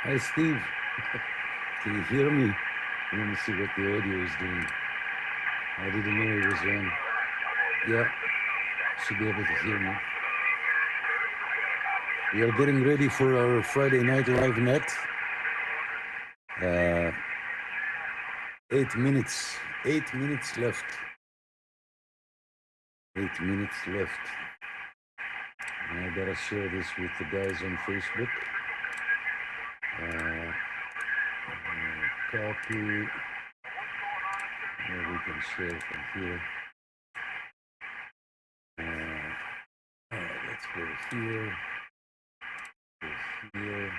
Hi, Steve. Can you hear me? Let me see what the audio is doing. I didn't know it was on. Yeah, should be able to hear me. We are getting ready for our Friday Night Live net. 8 minutes. 8 minutes left. 8 minutes left. And I gotta share this with the guys on Facebook. Copy. We can share from here. Let's go here. Go here.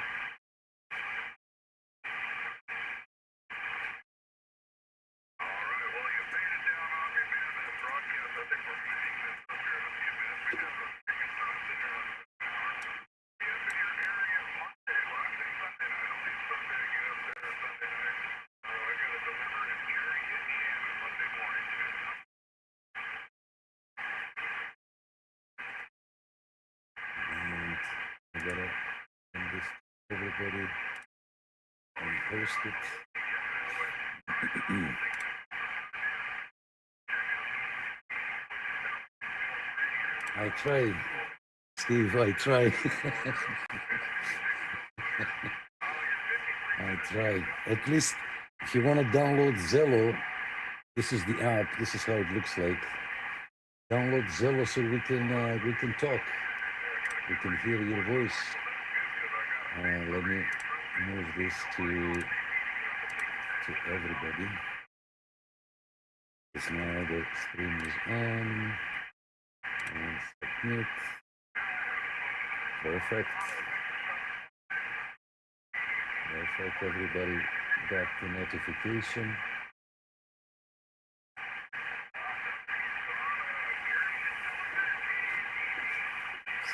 I gotta send this to everybody and post it. I try, Steve, I try. I try. At least if you want to download Zello, this is the app. This is how it looks like. Download Zello so we can talk. We can hear your voice. Let me move this to everybody. Because now the stream is on. And submit. Perfect. Perfect. Everybody got the notification.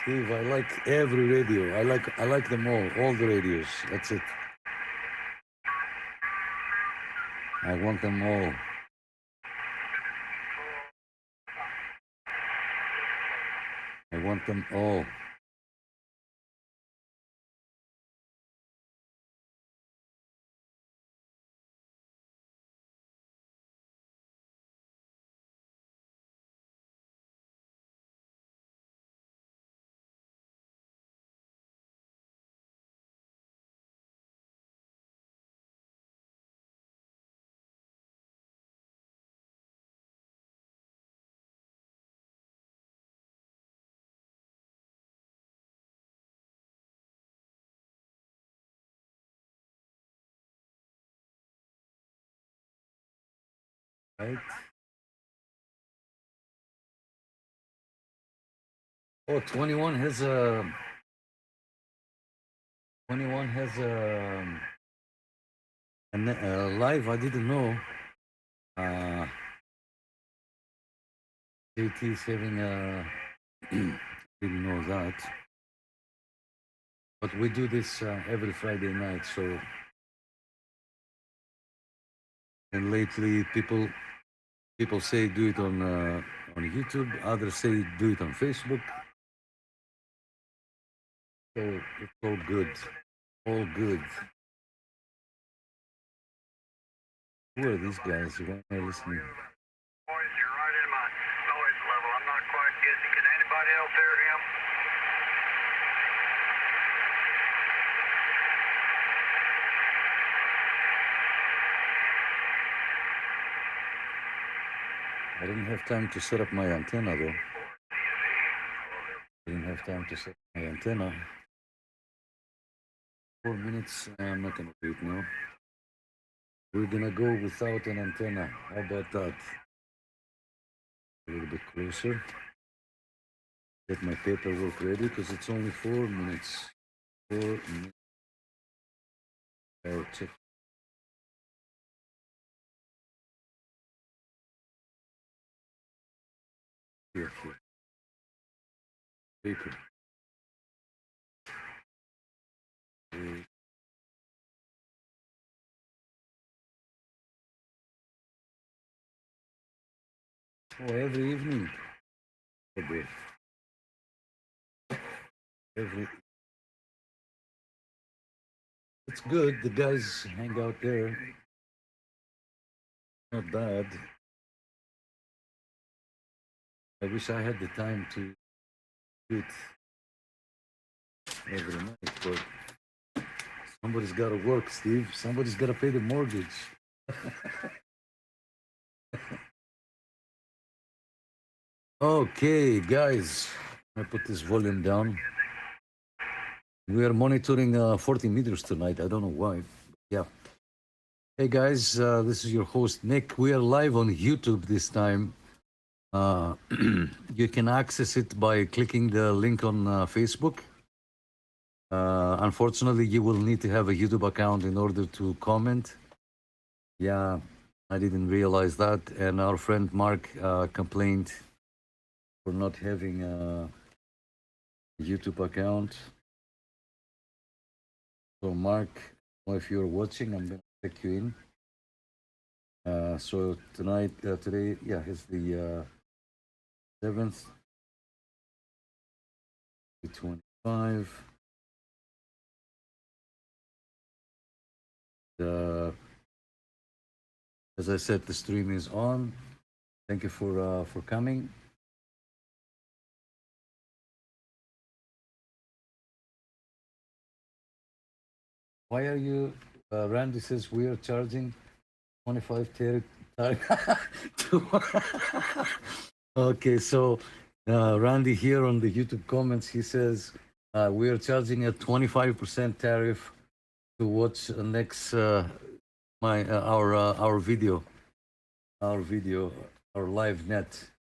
Steve, I like every radio. I like them all the radios. That's it. I want them all. I want them all. Right. Oh, 21 has a live. I didn't know. JT's having a didn't know that. But we do this every Friday night. So, and lately people say do it on YouTube. Others say do it on Facebook. So it's all good. All good. Who are these guys? Why am I listening? Boys, you're right in my noise level. I'm not quite getting. Can anybody else hear him? I didn't have time to set up my antenna though. I didn't have time to set up my antenna. 4 minutes. I'm not gonna do it now. We're gonna go without an antenna. How about that? A little bit closer. Get my paperwork ready because it's only 4 minutes. 4 minutes. I'll check. Here. Paper. Oh, every evening. Every. It's good. The guys hang out there. Not bad. I wish I had the time to do it every night, but somebody's got to work, Steve. Somebody's got to pay the mortgage. Okay, guys, I put this volume down. We are monitoring 40 meters tonight. I don't know why. Yeah. Hey, guys, this is your host, Nick. We are live on YouTube this time. You can access it by clicking the link on Facebook. Unfortunately, you will need to have a YouTube account in order to comment. Yeah, I didn't realize that. And our friend Mark complained for not having a YouTube account. So Mark, if you're watching, I'm going to check you in. So tonight, today, yeah, it's the 7th, 25. As I said, the stream is on. Thank you for coming. Why are you? Randy says we are charging 25 Okay, so Randy here on the YouTube comments, he says we are charging a 25% tariff to watch next our video, our live net.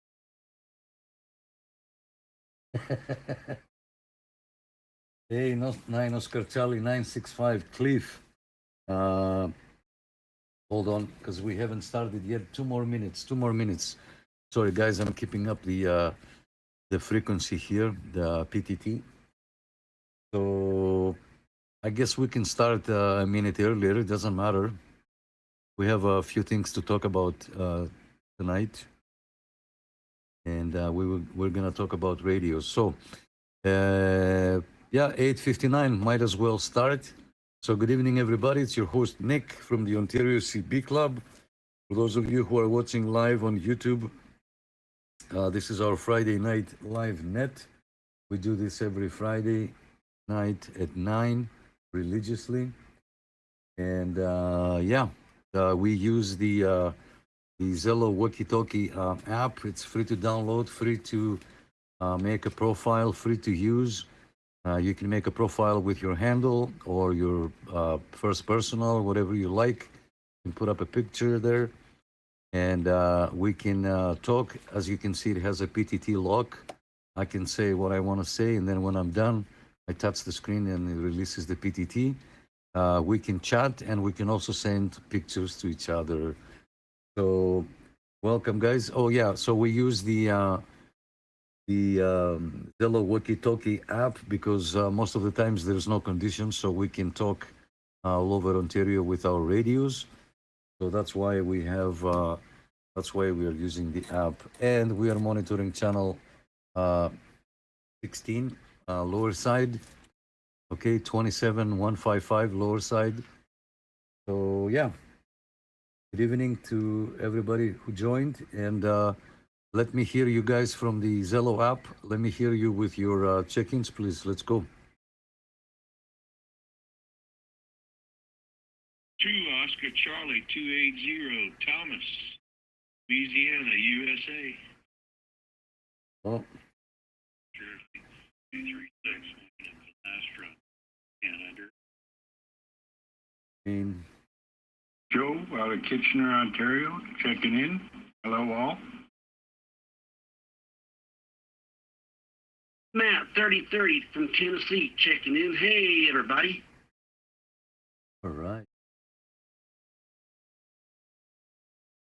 Hey, 9 Oscar Charlie 965 Cliff. Hold on, because we haven't started yet. 2 more minutes. Sorry, guys, I'm keeping up the frequency here, the PTT. So I guess we can start a minute earlier. It doesn't matter. We have a few things to talk about tonight, and we're gonna talk about radio. So yeah, 8:59. Might as well start. So good evening, everybody. It's your host Nick from the Ontario CB Club. For those of you who are watching live on YouTube, this is our Friday night live net. We do this every Friday night at 9 religiously. And yeah, we use the Zello walkie-talkie app. It's free to download, free to make a profile, free to use. You can make a profile with your handle or your first personal, whatever you like. You can put up a picture there. And we can talk. As you can see, it has a PTT lock. I can say what I want to say, and then when I'm done, I touch the screen and it releases the PTT. We can chat, and we can also send pictures to each other. So welcome, guys. Oh yeah, so we use the Zello walkie-talkie app because most of the times there's no conditions, so we can talk all over Ontario with our radios. So that's why we have. That's why we are using the app, and we are monitoring channel 16 lower side. Okay, 27155 lower side. So yeah, Good evening to everybody who joined. And let me hear you guys from the Zello app. Let me hear you with your check-ins, please. Let's go. 2 Oscar Charlie 280 Thomas, Louisiana, USA. Oh, Jersey 236 Astra, Canada. Joe out of Kitchener, Ontario, checking in. Hello, all. Matt, 3030 from Tennessee, checking in. Hey, everybody. all right.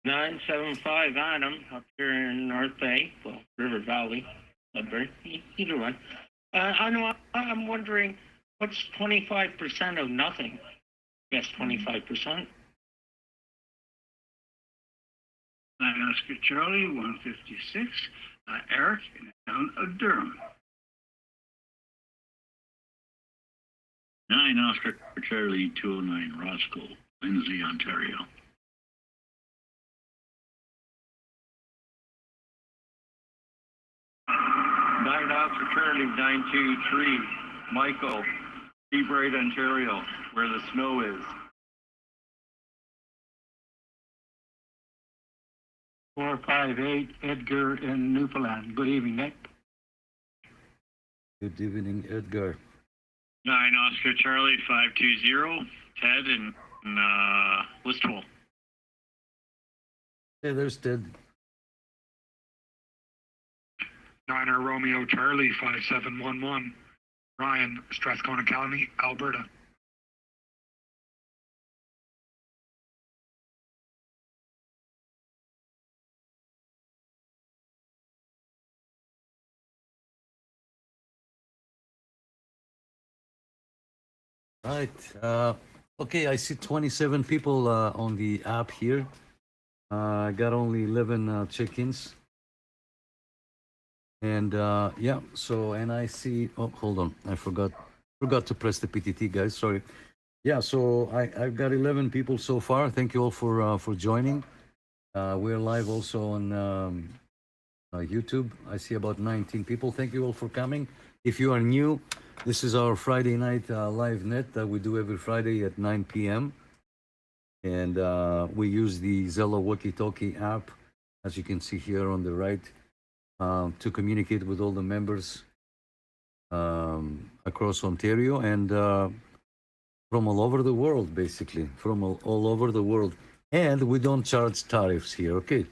975 Adam up here in North Bay, well, River Valley, Sudbury, either one. I know, I'm wondering, what's 25% of nothing? Yes, 25%. 9 Oscar Charlie 156. Eric in the town of Durham. 9 Oscar Charlie 209 Roscoe, Lindsay, Ontario. 9 Oscar Charlie 923 Michael, cbradio, Ontario, where the snow is. 458 Edgar in Newfoundland. Good evening, Nick. Good evening, Edgar. 9 Oscar Charlie 520 Ted in Listowel. Hey, there's Ted. 9er Romeo Charlie 5711 Ryan, Strathcona County, Alberta. Right. Okay, I see 27 people on the app here. I got only 11 check-ins. And yeah, so, and I see, oh, hold on. I forgot to press the PTT, guys. Sorry. Yeah, so I've got 11 people so far. Thank you all for joining. We're live also on YouTube. I see about 19 people. Thank you all for coming. If you are new, this is our Friday night live net that we do every Friday at 9 p.m. And we use the Zello walkie-talkie app, as you can see here on the right, to communicate with all the members across Ontario and from all over the world, basically, from all over the world. And we don't charge tariffs here, okay?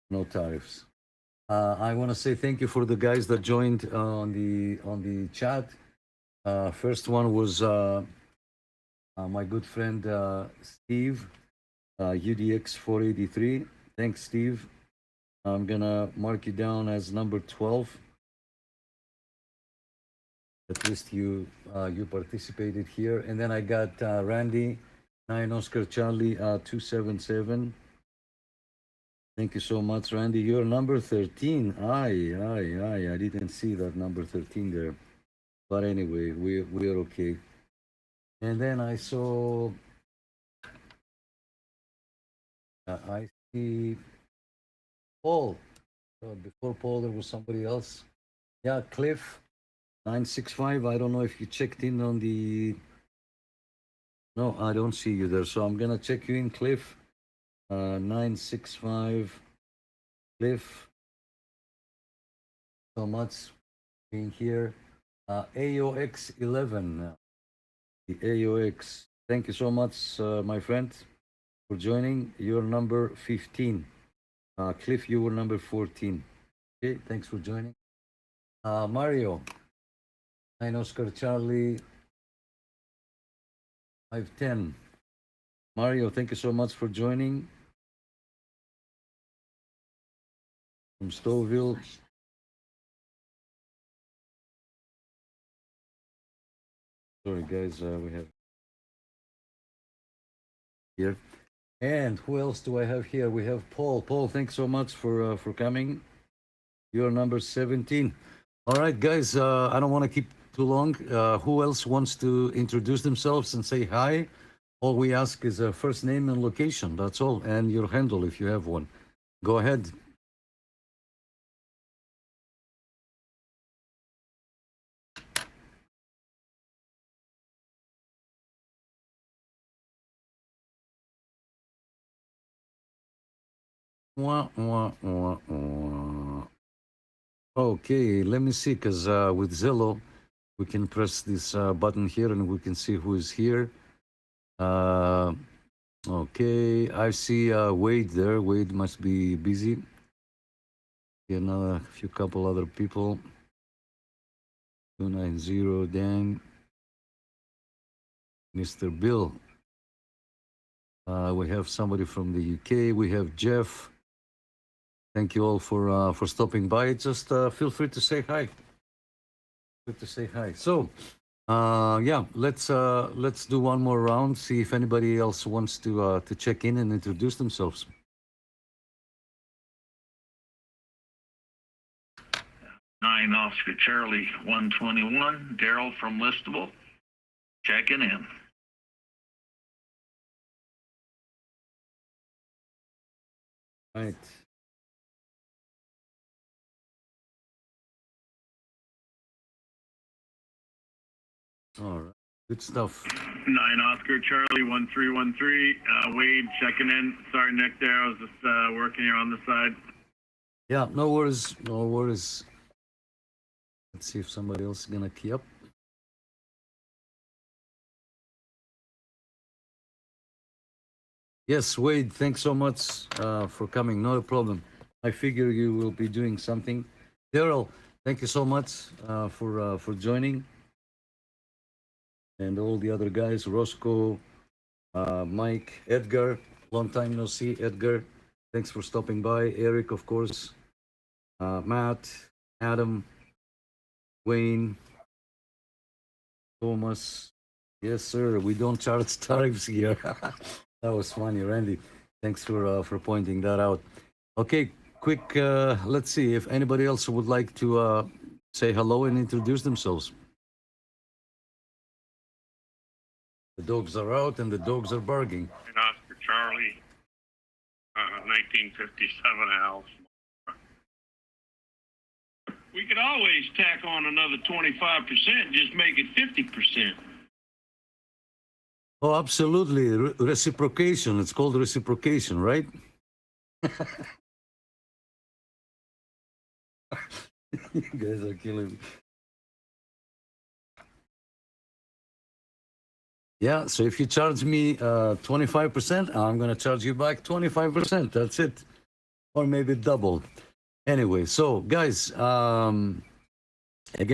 No tariffs. I want to say thank you for the guys that joined on the chat. First one was my good friend Steve, UDX 483. Thanks, Steve. I'm gonna mark you down as number 12. At least you participated here. And then I got Randy, 9 Oscar Charlie 277. Thank you so much, Randy. You're number 13. I didn't see that number 13 there. But anyway, we're okay. And then I saw, I see Paul. Before Paul, there was somebody else. Yeah, Cliff, 965. I don't know if you checked in on the. No, I don't see you there. So I'm gonna check you in, Cliff. 965. Cliff. So much being here. AOX 11. The AOX. Thank you so much, my friend, for joining. You're number 15. Cliff, you were number 14. Okay, thanks for joining. Mario, 9 Oscar Charlie 510. Mario, thank you so much for joining. From Stouffville. Sorry, guys, we have here. And who else do I have here? We have Paul. Paul, thanks so much for coming. You're number 17. All right, guys, I don't want to keep too long. Who else wants to introduce themselves and say hi? All we ask is a first name and location. That's all, and your handle if you have one. Go ahead. Wah, wah, wah, wah. Okay, let me see, because with Zillow, we can press this button here and we can see who is here. Okay, I see Wade there. Wade must be busy. Another few couple other people. 290, Dan. Mr. Bill. We have somebody from the UK. We have Jeff. Thank you all for stopping by. Just feel free to say hi. Good to say hi. So, yeah, let's do one more round. See if anybody else wants to check in and introduce themselves. Nine Oscar Charlie 121. Daryl from Listable. Checking in. Right. All right. Good stuff. 9 Oscar Charlie 1313. Wade checking in. Sorry, Nick, there. I was just working here on the side. Yeah, no worries. No worries. Let's see if somebody else is gonna key up. Yes, Wade, thanks so much for coming. No problem. I figure you will be doing something. Daryl, thank you so much for joining. And all the other guys, Roscoe, Mike, Edgar, long time no see, Edgar. Thanks for stopping by. Eric, of course, Matt, Adam, Wayne, Thomas. Yes, sir. We don't charge tariffs here. That was funny, Randy. Thanks for pointing that out. Okay, quick. Let's see if anybody else would like to say hello and introduce themselves. The dogs are out and the dogs are barking. And Oscar Charlie, 1957 Al. We could always tack on another 25%, just make it 50%. Oh, absolutely. Reciprocation. It's called reciprocation, right? You guys are killing me. Yeah, so if you charge me 25%, I'm going to charge you back 25%. That's it. Or maybe double. Anyway, so guys, again,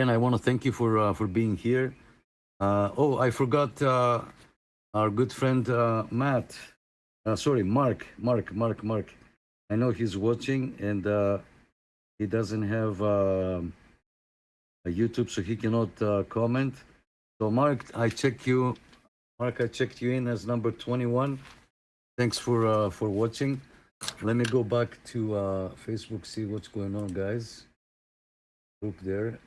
I want to thank you for being here. Oh, I forgot our good friend Matt. Sorry, Mark. I know he's watching and he doesn't have a YouTube, so he cannot comment. So Mark, I checked you in as number 21. Thanks for watching. Let me go back to Facebook, see what's going on, guys. Group there.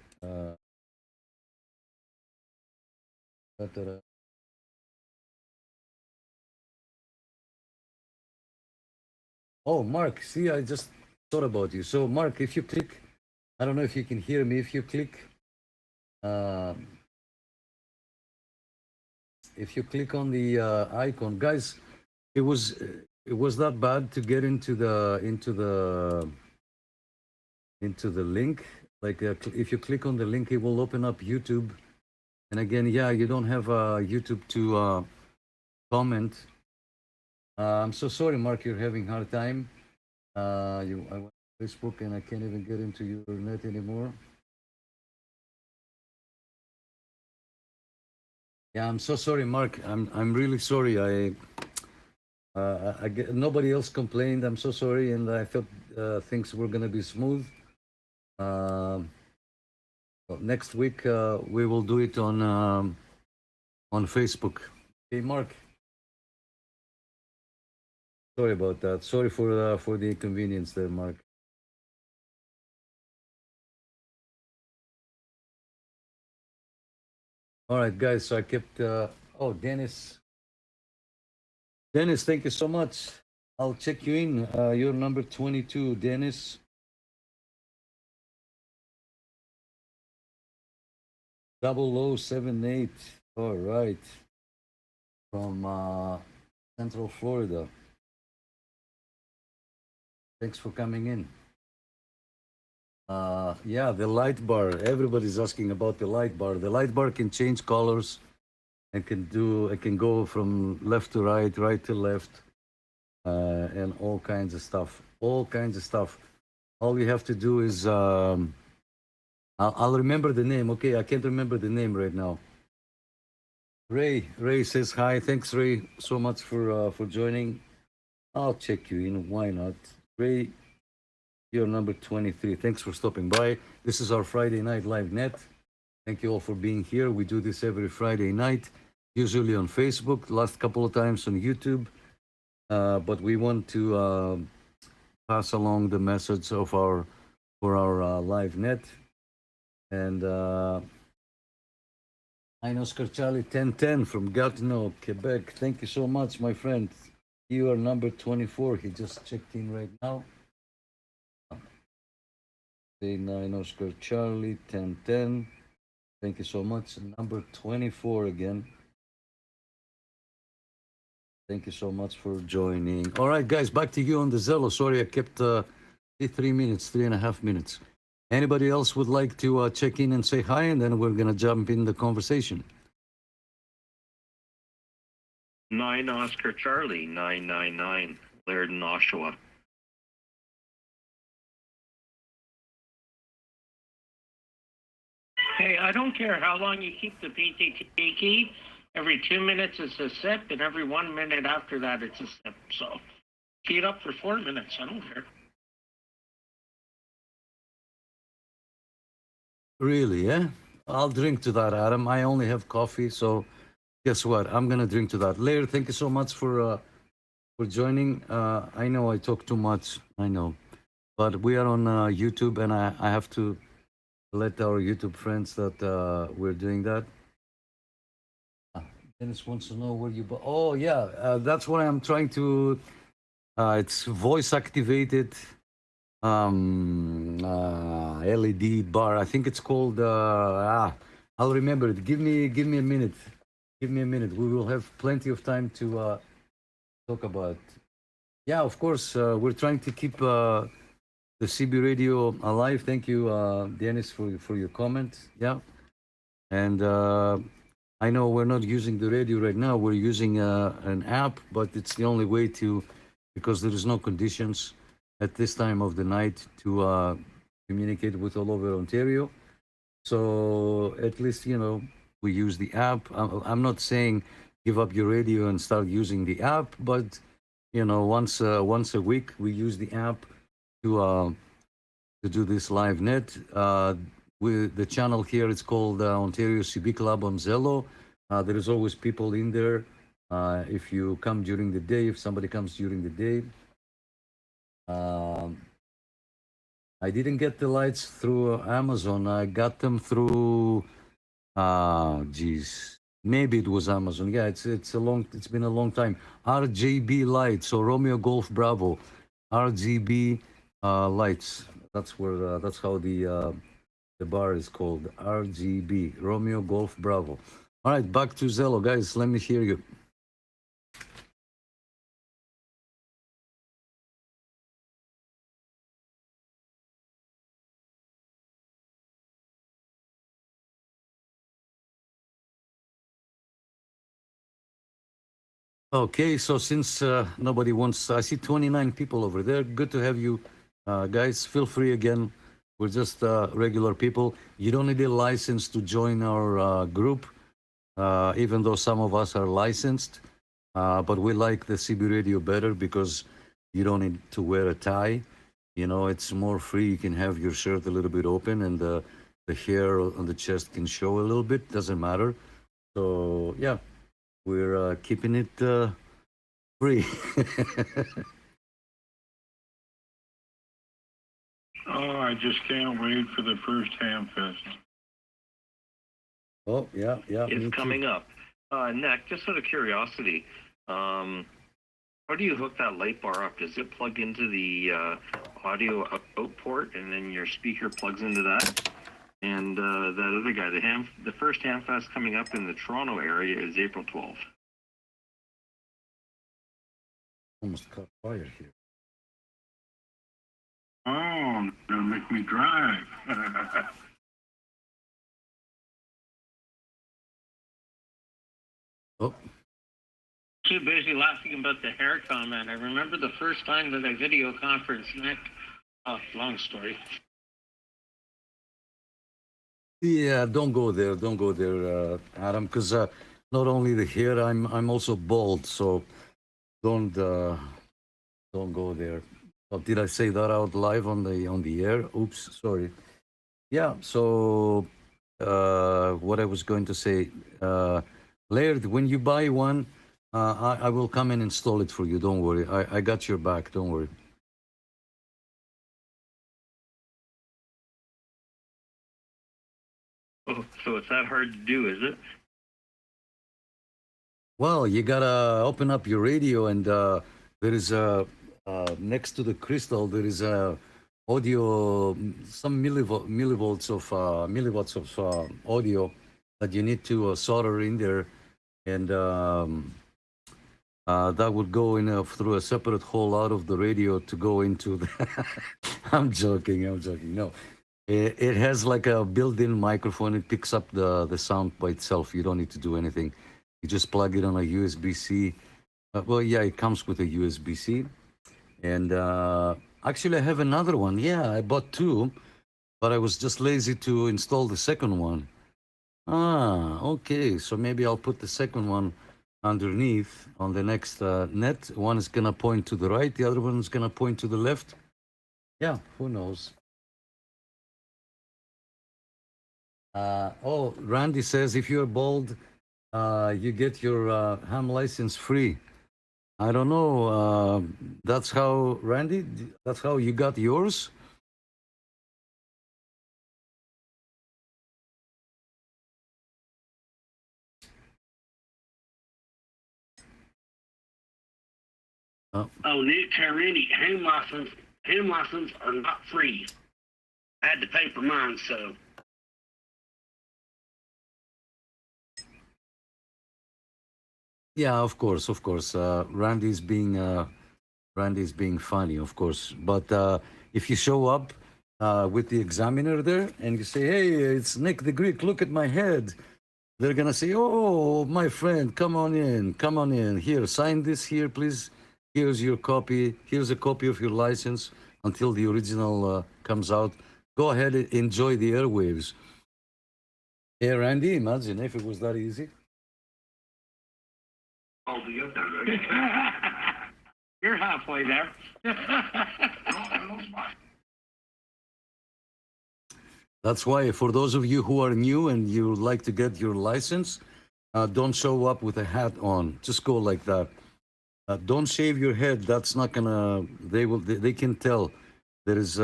Oh, Mark, see, I just thought about you. So, Mark, if you click, I don't know if you can hear me. If you click on the icon, guys, it was that bad to get into the link. Like if you click on the link, it will open up YouTube. And again, yeah, you don't have YouTube to comment. I'm so sorry, Mark. You're having a hard time. I went to Facebook and I can't even get into your net anymore. Yeah, I'm so sorry, Mark. I'm really sorry. Nobody else complained. I'm so sorry, and I thought things were gonna be smooth. Well, next week we will do it on Facebook. Hey, Mark. Sorry about that. Sorry for the inconvenience there, Mark. All right, guys. So I kept. Oh, Dennis. Dennis, thank you so much. I'll check you in. You're number 22, Dennis. 0078. All right. From Central Florida. Thanks for coming in. Yeah, the light bar. Everybody's asking about the light bar. The light bar can change colors and it can go from left to right, right to left, and all kinds of stuff. All kinds of stuff. All you have to do is I'll remember the name. Okay, I can't remember the name right now. Ray says hi. Thanks, Ray, so much for joining. I'll check you in. Why not, Ray? You're number 23. Thanks for stopping by. This is our Friday night live net. Thank you all for being here. We do this every Friday night, usually on Facebook. Last couple of times on YouTube, but we want to pass along the message of for our live net. And I know Oscar Charlie 1010 from Gatineau, Quebec. Thank you so much, my friend. You are number 24. He just checked in right now. Say 9 Oscar Charlie 1010. Thank you so much. Number 24 again. Thank you so much for joining. All right, guys, back to you on the Zello. Sorry, I kept 3 minutes, 3.5 minutes. Anybody else would like to check in and say hi, and then we're going to jump in the conversation. 9 Oscar Charlie 999 Laird, Oshawa. Hey, I don't care how long you keep the PTT key. Every 2 minutes it's a sip, and every 1 minute after that it's a sip. So key it up for 4 minutes. I don't care. Really, yeah? I'll drink to that, Adam. I only have coffee, so guess what? I'm gonna drink to that. Laird, thank you so much for joining. I know I talk too much. I know, but we are on YouTube, and I have to let our YouTube friends that we're doing that. Dennis wants to know where you. Oh yeah, that's what I'm trying to. It's voice activated. LED bar. I think it's called. I'll remember it. Give me a minute. Give me a minute. We will have plenty of time to talk about. Yeah, of course. We're trying to keep the CB radio alive. Thank you, Dennis, for your comment. Yeah, and I know we're not using the radio right now. We're using an app, but it's the only way to, because there is no conditions at this time of the night to communicate with all over Ontario. So at least, we use the app. I'm not saying give up your radio and start using the app, but, once a week we use the app to do this live net. With the channel here, it's called Ontario CB Club on Zello. There is always people in there. If you come during the day, if somebody comes during the day, I didn't get the lights through Amazon. I got them through, maybe it was Amazon. Yeah, it's been a long time. RJB lights, so Romeo Golf Bravo, RGB lights. That's how the bar is called, RGB, Romeo Golf Bravo. All right, back to Zello, guys. Let me hear you. Okay, so since nobody wants, I see 29 people over there. Good to have you guys. Feel free again. We're just regular people. You don't need a license to join our group, even though some of us are licensed. But we like the CB radio better because you don't need to wear a tie. It's more free. You can have your shirt a little bit open, and the hair on the chest can show a little bit. Doesn't matter. So yeah. We're keeping it free. Oh, I just can't wait for the first Ham Fest. Oh, yeah. It's coming up. Nick, just out of curiosity, How do you hook that light bar up? Does it plug into the audio out port, and then your speaker plugs into that? And that other guy, the first Hamfest coming up in the Toronto area is April 12th. Almost caught fire here. Oh, gonna make me drive. Oh, Too busy laughing about the hair comment. I remember the first time that I video conferenced Nick. Oh, long story. yeah, don't go there. Don't go there, Adam, because not only the hair, I'm also bald, so don't go there. Oh, did I say that out live on the air? Oops, sorry. Yeah, so what I was going to say, Laird, when you buy one, I will come and install it for you. Don't worry. I got your back. Don't worry. Oh, so it's that hard to do, is it? Well, you gotta open up your radio, and there is a next to the crystal. There is a audio, some millivolts of milliwatts of audio that you need to solder in there, and that would go in through a separate hole out of the radio to go into the. I'm joking. I'm joking. No, it has like a built-in microphone. It picks up the sound by itself. You don't need to do anything. You just plug it on a USB-C. Well, yeah, it comes with a USB-C. And actually, I have another one. Yeah, I bought two, but I was just lazy to install the second one. Ah, okay. So maybe I'll put the second one underneath on the next net. One is going to point to the right. The other one is going to point to the left. Yeah, who knows? Oh, Randy says if you're bald, you get your ham license free. I don't know. That's how, Randy, that's how you got yours? Oh, Nick Tyranny, ham license are not free. I had to pay for mine, so. Yeah, of course, of course. Randy's being funny, of course. But if you show up with the examiner there and you say, "Hey, it's Nick the Greek. Look at my head," they're gonna say, "Oh, my friend, come on in, come on in. Here, sign this here, please. Here's your copy. Here's a copy of your license until the original comes out. Go ahead and enjoy the airwaves." Hey, Randy, imagine if it was that easy. You're halfway there. That's why, for those of you who are new and you would like to get your license, don't show up with a hat on. Just go like that. Don't shave your head. That's not gonna. They can tell. There is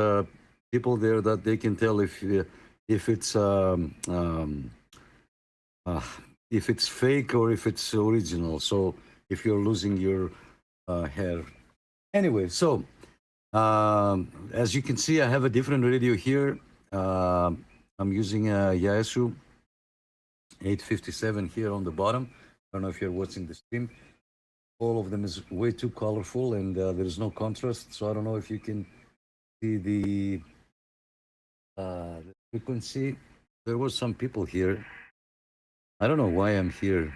people there that they can tell if it's if it's fake or if it's original. So if you're losing your hair, anyway. So as you can see, I have a different radio here. I'm using a Yaesu 857 here on the bottom. I don't know if you're watching the stream. All of them is way too colorful, and there is no contrast. So I don't know if you can see the frequency. There were some people here. I don't know why I'm here.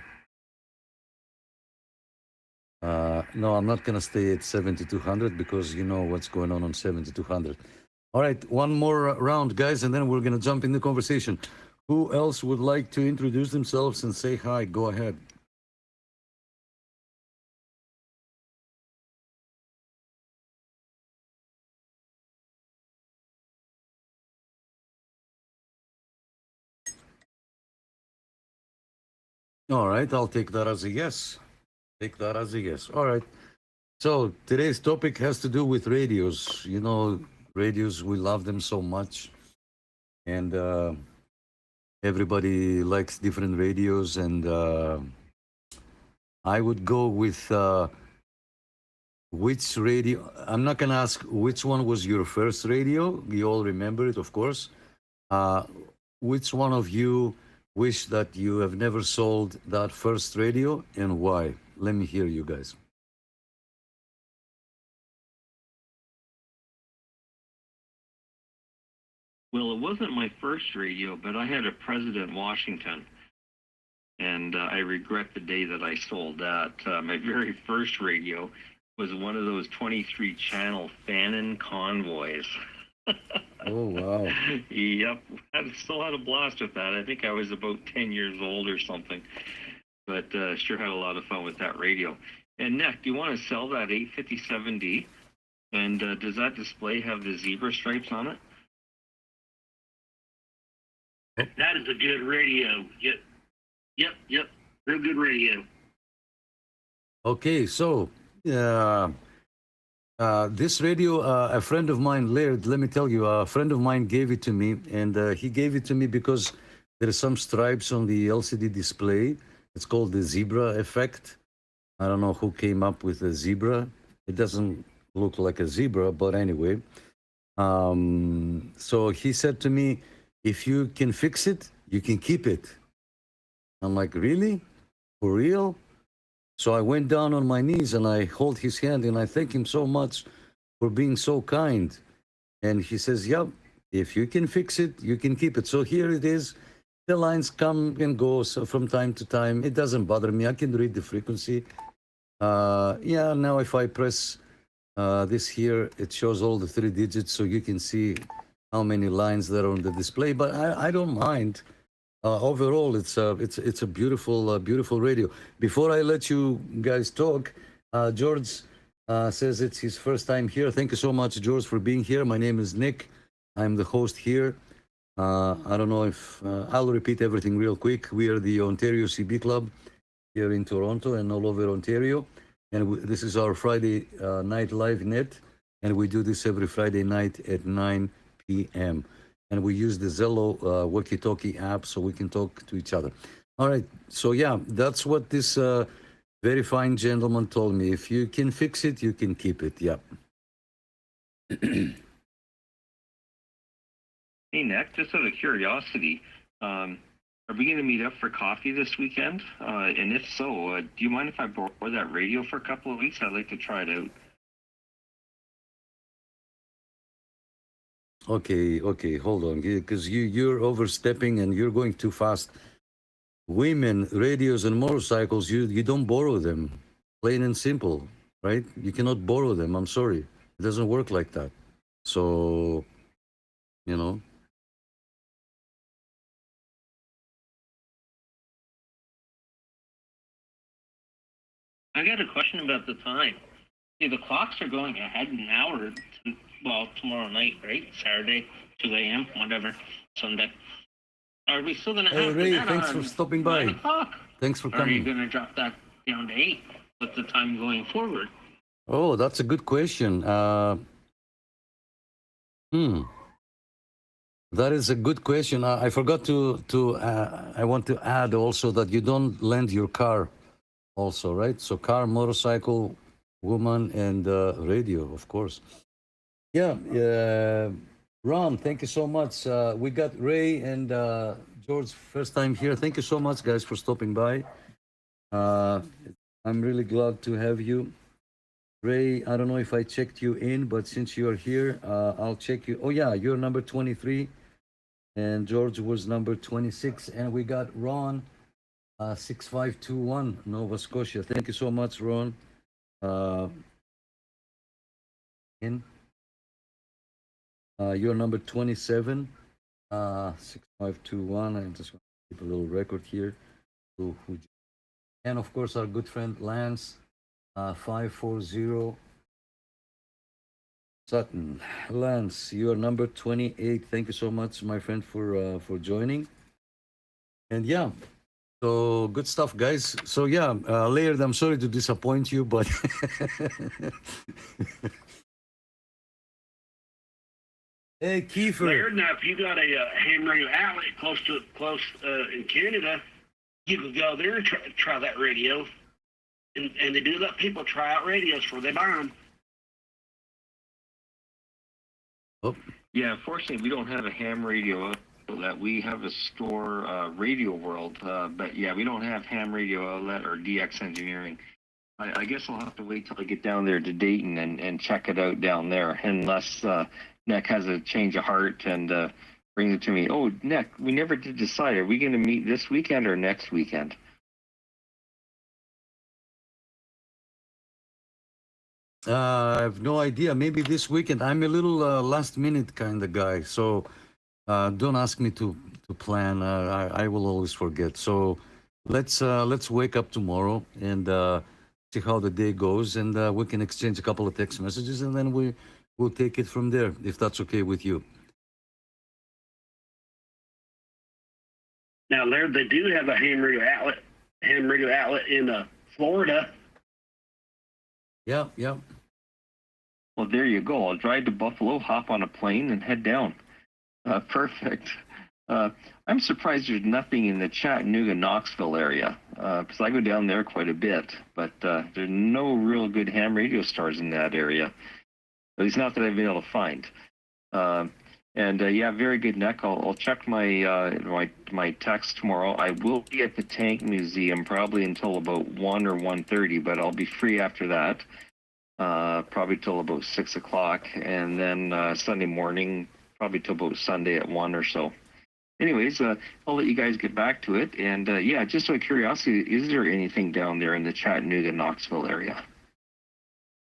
No, I'm not going to stay at 7200 because you know what's going on 7200. All right, one more round, guys, and then we're going to jump in the conversation. Who else would like to introduce themselves and say hi? Go ahead. All right, I'll take that as a yes. Take that as a yes. All right. So today's topic has to do with radios. You know, radios, we love them so much. And everybody likes different radios. And I would go with which radio, I'm not going to ask which one was your first radio. You all remember it, of course. Which one of you wish that you have never sold that first radio and why? Let me hear you guys. Well, it wasn't my first radio, but I had a President Washington. And I regret the day that I sold that. My very first radio was one of those 23-channel Fannin convoys. Oh, wow. Yep. I still had a blast with that. I think I was about 10 years old or something. But sure had a lot of fun with that radio. And Nick, do you want to sell that 857D? And does that display have the zebra stripes on it? That is a good radio. Yep. Real good radio. Okay, so this radio, a friend of mine, Laird, let me tell you, a friend of mine gave it to me, and he gave it to me because there are some stripes on the LCD display. It's called the zebra effect. I don't know who came up with the zebra. It doesn't look like a zebra, but anyway. So he said to me, if you can fix it, you can keep it. I'm like, really? For real? So I went down on my knees and I hold his hand and I thank him so much for being so kind. And he says, yep, if you can fix it, you can keep it. So here it is. The lines come and go so from time to time. It doesn't bother me. I can read the frequency. Yeah, now if I press this here, it shows all the 3 digits so you can see how many lines there are on the display. But I don't mind. Overall, it's a beautiful beautiful radio. Before I let you guys talk, George says it's his first time here. Thank you so much, George, for being here. My name is Nick. I'm the host here. I don't know if I'll repeat everything real quick. We are the Ontario CB Club here in Toronto and all over Ontario, and this is our Friday night live net, and we do this every Friday night at 9 p.m. And we use the Zello walkie-talkie app so we can talk to each other. All right, so yeah, that's what this very fine gentleman told me. If you can fix it, you can keep it, yeah. Hey, Nick, just out of curiosity, are we going to meet up for coffee this weekend? And if so, do you mind if I borrow that radio for a couple of weeks? I'd like to try it out. Okay, hold on, because you're overstepping and you're going too fast. Women, radios, and motorcycles, you don't borrow them, plain and simple, right? You cannot borrow them. I'm sorry, it doesn't work like that. So, you know. I got a question about the time. See, the clocks are going ahead an hour. Well, tomorrow night, right? Saturday, 2 a.m., whatever, Sunday. Are we still going to have Ray, that thanks on for stopping by. 9 o'clock? Thanks for Or are you coming. going to drop that down to 8 with the time going forward? Oh, that's a good question. That is a good question. I forgot to I want to add also that you don't lend your car also, right? So car, motorcycle, woman, and radio, of course. Yeah, Ron, thank you so much. We got Ray and George first time here. Thank you so much, guys, for stopping by. I'm really glad to have you. Ray, I don't know if I checked you in, but since you're here, I'll check you. Oh, yeah, you're number 23, and George was number 26, and we got Ron, 6521, Nova Scotia. Thank you so much, Ron. You're number 27, 6521. I just want to keep a little record here. And of course, our good friend Lance, 540. Sutton. Lance, you are number 28. Thank you so much, my friend, for joining. And yeah, so good stuff, guys. So yeah, Laird, I'm sorry to disappoint you, but hey, Kiefer. Laird, now if you got a ham radio outlet close in Canada, you could go there and try that radio. And they do let people try out radios before they buy them. Oh, Yeah, fortunately, we don't have a ham radio outlet. We have a store, Radio World, but yeah, we don't have ham radio outlet or DX Engineering. I guess I'll have to wait till I get down there to Dayton and check it out down there, unless Nick has a change of heart and brings it to me. Oh, Nick, we never did decide. Are we going to meet this weekend or next weekend? I have no idea. Maybe this weekend. I'm a little last minute kind of guy, so don't ask me to plan. I will always forget. So let's wake up tomorrow and see how the day goes, and we can exchange a couple of text messages, and then we'll take it from there, if that's okay with you. Now, Laird, they do have a ham radio outlet in Florida. Yeah, yeah. Well, there you go. I'll drive to Buffalo, hop on a plane, and head down. Perfect. I'm surprised there's nothing in the Chattanooga, Knoxville area, because I go down there quite a bit, but there's no real good ham radio stars in that area. At least not that I've been able to find. Yeah, very good, Nick. I'll check my text tomorrow. I will be at the Tank Museum probably until about 1 or 1:30, but I'll be free after that, probably till about 6 o'clock, and then Sunday morning, probably till about Sunday at 1 or so. Anyways, I'll let you guys get back to it. And yeah, just out of curiosity, is there anything down there in the Chattanooga, Knoxville area?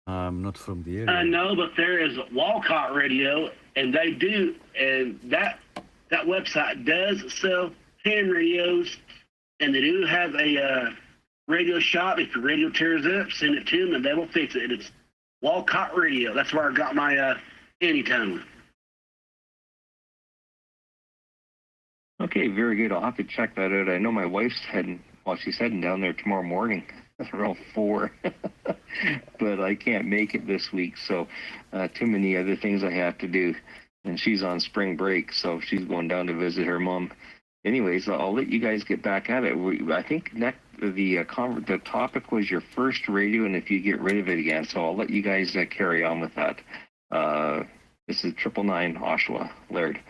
I'm not from the area. No, but there is Walcott Radio, and they do, and that website does sell ham radios, and they do have a radio shop. If your radio tears up, send it to them, and they will fix it. It's Walcott Radio. That's where I got my Anytone. Okay, very good. I'll have to check that out. I know my wife's she's heading down there tomorrow morning around 4, but I can't make it this week, so too many other things I have to do, and she's on spring break, so she's going down to visit her mom. Anyways, I'll let you guys get back at it. I think the topic was your first radio, and if you get rid of it again, so I'll let you guys carry on with that. This is 999 Oshawa, Laird.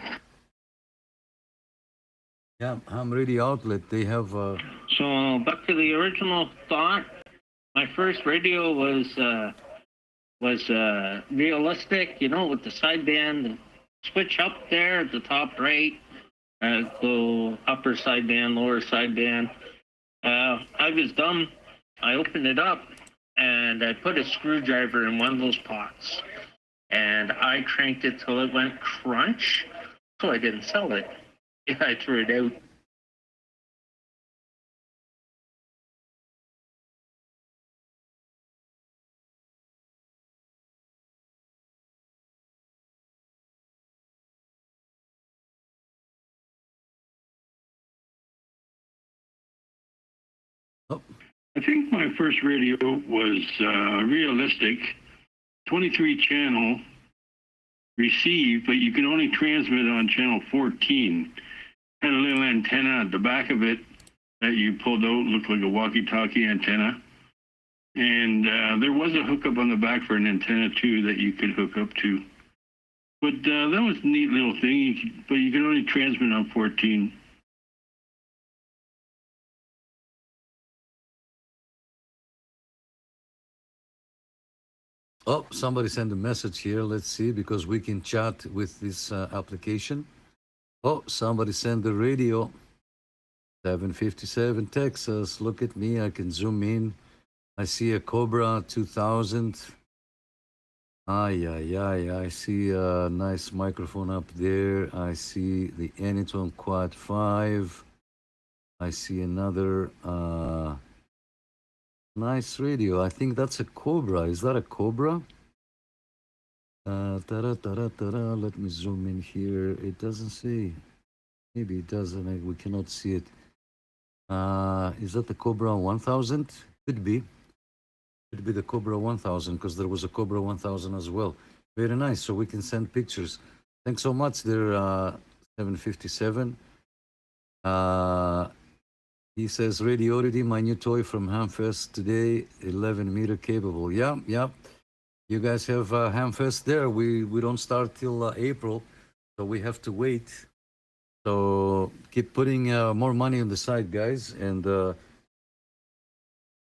Yeah, ham radio outlet. They have. So back to the original thought. My first radio was realistic, with the sideband, the switch up there at the top right, go upper sideband, lower sideband. I was dumb. I opened it up and I put a screwdriver in one of those pots, and I cranked it till it went crunch. So I didn't sell it. Yeah, I threw it out. Oh. I think my first radio was realistic, 23 channel receive, but you could only transmit on channel 14. Had a little antenna at the back of it that you pulled out, looked like a walkie-talkie antenna. And there was a hookup on the back for an antenna too that you could hook up to. But that was a neat little thing, but you could only transmit on 14. Oh, somebody sent a message here. Let's see, because we can chat with this application. Oh, somebody sent the radio. 757 Texas. Look at me. I can zoom in. I see a Cobra 2000. I see a nice microphone up there. I see the Anytone Quad 5. I see another nice radio. I think that's a Cobra. Is that a Cobra? Let me zoom in here. It doesn't say. Maybe it doesn't. We cannot see it. Is that the Cobra 1000? Could be. Could be the Cobra 1000, because there was a Cobra 1000 as well. Very nice. So we can send pictures. Thanks so much there, 757. He says, Radiority, my new toy from Hamfest today, 11 meter capable. Yeah. You guys have Hamfest there. We don't start till April, so we have to wait. So keep putting more money on the side, guys, and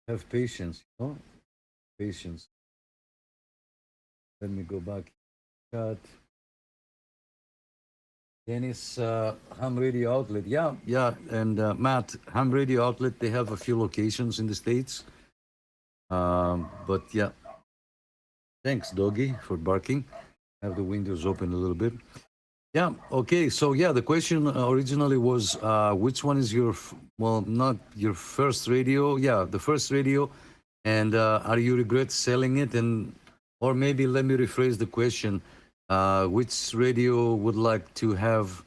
have patience. You know, patience. Let me go back. Cut. Dennis, Ham Radio Outlet. Yeah, yeah. And Matt, Ham Radio Outlet, they have a few locations in the States. But yeah, thanks, doggy, for barking. Have the windows open a little bit. Yeah, okay. So, yeah, the question originally was which one is your, well, not your first radio? Yeah, the first radio. And are you regret selling it? And, or maybe let me rephrase the question. Which radio would like to have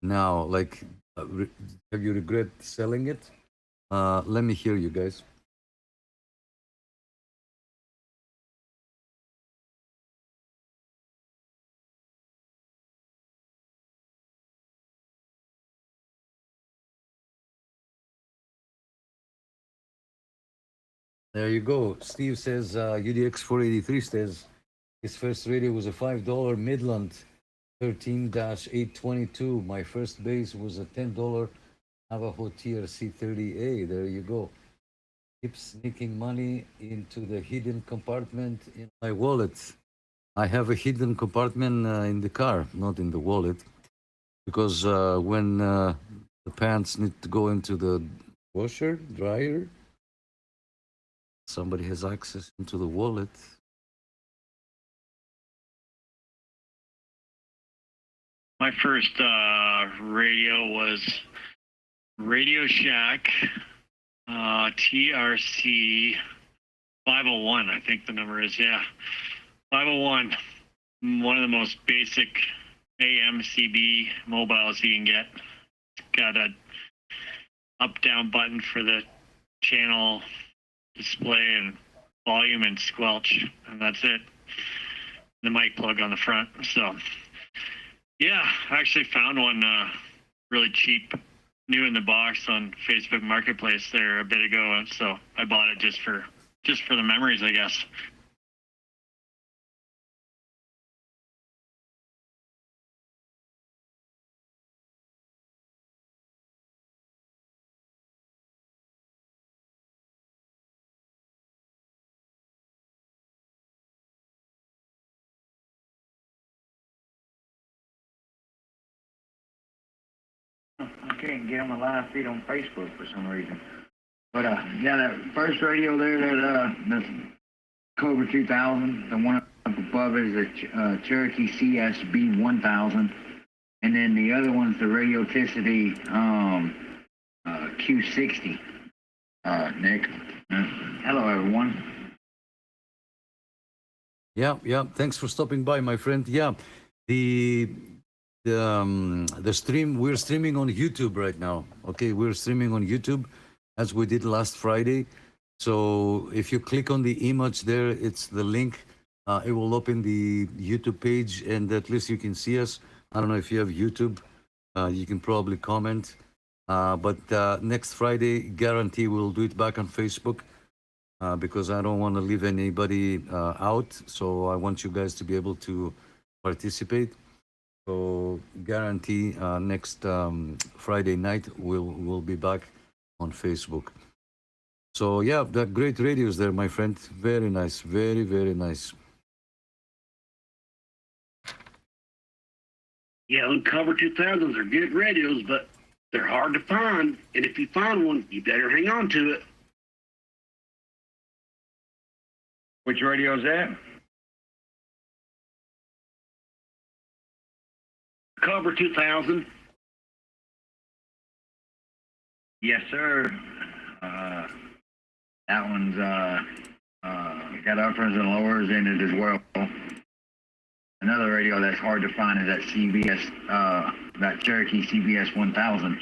now? Like, have you regret selling it? Let me hear you guys. There you go. Steve says UDX 483 says his first radio was a $5 Midland 13-822. My first base was a $10 Navajo TRC 30A. There you go. Keep sneaking money into the hidden compartment in my wallet. I have a hidden compartment in the car, not in the wallet, because when the pants need to go into the washer, dryer, somebody has access into the wallet. My first radio was Radio Shack, TRC 501, I think the number is, yeah. 501, one of the most basic AM CB mobiles you can get. It's got a up-down button for the channel display and volume and squelch, and that's it. The mic plug on the front. So, yeah, I actually found one really cheap, new in the box on Facebook Marketplace there a bit ago, so I bought it just for the memories, I guess. I can't get on the live feed on Facebook for some reason. But yeah, that first radio there, that's Cobra 2000. The one up above it is a Cherokee CSB 1000, and then the other one's the Radioticity Q60. Nick. Hello, everyone. Yeah, yeah. Thanks for stopping by, my friend. Yeah, the stream, we're streaming on YouTube right now. Okay, we're streaming on YouTube as we did last Friday. So if you click on the image there, it's the link. It will open the YouTube page, and at least you can see us. I don't know if you have YouTube. You can probably comment. But next Friday, guarantee we'll do it back on Facebook because I don't want to leave anybody out. So I want you guys to be able to participate. So guarantee next Friday night we'll be back on Facebook. So yeah, that great radios there, my friend. Very nice, very, very nice. Yeah, Uncover 2000s are good radios, but they're hard to find. And if you find one, you better hang on to it. Which radio is that? Cover 2000. Yes, sir. That one's got uppers and lowers in it as well. Another radio that's hard to find is that CBS, that Cherokee CBS 1000.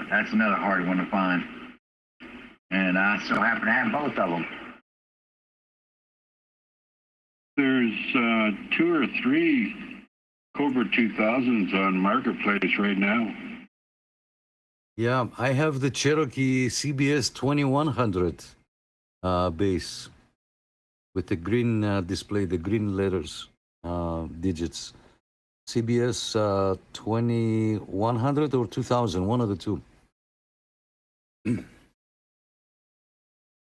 That's another hard one to find. And I so happen to have both of them. There's 2 or 3 Cobra 2000s on Marketplace right now. Yeah, I have the Cherokee CBS 2100 base with the green display, the green letters, digits. CBS 2100 or 2000, one of the two.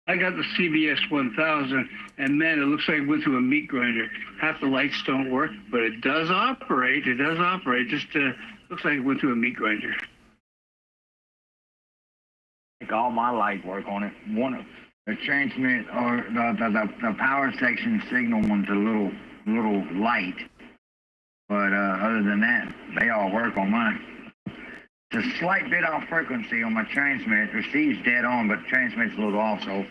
I got the CBS 1000, and man, it looks like it went through a meat grinder. Half the lights don't work, but it does operate. It does operate. Just looks like it went through a meat grinder. Like all my light work on it. One of the transmit or the power section signal one's a little light, but other than that, they all work on mine. It's a slight bit off frequency on my transmit. Receives dead on, but transmit's a little off. So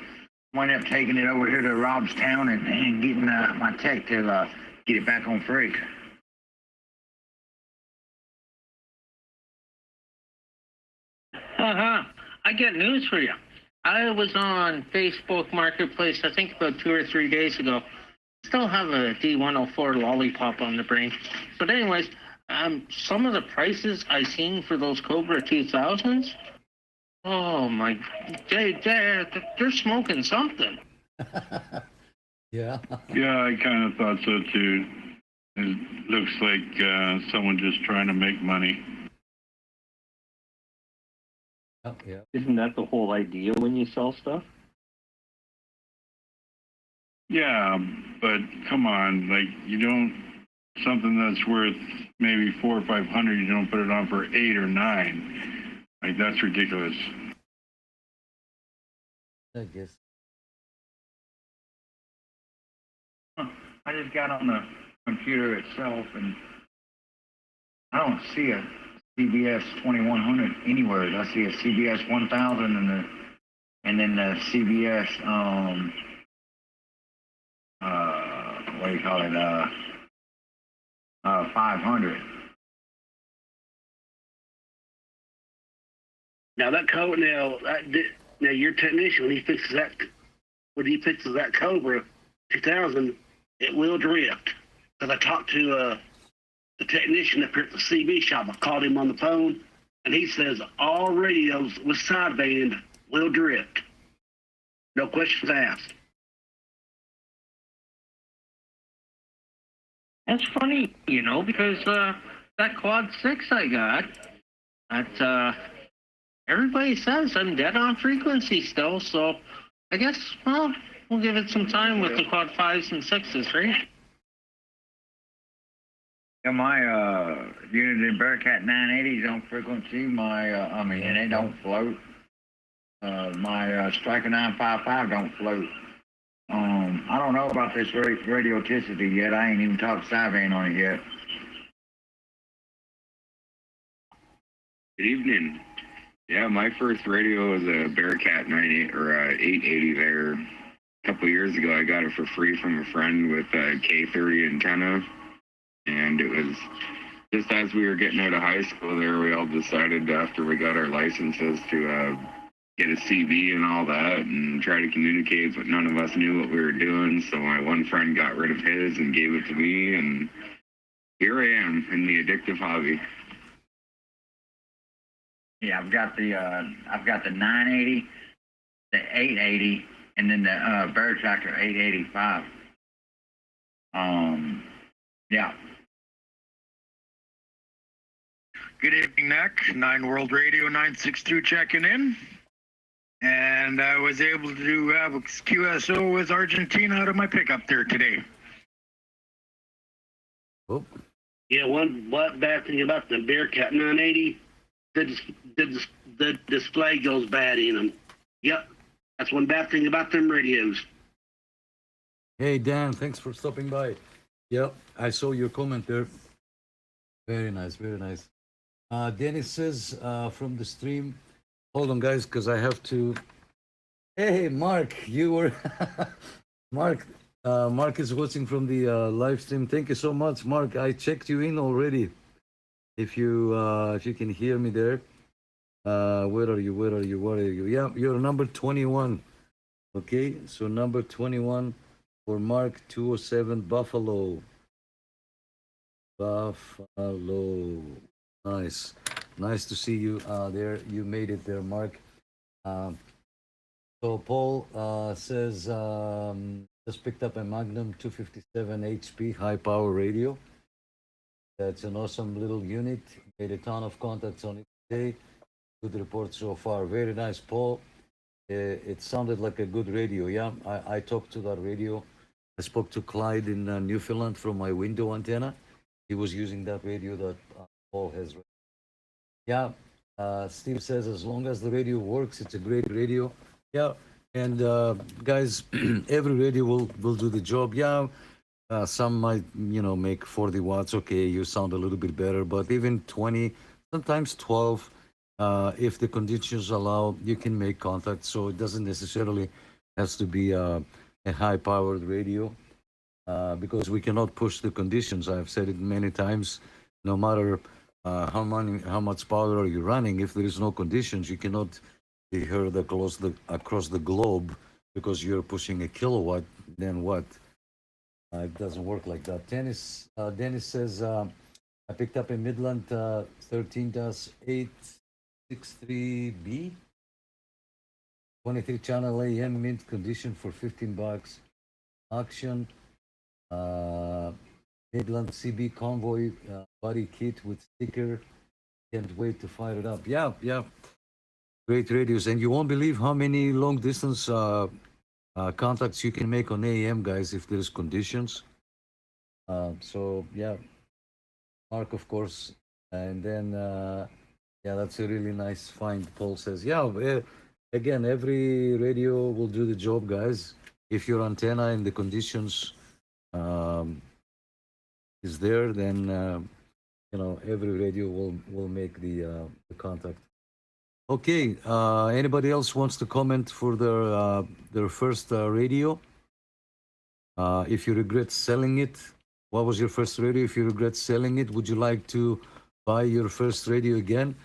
I ended up taking it over here to Robstown and getting my tech to get it back on freak. I got news for you. I was on Facebook Marketplace, I think about 2 or 3 days ago. Still have a D104 lollipop on the brain. But anyways, some of the prices I seen for those Cobra 2000s, oh my, they're smoking something. Yeah. Yeah, I kind of thought so too. It looks like someone just trying to make money. Oh, yeah. Isn't that the whole idea when you sell stuff? Yeah, but come on, like you don't something that's worth maybe 400 or 500, you don't put it on for 8 or 9. Like that's ridiculous. I guess. I just got on the computer itself, and I don't see a CBS 2100 anywhere. I see a CBS 1000 and then the CBS what do you call it 500. Now that code, now your technician when he fixes that Cobra 2000, it will drift. Because I talked to the technician up here at the CB shop. I called him on the phone, and he says all radios with sideband will drift. No questions asked. That's funny, because that Quad 6 I got, that everybody says I'm dead on frequency still, so I guess, well, we'll give it some time with the Quad 5s and 6s, right? Yeah, my Unity Bearcat 980s on frequency. And they don't float. My Striker 955 don't float. I don't know about this radioticity yet. I ain't even talked sideband on it yet. Good evening. Yeah, my first radio was a Bearcat 98 or 880 there. A couple years ago, I got it for free from a friend with a K30 antenna. And it was just as we were getting out of high school there, we all decided after we got our licenses to get a CB and all that and try to communicate, but none of us knew what we were doing. So my one friend got rid of his and gave it to me, and here I am in the addictive hobby. Yeah, I've got the 980, the 880, and then the Bear Tractor 885. Yeah. Good evening, Nick. 9 World Radio 962 checking in. And I was able to have a QSO with Argentina out of my pickup there today. Oh. Yeah, one bad thing about the Bearcat 980, the display goes bad in them. Yep, that's one bad thing about them radios. Hey, Dan, thanks for stopping by. Yep, I saw your comment there. Very nice, very nice. Dennis says from the stream, hold on, guys, because I have to. Hey, Mark, you were Mark. Mark is watching from the live stream. Thank you so much, Mark. I checked you in already. If you can hear me there, where are you? Where are you? Where are you? Yeah, you're number 21. Okay, so number 21 for Mark 207 Buffalo. Buffalo. Nice. nice to see you there. You made it there, Mark. Um, so Paul says just picked up a Magnum 257 HP high power radio. That's an awesome little unit. Made a ton of contacts on it today. Good report so far. Very nice, Paul. It sounded like a good radio. Yeah, I talked to that radio. I spoke to Clyde in Newfoundland from my window antenna. He was using that radio that Paul has. Yeah, Steve says as long as the radio works, it's a great radio. Yeah, and guys, every radio will do the job. Yeah, some might make 40 watts. Okay, you sound a little bit better, but even 20, sometimes 12, if the conditions allow, you can make contact. So it doesn't necessarily has to be a high-powered radio because we cannot push the conditions. I've said it many times. No matter how much power are you running, if there is no conditions, you cannot be heard across the globe because you're pushing a kilowatt. Then what? It doesn't work like that. Dennis says, I picked up a Midland 13-863B, 23 channel AM mint condition for $15. Auction. Midland CB convoy body kit with sticker. Can't wait to fire it up. Yeah, yeah. Great radios. And you won't believe how many long distance contacts you can make on AM, guys, if there's conditions. So yeah, Mark, of course, and then yeah, that's a really nice find. Paul says, yeah, again, every radio will do the job, guys. If your antenna and the conditions is there, then every radio will make the contact. Okay, anybody else wants to comment for their first radio? If you regret selling it, what was your first radio? If you regret selling it, would you like to buy your first radio again?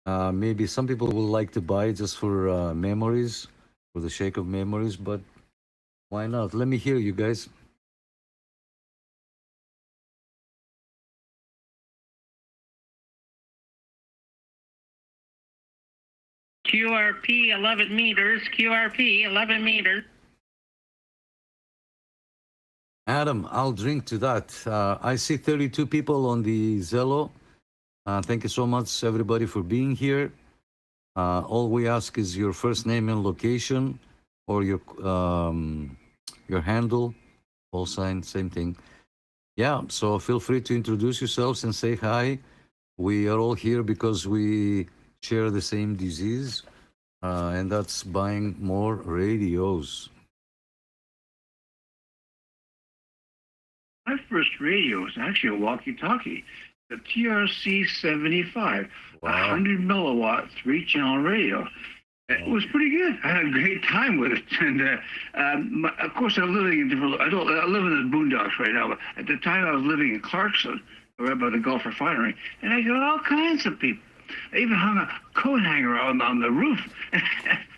Maybe some people will like to buy it just for memories, for the sake of memories, but why not? Let me hear you guys. QRP 11 meters, QRP 11 meters. Adam, I'll drink to that. I see 32 people on the Zello. Thank you so much, everybody, for being here. All we ask is your first name and location, or your handle, call sign, same thing. Yeah, so feel free to introduce yourselves and say hi. We are all here because we share the same disease, and that's buying more radios. My first radio was actually a walkie-talkie, the TRC 75, Wow. 100 milliwatt, 3-channel radio. It was pretty good. I had a great time with it, and of course, I'm living in different. I live in the boondocks right now. But at the time, I was living in Clarkson, right by the Gulf Refinery, and I got all kinds of people. I even hung a coat hanger on the roof.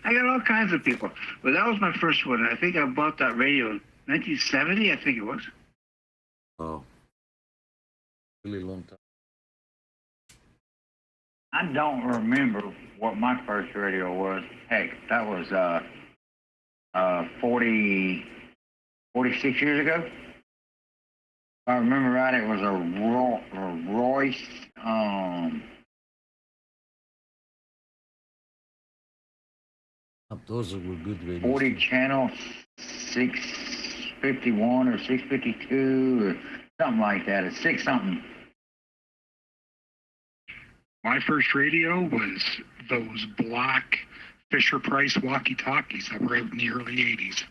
I got all kinds of people. But that was my first one. I think I bought that radio in 1970. I think it was. Oh, really long time. I don't remember what my first radio was. Heck, that was 46 years ago. If I remember right, it was a Royce. Those were good radios. 40 channel 651 or 652 or something like that. It's 6 something. My first radio was those black Fisher-Price walkie-talkies that were out in the early 80s.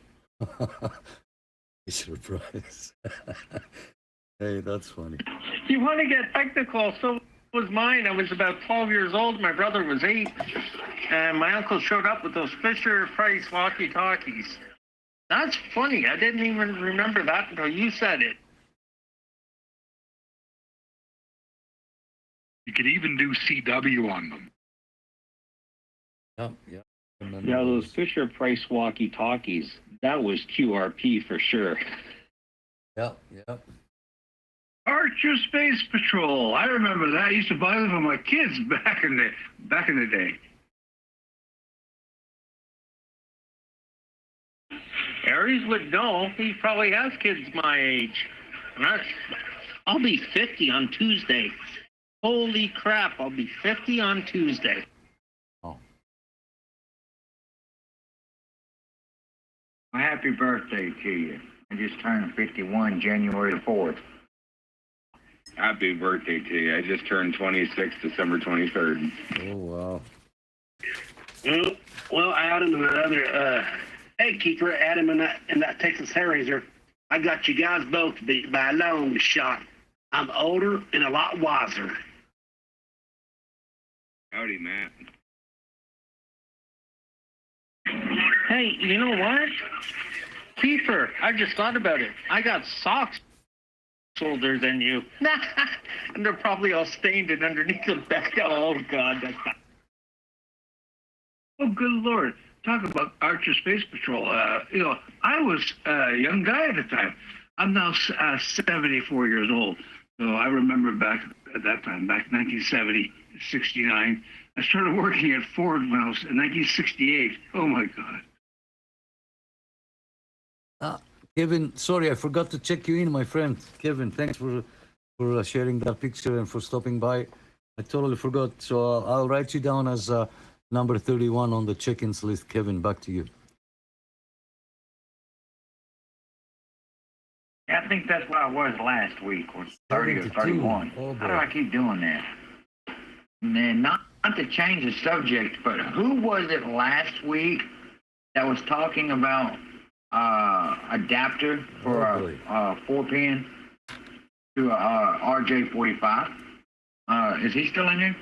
Surprise. Hey, that's funny. You want to get technical, so was mine. I was about 12 years old. My brother was 8. And my uncle showed up with those Fisher-Price walkie-talkies. That's funny. I didn't even remember that until you said it. You could even do CW on them. Yeah. Yeah, those Fisher-Price walkie-talkies, that was QRP for sure. Yeah. Archer Space Patrol. I remember that. I used to buy them for my kids back in the day. Aries would know. He probably has kids my age. I'll be 50 on Tuesday. Holy crap, I'll be 50 on Tuesday. Well, happy birthday to you. I just turned 51 January the 4th. Happy birthday to you. I just turned 26 December 23rd. Oh, wow. Well, Adam and another, hey, Keeper, Adam and that Texas Hairraiser, I got you guys both beat by a long shot. I'm older and a lot wiser. Howdy, Matt. Hey, you know what? Kiefer, I just thought about it. I got socks older than you. And they're probably all stained and underneath the back. Oh, God. That's not... Oh, good Lord. Talk about Archer Space Patrol. I was a young guy at the time. I'm now 74 years old. So I remember back at that time, back 1970, 69. I started working at Ford when I was in 1968. Oh, my God. Kevin, sorry, I forgot to check you in, my friend. Kevin, thanks for sharing that picture and for stopping by. I totally forgot. So I'll write you down as number 31 on the check-ins list. Kevin, back to you. Yeah, I think that's what I was last week, or 30 or 31. Oh, How do I keep doing that? And then not to change the subject, but who was it last week that was talking about adapter for a 4-pin to a RJ45? Is he still in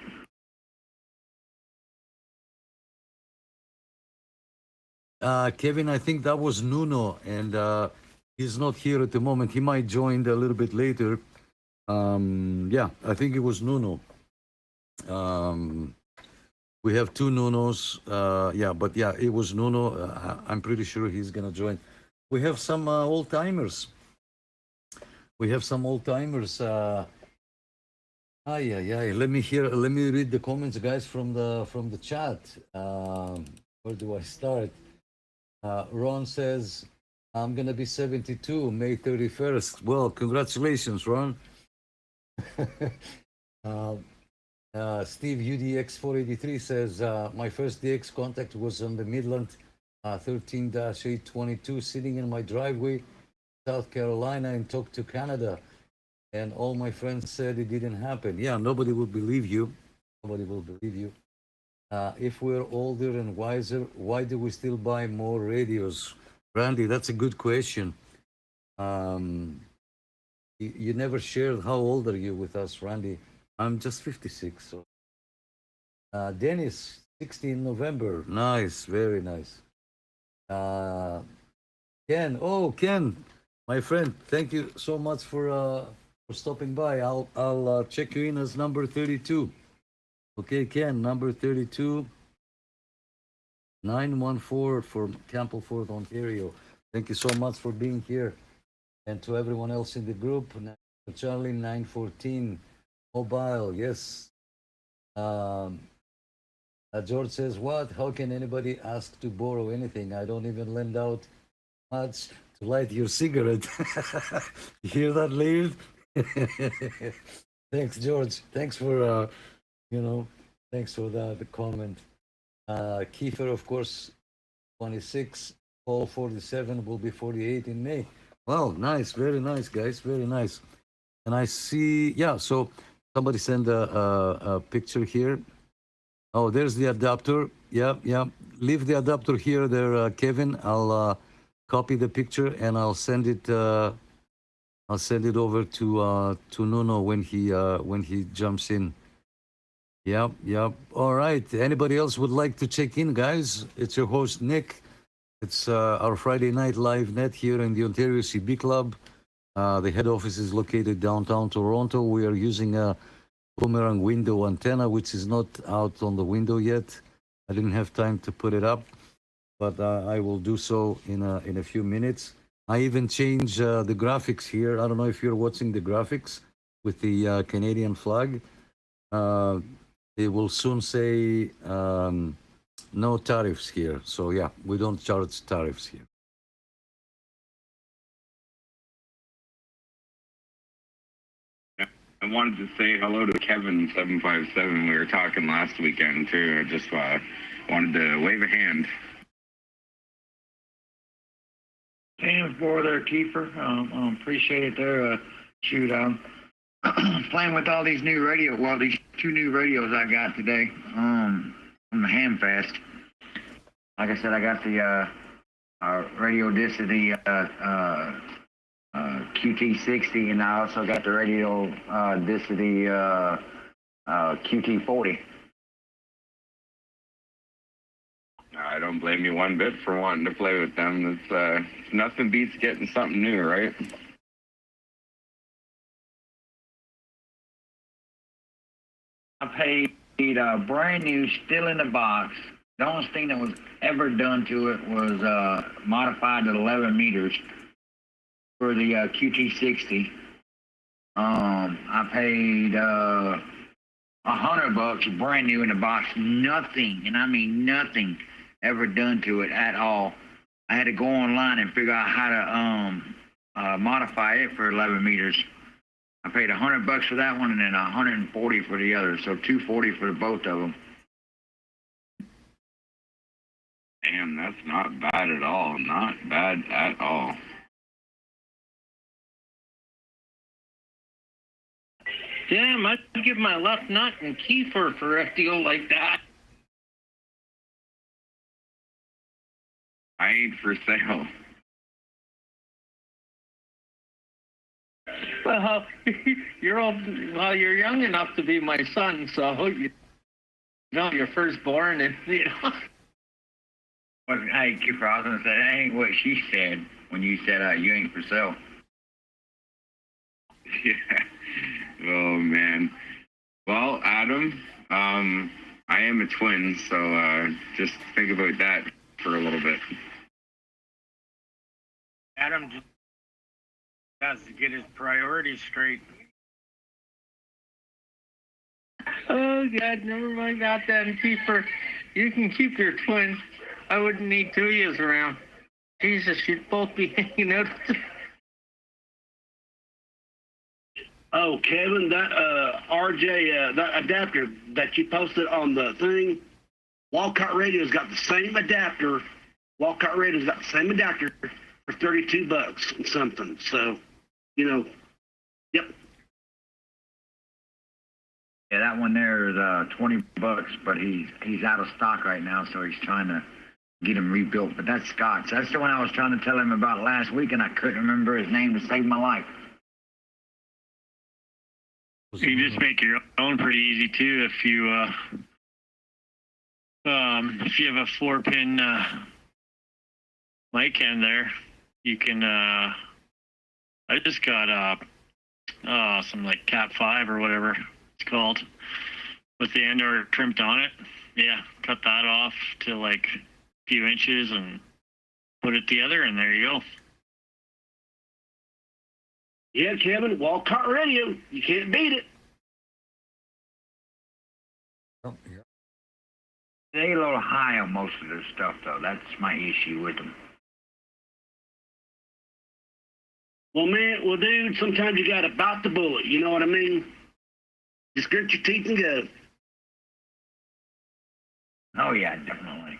there? Kevin, I think that was Nuno, and he's not here at the moment. He might join a little bit later. Yeah, I think it was Nuno. We have two Nunos. Yeah, but yeah, it was Nuno. I'm pretty sure he's gonna join. We have some old timers. We have some old timers. Let me read the comments, guys, from the chat. Where do I start? Ron says, I'm gonna be 72 May 31st. Well, congratulations, Ron. Steve UDX483 says, my first DX contact was on the Midland 13-822, sitting in my driveway, South Carolina, and talked to Canada. And all my friends said it didn't happen. Yeah, nobody will believe you. Nobody will believe you. If we're older and wiser, why do we still buy more radios? Randy, that's a good question. You never shared how old are you with us, Randy. I'm just 56. So, Dennis, 16 November. Nice, very nice. Ken, Ken, my friend, thank you so much for stopping by. I'll check you in as number 32. Okay, Ken, number 32, 914 from Campbellford, Ontario. Thank you so much for being here. And to everyone else in the group, Charlie 914, mobile, yes. George says, what? How can anybody ask to borrow anything? I don't even lend out much to light your cigarette. You hear that, Laird? Thanks, George. Thanks for, thanks for the comment. Kiefer, of course, 26. Paul, 47, will be 48 in May. Wow, nice. Very nice, guys. Very nice. And I see, yeah, so somebody sent a picture here. Oh, there's the adapter. Yeah. Leave the adapter here there, Kevin. I'll copy the picture and I'll send it over to Nuno when he jumps in. Yep. All right. Anybody else would like to check in, guys? It's your host, Nick. It's our Friday night live net here in the Ontario CB Club. The head office is located downtown Toronto. We are using a boomerang window antenna, which is not out on the window yet. I didn't have time to put it up, but I will do so in a few minutes. I even changed the graphics here. I don't know if you're watching the graphics. with the Canadian flag, it will soon say no tariffs here. So yeah, we don't charge tariffs here. I wanted to say hello to Kevin757. We were talking last weekend too. I just wanted to wave a hand. Same for there, Kiefer. Appreciate it there. Shoot, playing with all these new these 2 new radios I got today from the Hamfest. Like I said, I got the radio disc of the QT60, and I also got the radio disc of the QT40. I don't blame you one bit for wanting to play with them. It's nothing beats getting something new, right? I paid brand new, still in the box. The only thing that was ever done to it was modified to 11 meters for the QT60. I paid $100 brand new in the box. Nothing, and I mean nothing, ever done to it at all. I had to go online and figure out how to modify it for 11 meters. I paid $100 for that one and then $140 for the other, so $240 for both of them. Damn, that's not bad at all. Not bad at all. Damn, I'd give my left nut and keyfer for a deal like that. I ain't for sale. Well, you're young enough to be my son, so you know your firstborn, and you know. Well, hey, Kiefer, I was gonna say that ain't what she said when you said you ain't for sale. Yeah. Oh man. Well, Adam, I am a twin, so just think about that for a little bit. Adam just has to get his priorities straight. Oh God, never mind that then, Keeper. You can keep your twin. I wouldn't need 2 years around. Jesus, you'd both be hanging out. Oh, Kevin, that RJ, that adapter that you posted on the thing, Walcott Radio's got the same adapter. Walcott Radio's got the same adapter for $32 and something. So, you know, yep. Yeah, that one there is $20, but he's out of stock right now, so he's trying to get him rebuilt. But that's Scott's. That's the one I was trying to tell him about last week, and I couldn't remember his name to save my life. You can just make your own pretty easy too if you have a 4-pin mic end there. You can I just got some like Cat 5 or whatever it's called with the end or crimped on it. Yeah, cut that off to like a few inches and put it together, and there you go. Yeah, Kevin, Walcott Radio. You can't beat it. Oh, yeah. They're a little high on most of their stuff, though. That's my issue with them. Well, man, well, dude, sometimes you got to bite the bullet. You know what I mean? Just grit your teeth and go. Oh, yeah, definitely.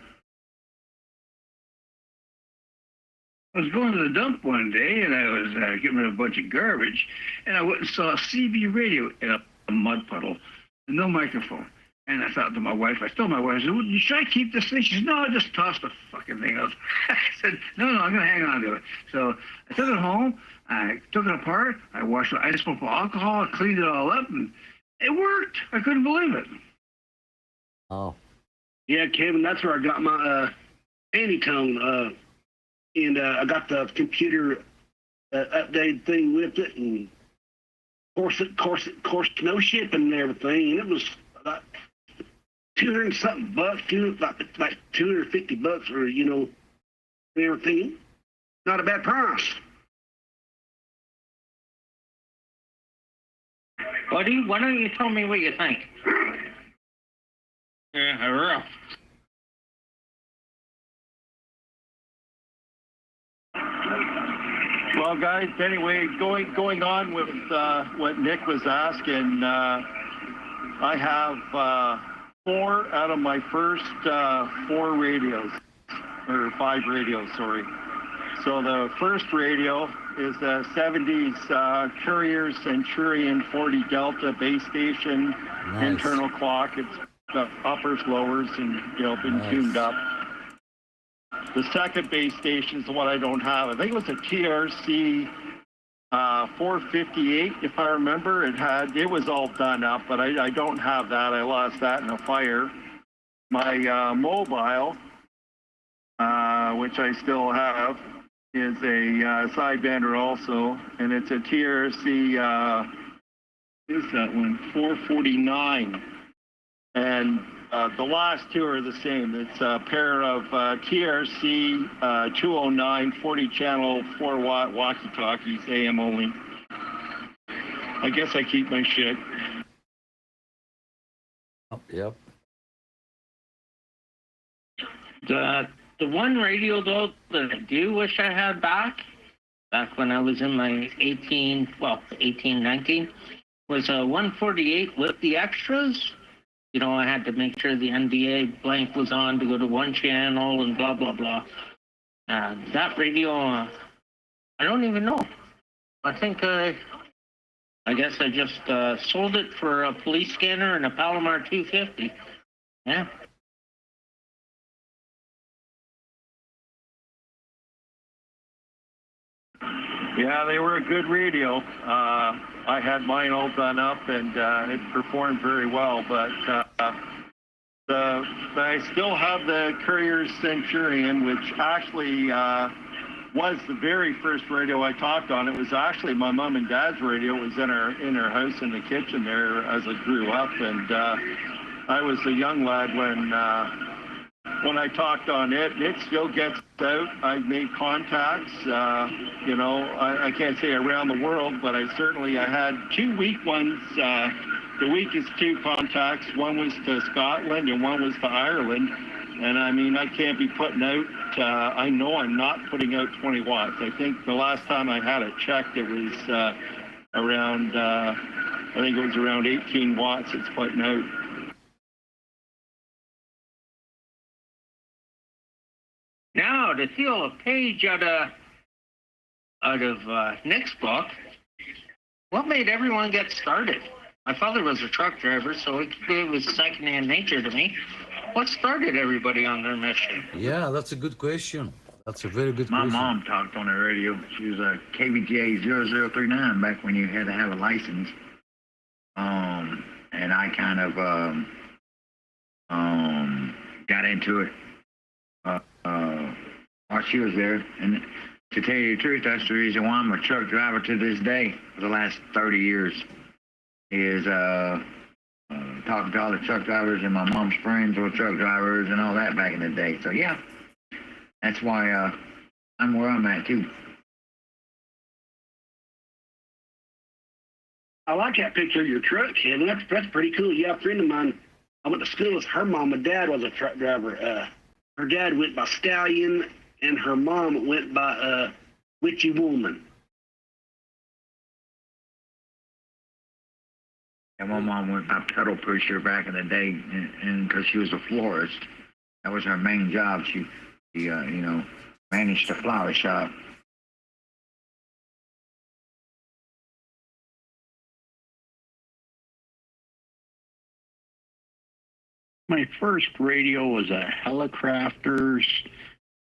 I was going to the dump one day, and I was getting rid of a bunch of garbage, and I went and saw a CB radio in a mud puddle, and no microphone. And I thought to my wife, I told my wife, I said, well, should I keep this thing? She said, no, just toss the fucking thing out. I said, no, I'm going to hang on to it. So I took it home, I took it apart, I washed it, I just put alcohol, I cleaned it all up, and it worked. I couldn't believe it. Oh. Yeah, Kevin, that's where I got my Anytone, and I got the computer update thing with it, and of course, no shipping and everything, and it was about 200 and something bucks, like $250 or, you know, everything. Not a bad price. Why don't you tell me what you think? Yeah, I will. Well, guys, anyway, going on with what Nick was asking, I have 4 out of my first 4 radios, or 5 radios, sorry. So the first radio is a 70s Courier Centurion 40 Delta base station, internal clock. It's got uppers, lowers, and been tuned up. The second base station is the one I don't have. I think it was a TRC 458, if I remember. It was all done up, but I don't have that. I lost that in a fire. My mobile, which I still have, is a sidebander also, and it's a TRC, what is that one? 449. And the last 2 are the same. It's a pair of TRC 209 40 channel 4-watt walkie-talkies, AM only. I guess I keep my shit. Yep. The one radio, though, that I do wish I had back when I was in my 18, 19, was a 148 with the extras. I had to make sure the NDA blank was on to go to one channel and blah, blah, blah. That radio, I don't even know. I think, I guess I just sold it for a police scanner and a Palomar 250. Yeah. Yeah, they were a good radio. I had mine all done up, and it performed very well. But I still have the Courier Centurion, which actually was the very first radio I talked on. It was actually my mom and dad's radio. It was in our house in the kitchen there as I grew up, and I was a young lad when I talked on it. It still gets out. I've made contacts, I can't say around the world, but I had 2 weak ones, the weakest 2 contacts. One was to Scotland and one was to Ireland. And I mean, I can't be putting out, I know I'm not putting out 20 watts. I think the last time I had it checked, it was around 18 watts it's putting out. Now, to steal a page out of Nick's book, what made everyone get started? My father was a truck driver, so it was secondhand nature to me. What started everybody on their mission? Yeah, that's a good question. That's a very good My question. mom talked on the radio. She was a KVGA 0039 back when you had to have a license. And I kind of got into it while she was there. And to tell you the truth, that's the reason why I'm a truck driver to this day for the last 30 years, is talking to all the truck drivers, and my mom's friends were truck drivers and all that back in the day. So, yeah, that's why I'm where I'm at, too. I like that picture of your truck, Kevin. That's pretty cool. Yeah, a friend of mine, I went to school with her mom and dad was a truck driver. Her dad went by Stallion, and her mom went by Witchy Woman. And my mom went by pedal pusher back in the day, and because she was a florist, that was her main job. She managed a flower shop. My first radio was a Helicrafters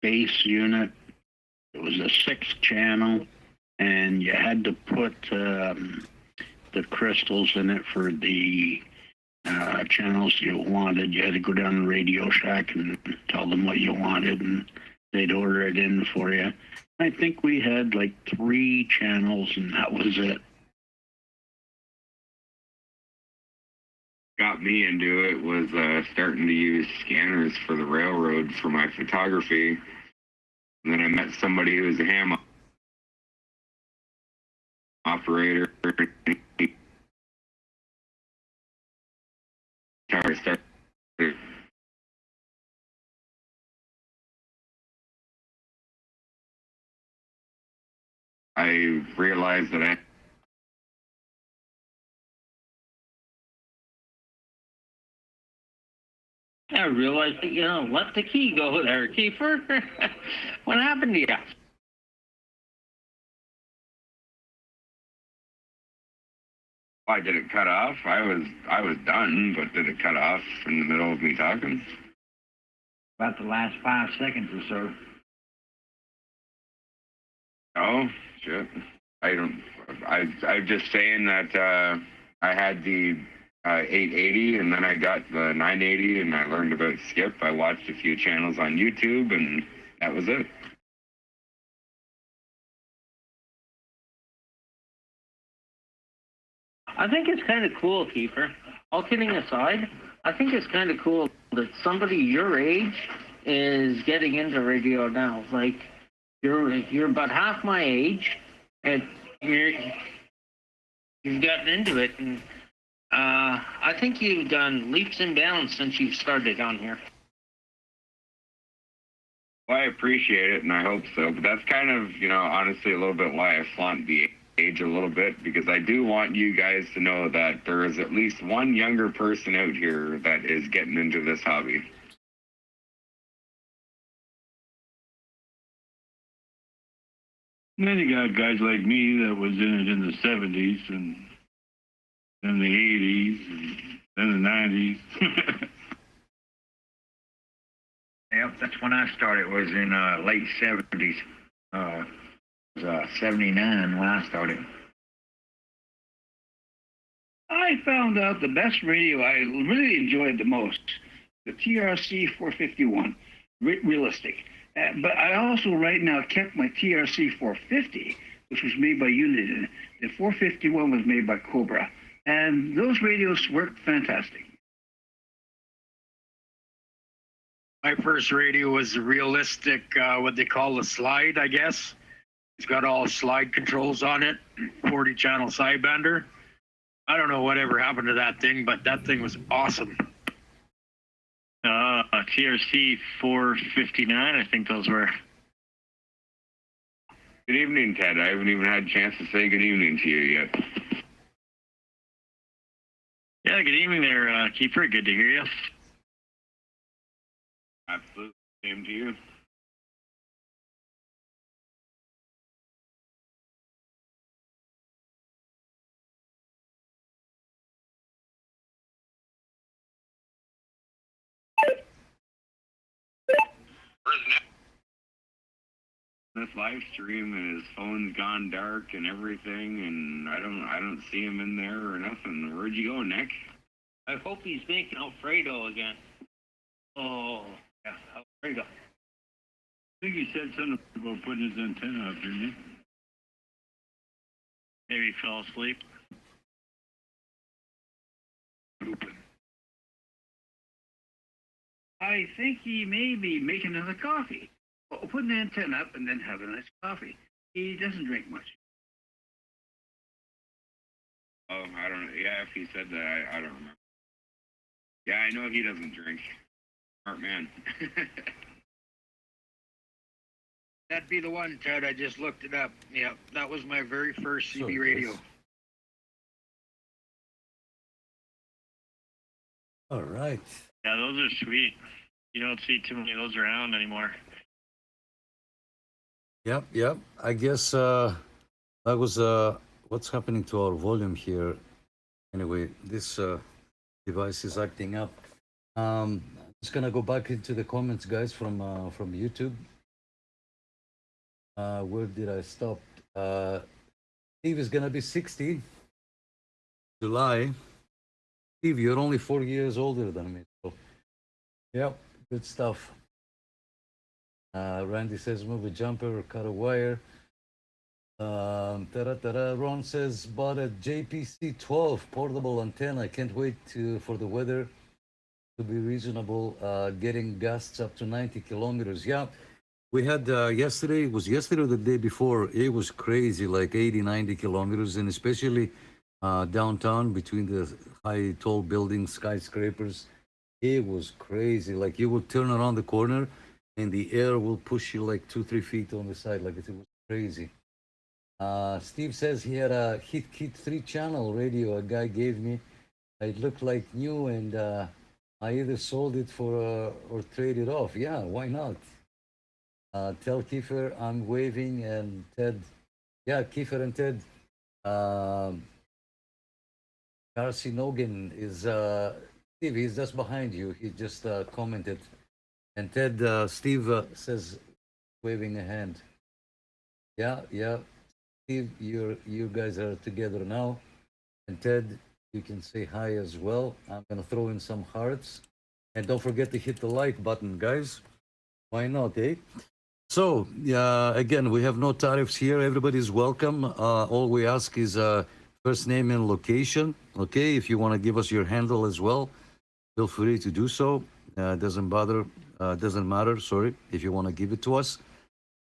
base unit. It was a 6-channel, and you had to put the crystals in it for the channels you wanted. You had to go down to Radio Shack and tell them what you wanted, and they'd order it in for you. I think we had like 3 channels, and that was it. Got me into it was starting to use scanners for the railroad for my photography. And then I met somebody who was a ham operator. how I started. I realized that I realized that, let the key go there, Kiefer. What happened to you? Why did it cut off? I was done, but did it cut off in the middle of me talking? About the last 5 seconds or so. Oh shit! I'm just saying that I had the 880, and then I got the 980, and I learned about Skip. I watched a few channels on YouTube, and that was it. I think it's kind of cool, Kiefer. All kidding aside, I think it's kind of cool that somebody your age is getting into radio now. Like, you're about half my age, and you've gotten into it, and I think you've done leaps and bounds since you've started on here. Well, I appreciate it, and I hope so. But that's kind of, honestly, a little bit why I flaunt the age a little bit, because I do want you guys to know that there is at least one younger person out here that is getting into this hobby. And then you got guys like me that was in it in the 70s and then the 80s and then the 90s. Yep, that's when I started. Was in late 70s. It was 79 when I started. I found out the best radio I really enjoyed the most, the TRC 451, realistic. But I also right now kept my TRC 450, which was made by Unity. The 451 was made by Cobra. And those radios worked fantastic. My first radio was a realistic, what they call a slide, I guess. It's got all slide controls on it, 40 channel sidebender. I don't know whatever happened to that thing, but that thing was awesome. TRC 459, I think those were. Good evening, Ted. I haven't even had a chance to say good evening to you yet. Yeah, good evening there, Kiefer. Good to hear you. Absolutely. Same to you. This live stream and his phone's gone dark and everything, and I don't see him in there or nothing. Where'd you go, Nick? I hope he's making Alfredo again. Oh, yeah, Alfredo. I think he said something about putting his antenna up, didn't he? Maybe he fell asleep. I think he may be making another coffee. Put an antenna up and then have a nice coffee. He doesn't drink much. Oh, I don't know. Yeah, if he said that, I don't remember. Yeah, I know he doesn't drink. Smart man. That'd be the one, Ted. I just looked it up. Yeah, that was my very first CB So, radio. yes. All right. Yeah, those are sweet. You don't see too many of those around anymore. Yep. I guess that was what's happening to our volume here. Anyway, this device is acting up. I'm just gonna go back into the comments, guys, from YouTube. Where did I stop? Steve is gonna be 60 July. Steve, you're only 4 years older than me. So, yep, good stuff. Randy says move a jumper or cut a wire. Ron says bought a JPC 12 portable antenna. Can't wait for the weather to be reasonable. Getting gusts up to 90 kilometers. Yeah, we had yesterday. Was yesterday or the day before? It was crazy, like 80, 90 kilometers, and especially downtown between the high, tall buildings, skyscrapers. It was crazy. Like you would turn around the corner and the air will push you like 2, 3 feet on the side. Like it was crazy. Steve says he had a Hit Kit 3 channel radio a guy gave me. It looked like new, and I either sold it for or traded off. Yeah, why not? Tell Kiefer I'm waving, and Ted. Yeah, Kiefer and Ted. Um, Carcinogen is Steve. He's just behind you. He just commented, and Ted. Steve says waving a hand. Yeah, yeah. Steve, you guys are together now, and Ted, you can say hi as well. I'm gonna throw in some hearts, and don't forget to hit the like button, guys. Why not, eh? So, again, we have no tariffs here. Everybody's welcome. All we ask is first name and location. Okay, if you want to give us your handle as well, feel free to do so. Doesn't bother. Doesn't matter. Sorry, if you want to give it to us.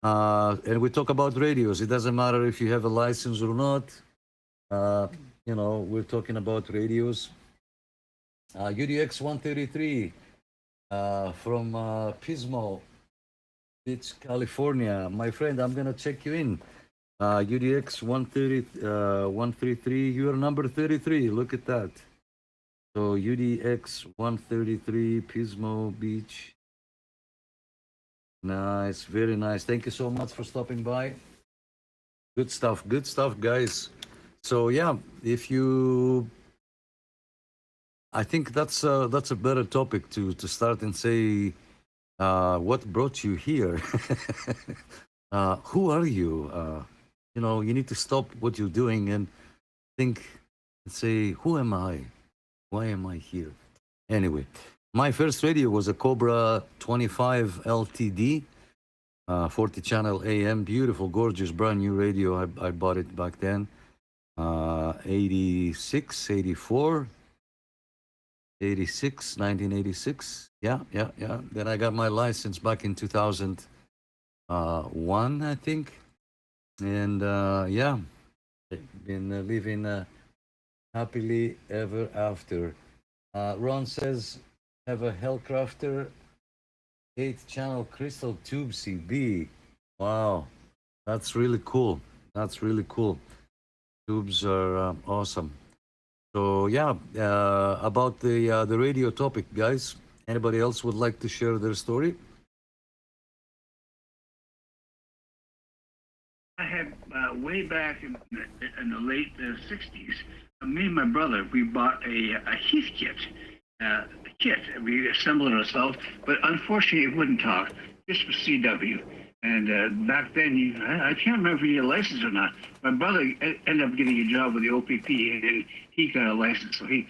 And we talk about radios. It doesn't matter if you have a license or not. We're talking about radios. UDX 133 from Pismo Beach, California. My friend, I'm going to check you in. UDX 133, you're number 33. Look at that. So UDX 133, Pismo Beach. Nice, very nice. Thank you so much for stopping by. Good stuff, guys. So yeah, I think that's a better topic to start and say, what brought you here? Who are you? You need to stop what you're doing and think and say, who am I? Why am I here? Anyway, my first radio was a Cobra 25 LTD, 40 channel AM, beautiful, gorgeous, brand new radio. I bought it back then, 86, 84, 86, 1986. Yeah. Then I got my license back in 2001, I think. And yeah, been living happily ever after. Ron says, have a Hellcrafter 8th channel crystal tube CB. Wow, that's really cool. That's really cool. Tubes are awesome. So yeah, about the radio topic, guys. Anybody else would like to share their story? I had way back in the late 60s, me and my brother, we bought a Heath kit. We assembled it ourselves, but unfortunately it wouldn't talk, just for CW. And back then, I can't remember if he had a license or not. My brother ended up getting a job with the OPP, and he got a license, so he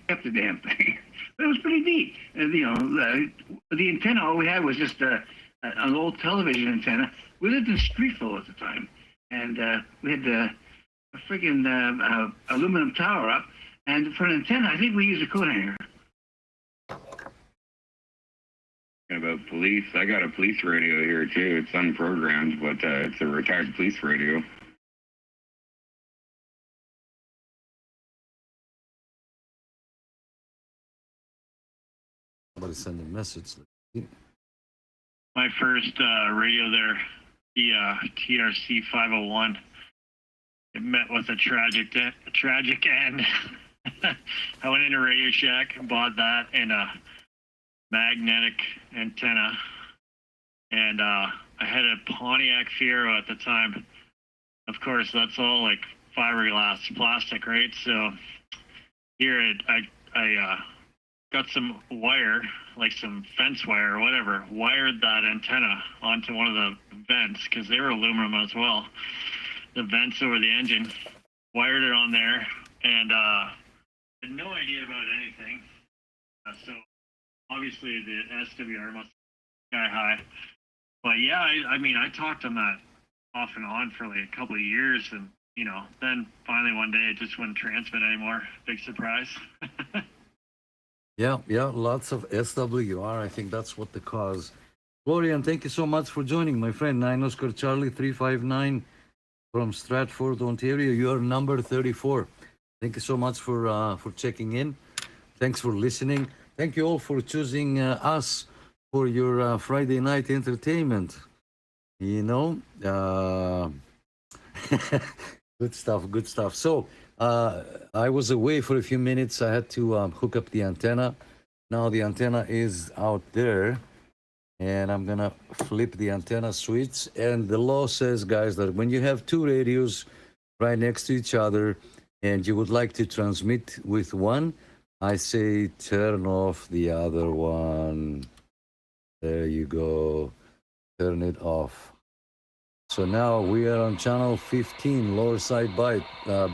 kept the damn thing. But it was pretty neat. And, the antenna, all we had was just an old television antenna. We lived in Streetville at the time, and we had a friggin' aluminum tower up, and for an antenna, I think we used a coat hanger. About police, I got a police radio here too. It's unprogrammed, but it's a retired police radio. Somebody send a message. My first radio there, the TRC 501, it met with a tragic end. I went into Radio Shack and bought that and a magnetic antenna, and I had a Pontiac Fiero at the time. Of course, that's all like fiberglass plastic, right? So here I got some wire, like some fence wire or whatever, wired that antenna onto one of the vents, because they were aluminum as well, the vents over the engine, wired it on there, and had no idea about anything. So obviously the SWR must be sky high. But yeah, I mean, I talked on that off and on for like a couple of years, and then finally one day it just wouldn't transmit anymore. Big surprise. Yeah, lots of SWR. I think that's what the cause. Florian, thank you so much for joining, my friend. 9 Oscar Charlie 359 from Stratford, Ontario. You are number 34. Thank you so much for checking in. Thanks for listening. Thank you all for choosing us for your Friday night entertainment. You know, good stuff, good stuff. So I was away for a few minutes. I had to hook up the antenna. Now the antenna is out there, and I'm gonna flip the antenna switch. And the law says, guys, that when you have two radios right next to each other and you would like to transmit with one, I say turn off the other one. There you go. Turn it off. So now we are on channel 15, lower side byte,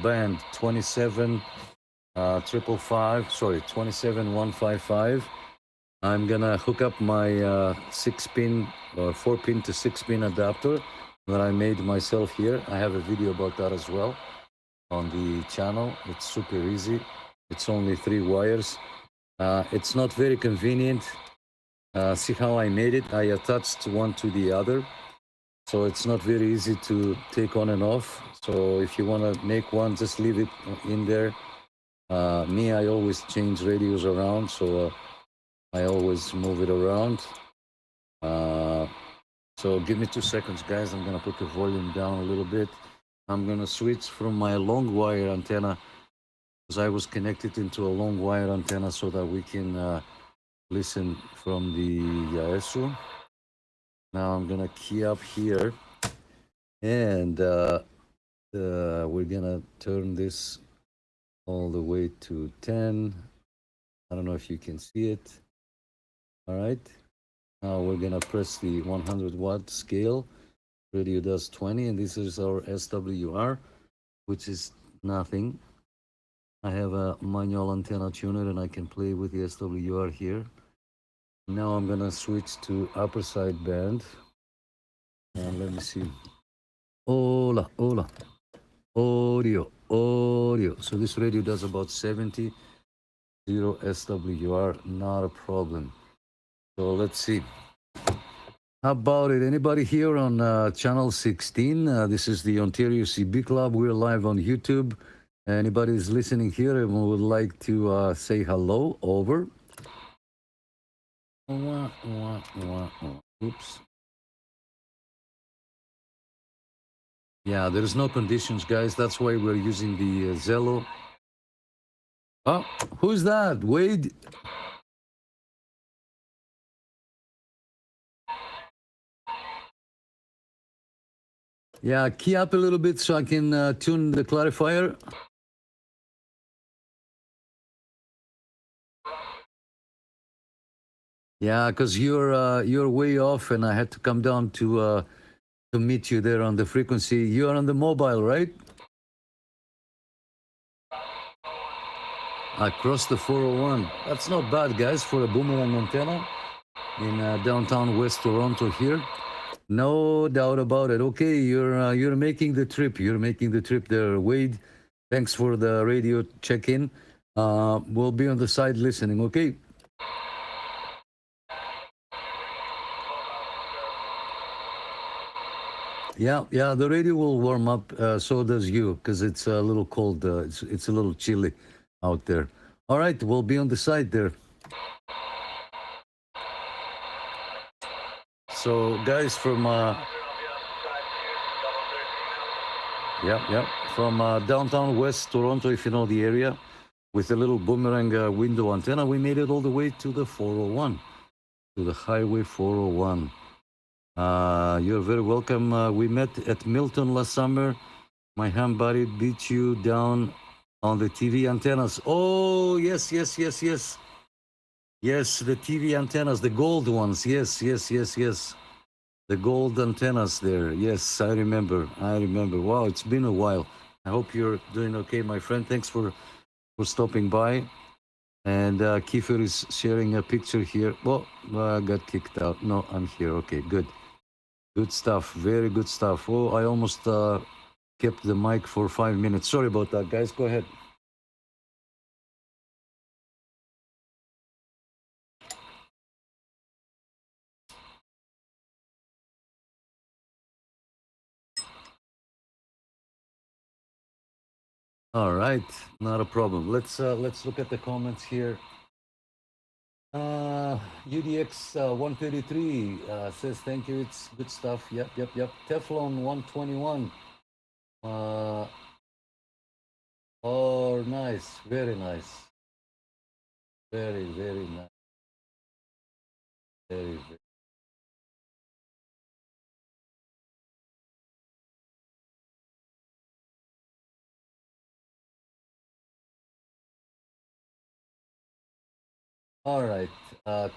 band 27 sorry, 27155. I'm gonna hook up my 6-pin or 4-pin to 6-pin adapter that I made myself here. I have a video about that as well on the channel. It's super easy. It's only 3 wires. It's not very convenient. See how I made it? I attached one to the other. So it's not very easy to take on and off. So if you want to make one, just leave it in there. Me, I always change radios around, so I always move it around. So give me 2 seconds, guys. I'm gonna put the volume down a little bit. I'm gonna switch from my long wire antenna, because I was connected into a long wire antenna so that we can listen from the Yaesu. Now I'm gonna key up here, and we're gonna turn this all the way to 10. I don't know if you can see it. All right. Now we're gonna press the 100-watt scale. Radio does 20, and this is our SWR, which is nothing. I have a manual antenna tuner, and I can play with the SWR here. Now I'm gonna switch to upper side band, and let me see. Hola, hola. Audio. So this radio does about 70, 0 SWR, not a problem. So let's see. How about it? Anybody here on channel 16? This is the Ontario CB Club. We're live on YouTube. Anybody is listening here and would like to say hello, over. Oops. Yeah, there's no conditions, guys. That's why we're using the Zello. Oh, who's that? Wade? Yeah, key up a little bit so I can tune the clarifier. Yeah, because you're way off, and I had to come down to meet you there on the frequency. You're on the mobile, right? Across the 401. That's not bad, guys, for a boomerang antenna in downtown West Toronto here. No doubt about it. Okay, you're making the trip. You're making the trip there, Wade. Thanks for the radio check-in. We'll be on the side listening, okay? Yeah, the radio will warm up. So does you, because it's a little cold. It's a little chilly out there. All right, we'll be on the side there. So, guys, from from downtown West Toronto, if you know the area, with a little boomerang window antenna, we made it all the way to the 401, to the Highway 401. You're very welcome. We met at Milton last summer. My ham buddy beat you down on the TV antennas. Oh, yes. Yes, the TV antennas, the gold ones. Yes. The gold antennas there. Yes, I remember. Wow, it's been a while. I hope you're doing okay, my friend. Thanks for stopping by. And Kiefer is sharing a picture here. Well, I got kicked out. No, I'm here. Okay, good. Good stuff. Very good stuff. Oh, I almost kept the mic for 5 minutes. Sorry about that, guys. Go ahead. All right, not a problem. Let's look at the comments here. UDX 133 says thank you. It's good stuff. Yep. Teflon 121. Oh, nice. Very nice. Very nice. Very. All right.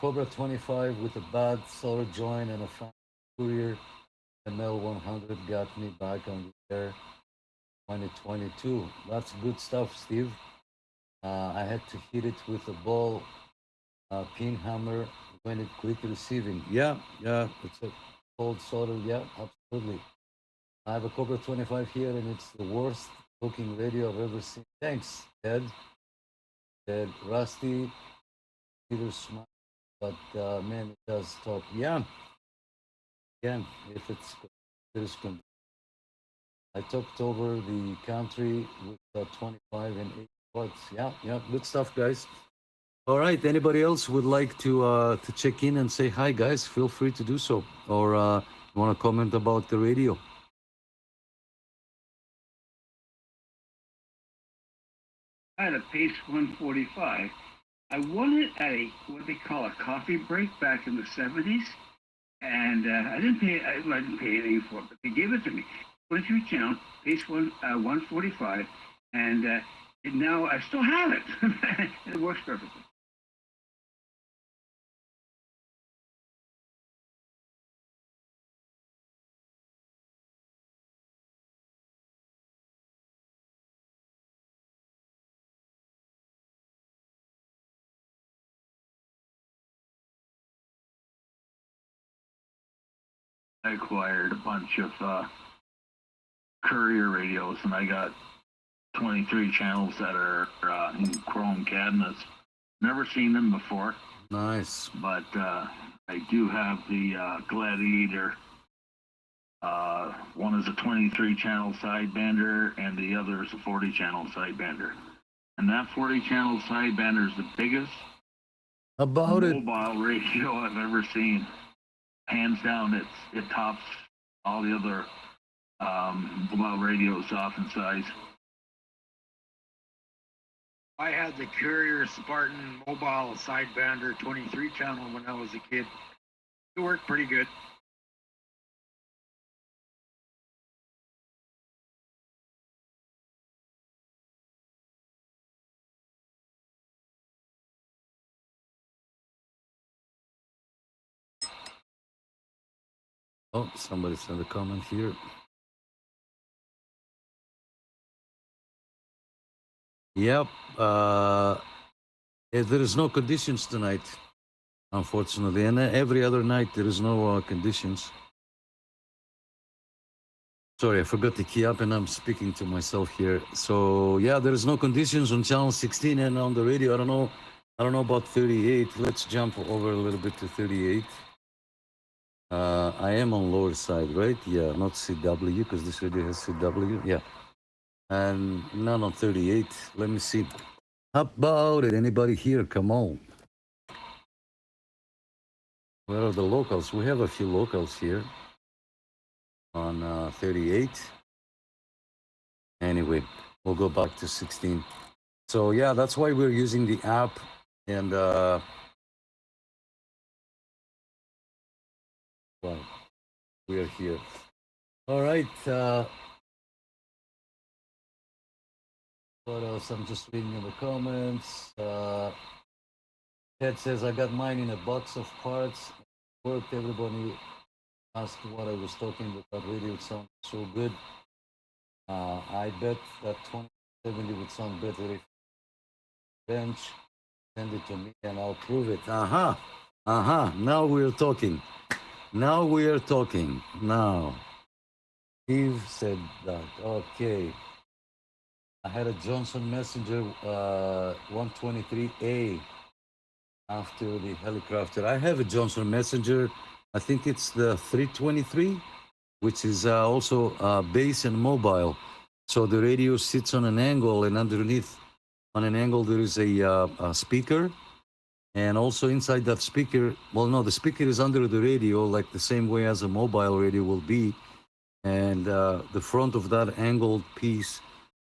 Cobra 25 with a bad solder joint and a fine Courier ML100 got me back on the air 2022. That's good stuff, Steve. I had to hit it with a ball pin hammer when it quit receiving. Yeah, it's a cold solder. Yeah, absolutely. I have a Cobra 25 here, and it's the worst looking radio I've ever seen. Thanks, Ed. Rusty, Peter Smart, but man, it does talk. Yeah, again, if it's there's I talked over the country with 25 and 8 watts. Yeah, good stuff, guys. All right, anybody else would like to check in and say hi, guys? Feel free to do so, or want to comment about the radio. I had a Pace 145. I won it at a what they call a coffee break back in the 70s, and I didn't pay anything for it, but they gave it to me. 23 channel Pace 145, and now I still have it. It works perfectly. I acquired a bunch of Courier radios, and I got 23 channels that are in chrome cabinets. Never seen them before. Nice. But I do have the Gladiator. One is a 23 channel sidebander, and the other is a 40 channel sidebander. And that 40 channel sidebander is the biggest mobile radio I've ever seen. Hands down, it tops all the other mobile radios off in size. I had the Courier Spartan Mobile Sidebander 23 channel when I was a kid. It worked pretty good. Oh, somebody sent a comment here. Yep. There is no conditions tonight, unfortunately, and every other night there is no conditions. Sorry, I forgot to key up, and I'm speaking to myself here. So yeah, there is no conditions on channel 16 and on the radio. I don't know about 38. Let's jump over a little bit to 38. I am on lower side, right? Yeah, not CW, because this radio has CW. Yeah, and none on 38. Let me see. How about it? Anybody here? Come on. Where are the locals? We have a few locals here on 38. Anyway, we'll go back to 16. So yeah, that's why we're using the app, and well, we are here. All right. What else? I'm just reading in the comments. Ted says, I got mine in a box of parts. Worked. Everybody asked what I was talking about. That radio sounds so good. I bet that 2070 would sound better if bench send it to me and I'll prove it. Now we're talking. Now Steve said that. Okay. I had a Johnson Messenger 123A after the helicopter. I have a Johnson Messenger. I think it's the 323, which is also base and mobile. So the radio sits on an angle, and underneath on an angle there is a speaker, and also inside that speaker, well, no, the speaker is under the radio, like the same way as a mobile radio will be, and the front of that angled piece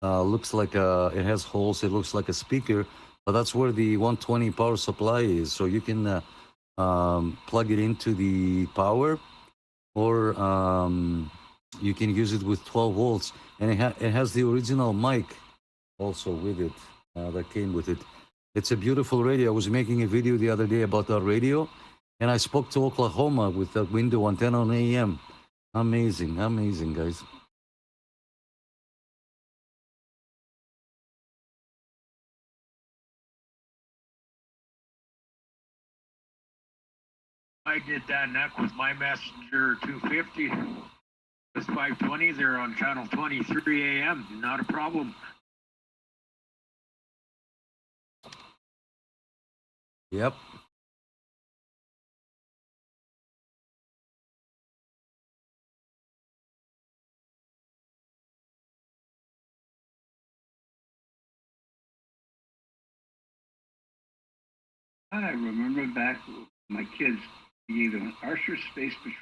looks like it has holes. It looks like a speaker, but that's where the 120 power supply is. So you can plug it into the power, or you can use it with 12 volts, and it has the original mic also with it that came with it. It's a beautiful radio. I was making a video the other day about our radio, and I spoke to Oklahoma with that window antenna on AM. Amazing, amazing, guys. I did that neck with my Messenger 250. This 520, they're on channel 23 AM. Not a problem. Yep. I remember back when my kids gave them Archer Space Patrol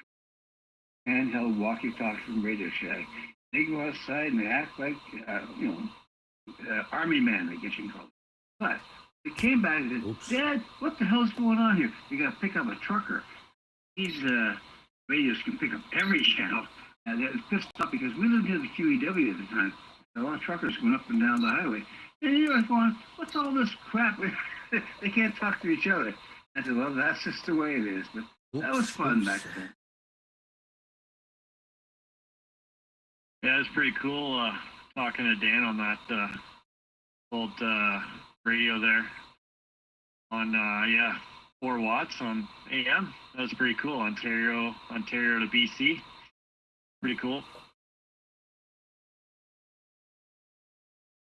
handheld walkie-talkie from Radio Shack. They go outside and they act like, army man, I guess you can call it. But they came back and said, Dad, what the hell's going on here? You got to pick up a trucker. These radios can pick up every channel. And they was pissed off because we lived near the QEW at the time. A lot of truckers going up and down the highway. And you're like, going, what's all this crap? They can't talk to each other. I said, well, that's just the way it is. But that was fun back then. Yeah, it's pretty cool talking to Dan on that old radio there on 4 watts on AM. That was pretty cool. Ontario to BC. Pretty cool.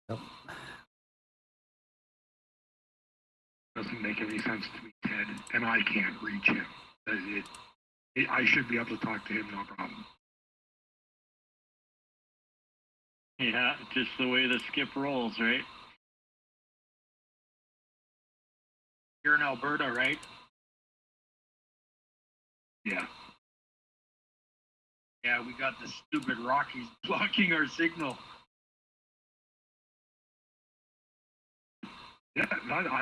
Yep. Doesn't make any sense to me, Ted, and I can't reach him. I should be able to talk to him, no problem. Yeah, just the way the skip rolls, right? You're in Alberta, right? Yeah. Yeah, we got the stupid Rockies blocking our signal. Yeah,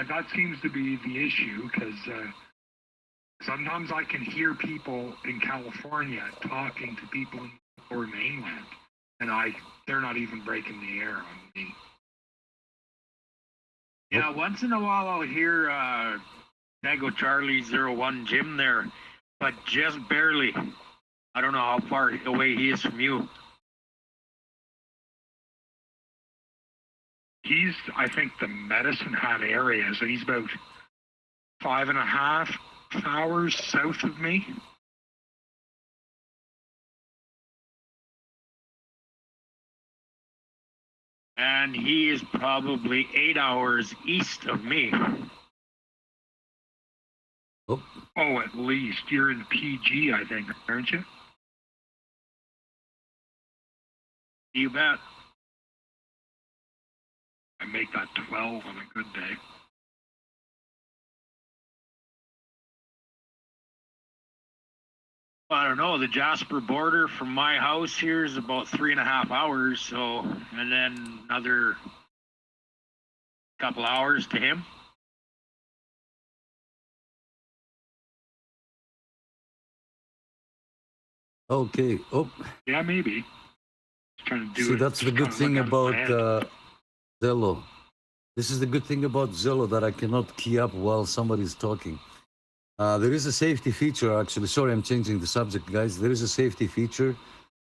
that seems to be the issue, because sometimes I can hear people in California talking to people in the lower mainland, and they're not even breaking the air on me. Yeah, once in a while I'll hear Tango Charlie 01 Jim there, but just barely. I don't know how far away he is from you. He's, I think, the Medicine Hat area, so he's about 5.5 hours south of me. And he is probably 8 hours east of me. Oh, at least. You're in PG, I think, aren't you? You bet. I make that 12 on a good day. I don't know. The Jasper border from my house here is about 3.5 hours. So, and then another couple hours to him. Okay. Oh. Yeah, maybe. Trying to do See, it. that's the good thing about Zello. This is the good thing about Zello, that I cannot key up while somebody's talking. There is a safety feature, actually. Sorry, I'm changing the subject, guys. There is a safety feature.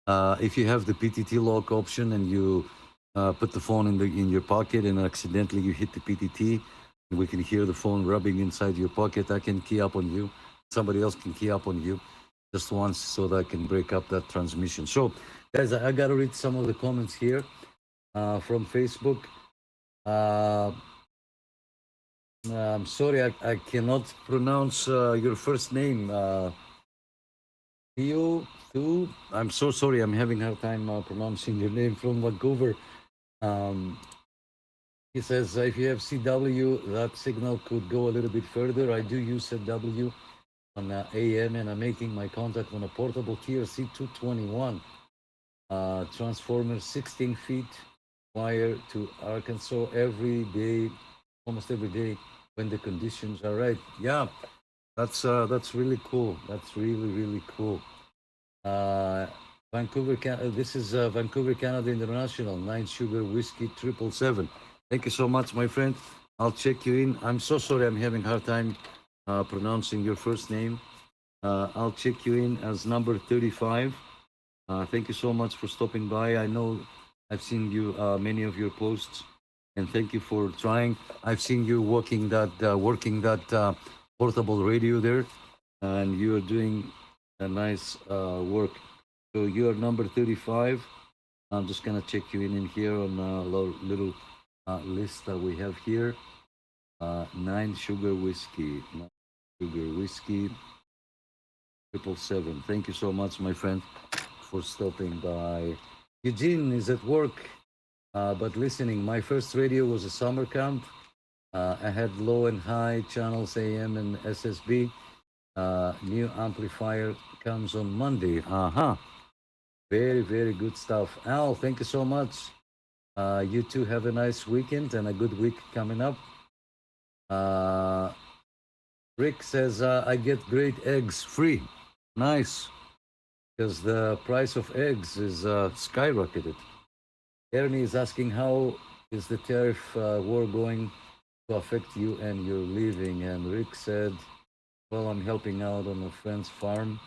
If you have the PTT lock option and you put the phone in your pocket and accidentally you hit the PTT, and we can hear the phone rubbing inside your pocket, I can key up on you. Somebody else can key up on you just once, so that I can break up that transmission. So, guys, I got to read some of the comments here from Facebook. I'm sorry, I cannot pronounce your first name. Theo, I'm so sorry. I'm having a hard time pronouncing your name from Vancouver. Um, he says if you have CW, that signal could go a little bit further. I do use CW on AM, and I'm making my contact on a portable TRC 221 transformer, 16 feet wire to Arkansas every day, almost every day when the conditions are right. Yeah, that's really cool. That's really cool. Vancouver, this is Vancouver, Canada International, 9 Sugar Whiskey 777. Thank you so much, my friend. I'll check you in. I'm so sorry I'm having a hard time pronouncing your first name. I'll check you in as number 35. Thank you so much for stopping by. I know I've seen you many of your posts, and thank you for trying. I've seen you working that portable radio there, and you are doing a nice work. So you are number 35. I'm just gonna check you in here on a little list that we have here. 9 Sugar Whiskey, 9 Sugar Whiskey 777. Thank you so much, my friend, for stopping by. Eugene is at work, but listening. My first radio was a summer camp. I had low and high channels, AM and SSB. New amplifier comes on Monday. Very good stuff. Al, thank you so much. You two have a nice weekend and a good week coming up. Rick says, I get great eggs free. Nice. Because the price of eggs is skyrocketed. Ernie is asking, how is the tariff war going to affect you and your living? And Rick said, well, I'm helping out on a friend's farm.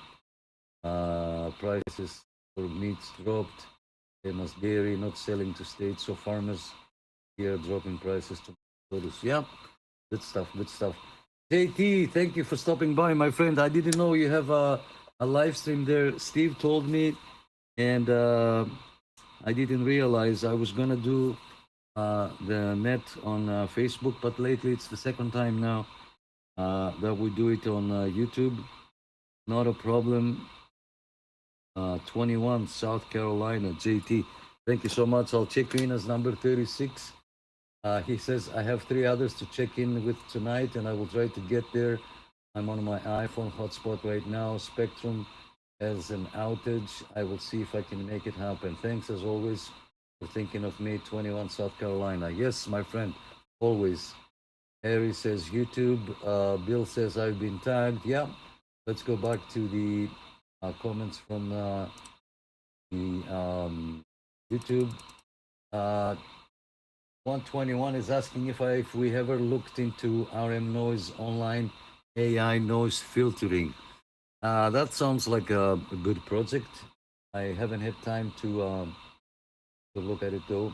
Prices for meats dropped. Famous dairy not selling to states, so farmers here dropping prices to produce. Yeah, good stuff. JT, thank you for stopping by, my friend. I didn't know you have a live stream there. Steve told me, and I didn't realize I was gonna do the net on Facebook, but lately it's the second time now that we do it on YouTube. Not a problem. 21 South Carolina, JT. Thank you so much. I'll check you in as number 36. He says, I have 3 others to check in with tonight, and I will try to get there. I'm on my iPhone hotspot right now. Spectrum has an outage. I will see if I can make it happen. Thanks, as always, for thinking of me, 21 South Carolina. Yes, my friend, always. Harry says, YouTube. Bill says, I've been tagged. Yeah, let's go back to the comments from the YouTube. 121 is asking if we ever looked into RM noise online AI noise filtering. That sounds like a good project. I haven't had time to look at it though.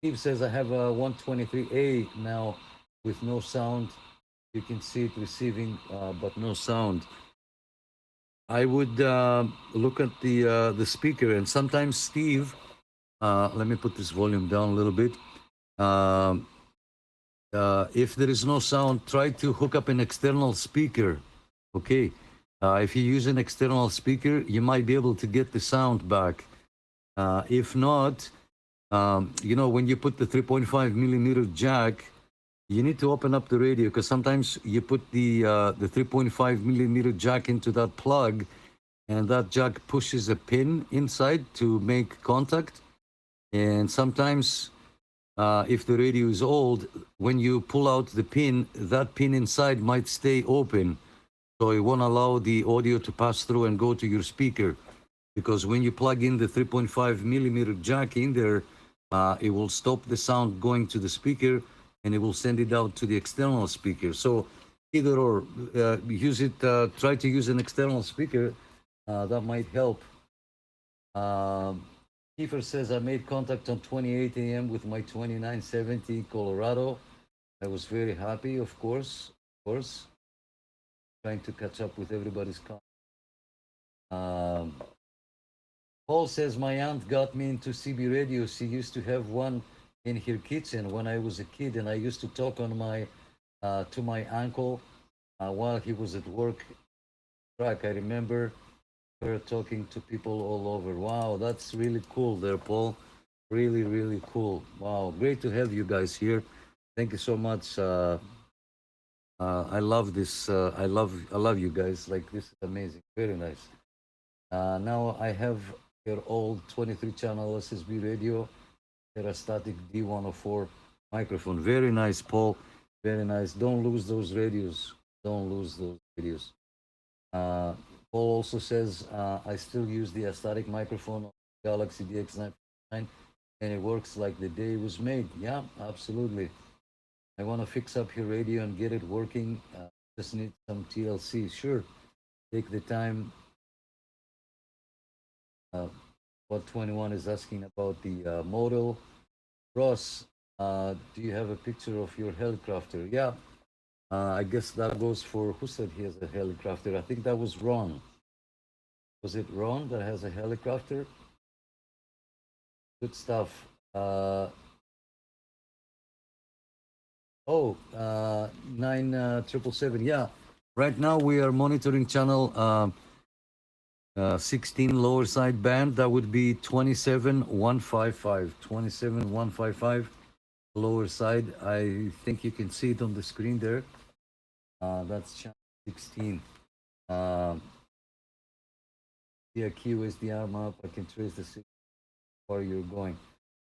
Steve says I have a 123A now with no sound. You can see it receiving, but no sound. I would look at the speaker, and sometimes Steve. Let me put this volume down a little bit. If there is no sound, try to hook up an external speaker. Okay. If you use an external speaker, you might be able to get the sound back. If not, when you put the 3.5 millimeter jack, you need to open up the radio, because sometimes you put the 3.5 millimeter jack into that plug, and that jack pushes a pin inside to make contact. And sometimes, if the radio is old, when you pull out the pin, that pin inside might stay open. So it won't allow the audio to pass through and go to your speaker. Because when you plug in the 3.5 millimeter jack in there, it will stop the sound going to the speaker, and it will send it out to the external speaker. So either or, use it, try to use an external speaker. That might help. Kiefer says, I made contact on 28 a.m. with my 2970 Colorado. I was very happy, of course. Trying to catch up with everybody's comment. Paul says, my aunt got me into CB radio. She used to have one in her kitchen when I was a kid, and I used to talk on my to my uncle while he was at work. Track. I remember her talking to people all over. Wow, that's really cool there, Paul. Really, really cool. Wow, great to have you guys here. Thank you so much. I love this. I love you guys. Like this is amazing. Very nice. Now I have your old 23 channel SSB radio, static D104 microphone. Very nice, Paul. Very nice. Don't lose those radios. Don't lose those radios. Uh, Paul also says, I still use the static microphone on Galaxy DX9 and it works like the day it was made. Yeah, absolutely. I want to fix up your radio and get it working. Just need some TLC. Sure. Take the time. What 21 is asking about the model. Ross, do you have a picture of your helicopter? Yeah. I guess that goes for who said he has a helicopter. I think that was Ron. Was it Ron that has a helicopter? Good stuff. Oh, 9777. Yeah. Right now we are monitoring channel 16 lower side band. That would be 27155. 27155 lower side. I think you can see it on the screen there. That's channel 16. Yeah, QSDR map. I can trace the signal where you're going.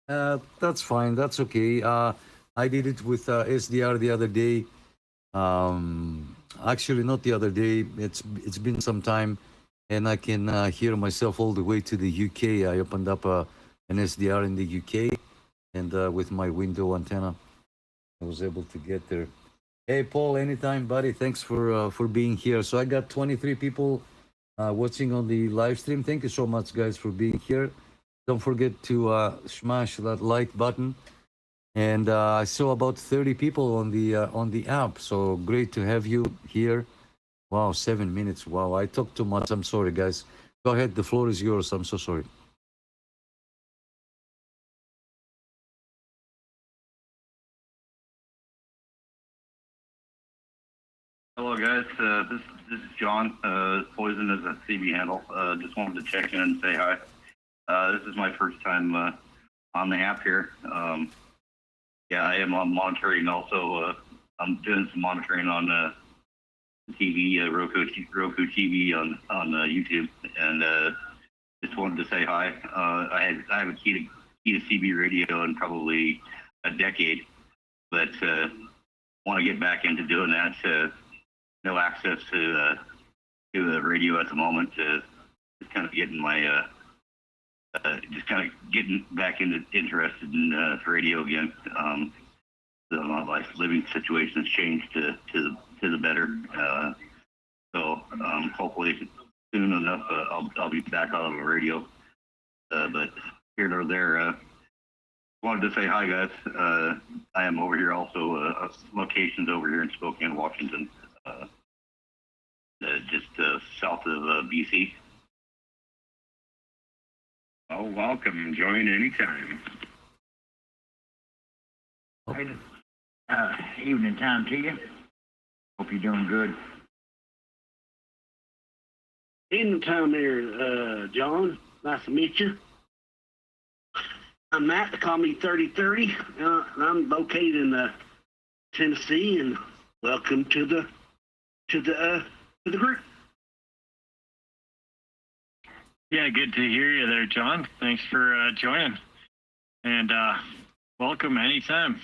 That's fine. That's okay. I did it with SDR the other day. Actually, not the other day. It's been some time, and I can hear myself all the way to the UK. I opened up an SDR in the UK, and with my window antenna, I was able to get there. Hey, Paul, anytime, buddy. Thanks for being here. So I got 23 people watching on the live stream. Thank you so much, guys, for being here. Don't forget to smash that like button. And I saw about 30 people on the app. So great to have you here. Wow, 7 minutes. Wow, I talked too much. I'm sorry, guys. Go ahead. The floor is yours. I'm so sorry. Hello, guys. This is John. Poison is a CB handle. Just wanted to check in and say hi. This is my first time on the app here. Yeah, I am on monitoring also. I'm doing some monitoring on TV, Roku TV on YouTube, and just wanted to say hi. I have a key to CB radio in probably a decade, but want to get back into doing that. No access to the radio at the moment. Just kind of getting my just kind of getting back interested in radio again. So my living situation has changed to the better. So hopefully soon enough I'll be back on the radio. But here nor there, wanted to say hi, guys. I am over here also. Locations over here in Spokane, Washington. Just south of BC. Oh, welcome. Join anytime. Evening time to you. Hope you're doing good. Evening time there, John. Nice to meet you. I'm Matt. They call me 3030. And I'm located in Tennessee. And welcome to the group. Yeah, good to hear you there, John. Thanks for joining. And welcome anytime.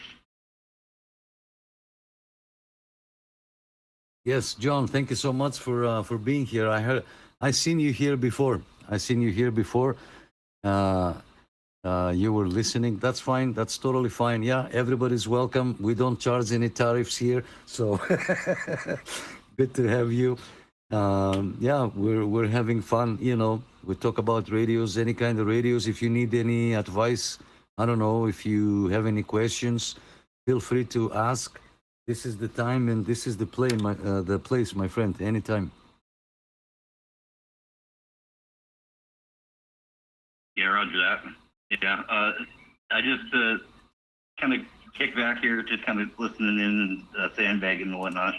Yes, John, thank you so much for being here. I seen you here before. You were listening. That's fine. That's totally fine. Yeah, everybody's welcome. We don't charge any tariffs here, so good to have you. Yeah, we're having fun. You know, we talk about radios, any kind of radios. If you need any advice, I don't know, if you have any questions, feel free to ask. This is the time and this is the place, my friend. Anytime. Yeah, roger that. Yeah, I just kind of kick back here, just kind of listening in and sandbagging and whatnot.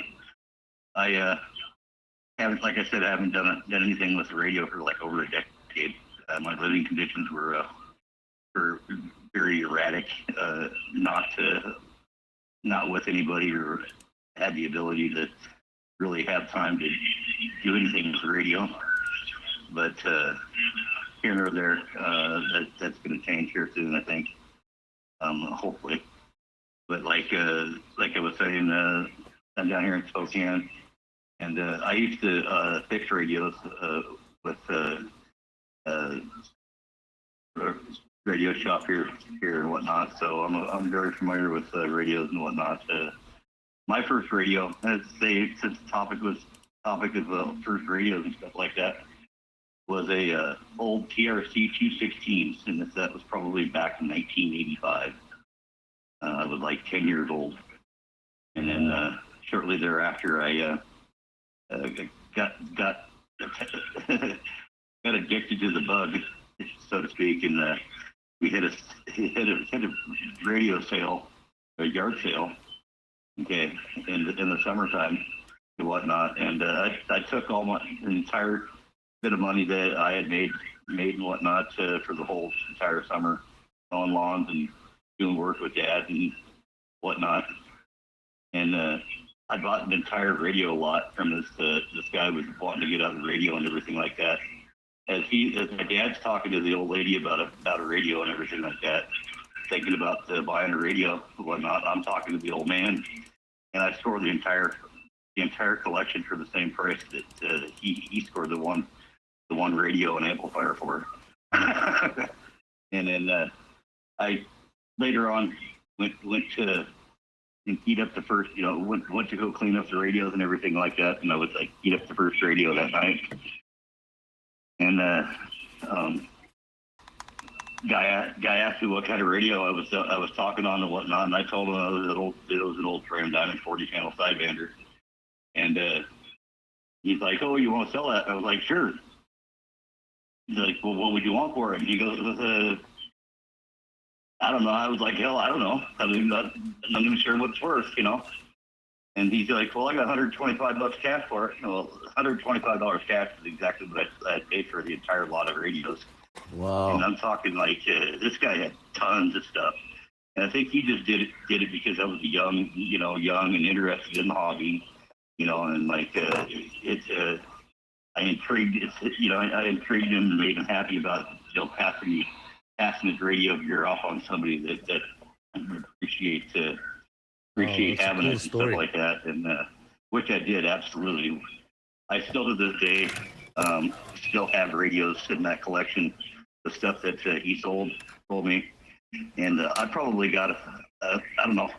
haven't, like I said, I haven't done anything with the radio for like over a decade. My living conditions were very erratic, not with anybody or had the ability to really have time to do anything with the radio. But here or there, that's going to change here soon, I think. Hopefully. But like I was saying, I'm down here in Spokane, and I used to fix radios with radio shop here and whatnot. So I'm very familiar with radios and whatnot. My first radio, let's say, since the topic of first radios and stuff like that, was a old TRC 216, and that was probably back in 1985. I was like 10 years old, and then shortly thereafter, I got addicted to the bug, so to speak, and we hit a radio sale, a yard sale, okay, in the summertime and whatnot, and I took all an entire bit of money that I had made and whatnot for the whole entire summer, on lawns and doing work with Dad and whatnot, and I bought an entire radio lot from this guy who was wanting to get on the radio and everything like that. As my dad's talking to the old lady about a radio and everything like that, thinking about buying a radio and whatnot, I'm talking to the old man, and I scored the entire collection for the same price that he scored the one radio and amplifier for. And then I later on went to heat up the first, went to go clean up the radios and everything like that, and I was like heat up the first radio that night. And guy asked me what kind of radio I was talking on and whatnot, and I told him it was an old Tram Diamond 40-channel sidebander. And he's like, "Oh, you want to sell that?" I was like, "Sure." He's like, "Well, what would you want for it?" And he goes, "I don't know." I was like, "Hell, I don't know. I'm not even sure what it's worth, And he's like, "Well, I got $125 cash for it." Well, $125 cash is exactly what I paid for the entire lot of radios. Wow. And I'm talking like this guy had tons of stuff, and I think he just did it because I was young and interested in the hobby, and like I intrigued him and made him happy about passing his radio gear off on somebody that appreciate having it and stuff like that, and which I did absolutely. I still to this day still have radios in that collection, the stuff that he sold me, and I probably got I don't know,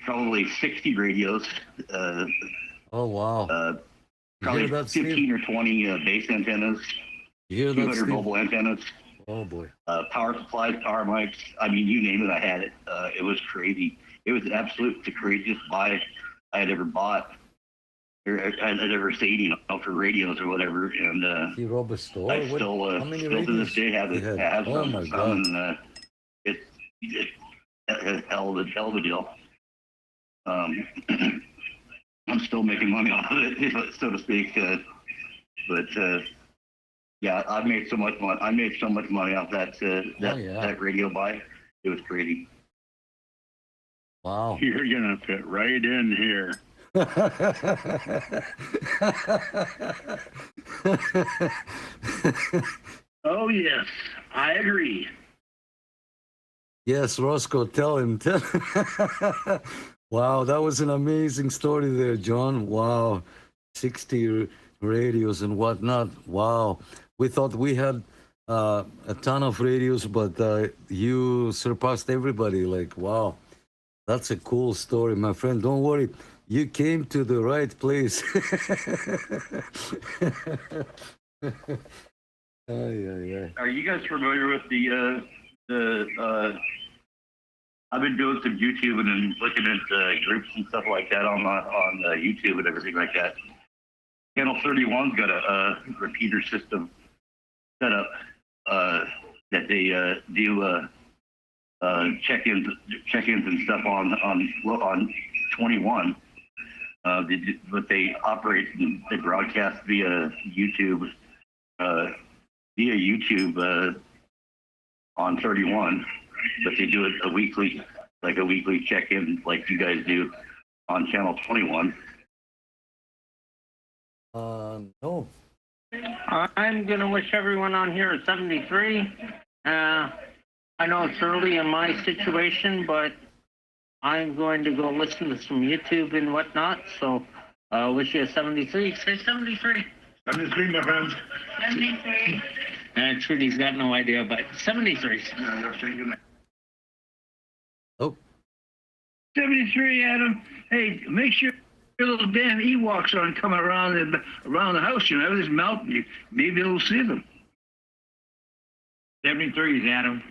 probably 60 radios. Oh wow! Probably 15 or 20 base antennas, 200 mobile antennas. Oh boy! Power supplies, power mics. I mean, you name it, I had it. It was crazy. It was the craziest buy I had ever bought, or I'd ever seen, for radios or whatever. And he robbed a store. I still to this day have it. Oh my God! And it's a hell of a deal. I'm still making money off of it, so to speak. But yeah, I made so much money. I made so much money off that radio buy. It was crazy. Wow! You're gonna fit right in here. Oh yes, I agree. Yes, Roscoe, tell him. Wow, that was an amazing story there, John. Wow, 60 radios and whatnot. Wow, we thought we had a ton of radios, but you surpassed everybody. Like, wow, that's a cool story, my friend. Don't worry, you came to the right place. Are you guys familiar with the I've been doing some YouTube and looking at groups and stuff like that on YouTube and everything like that. Channel 31's got a repeater system set up that they do check-ins and stuff on 21. But they operate and they broadcast via YouTube, on 31, but they do it a weekly check-in like you guys do on channel 21. No. I'm going to wish everyone on here a 73. I know it's early in my situation, but I'm going to go listen to some YouTube and whatnot. So wish you a 73. Say 73. 73, my friend. 73. Trudy's got no idea, but 73. Oh. 73, Adam. Hey, make sure your little damn Ewoks aren't coming around the house. You know, this mountain. You maybe you'll see them. 73s, Adam.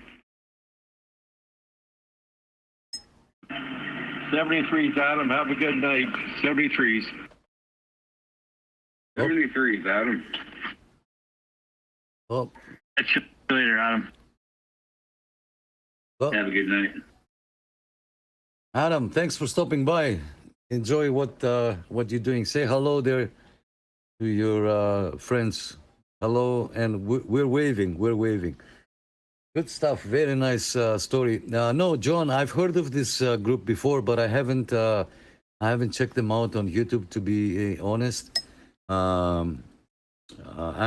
73s, Adam. Have a good night. 73s. 73s, Adam. Oh. Catch you later, Adam. Oh. Have a good night. Adam, thanks for stopping by. Enjoy what you're doing. Say hello there to your friends. Hello, and we're waving. We're waving. Good stuff. Very nice story. No, John, I've heard of this group before, but I haven't checked them out on YouTube, to be honest. I'm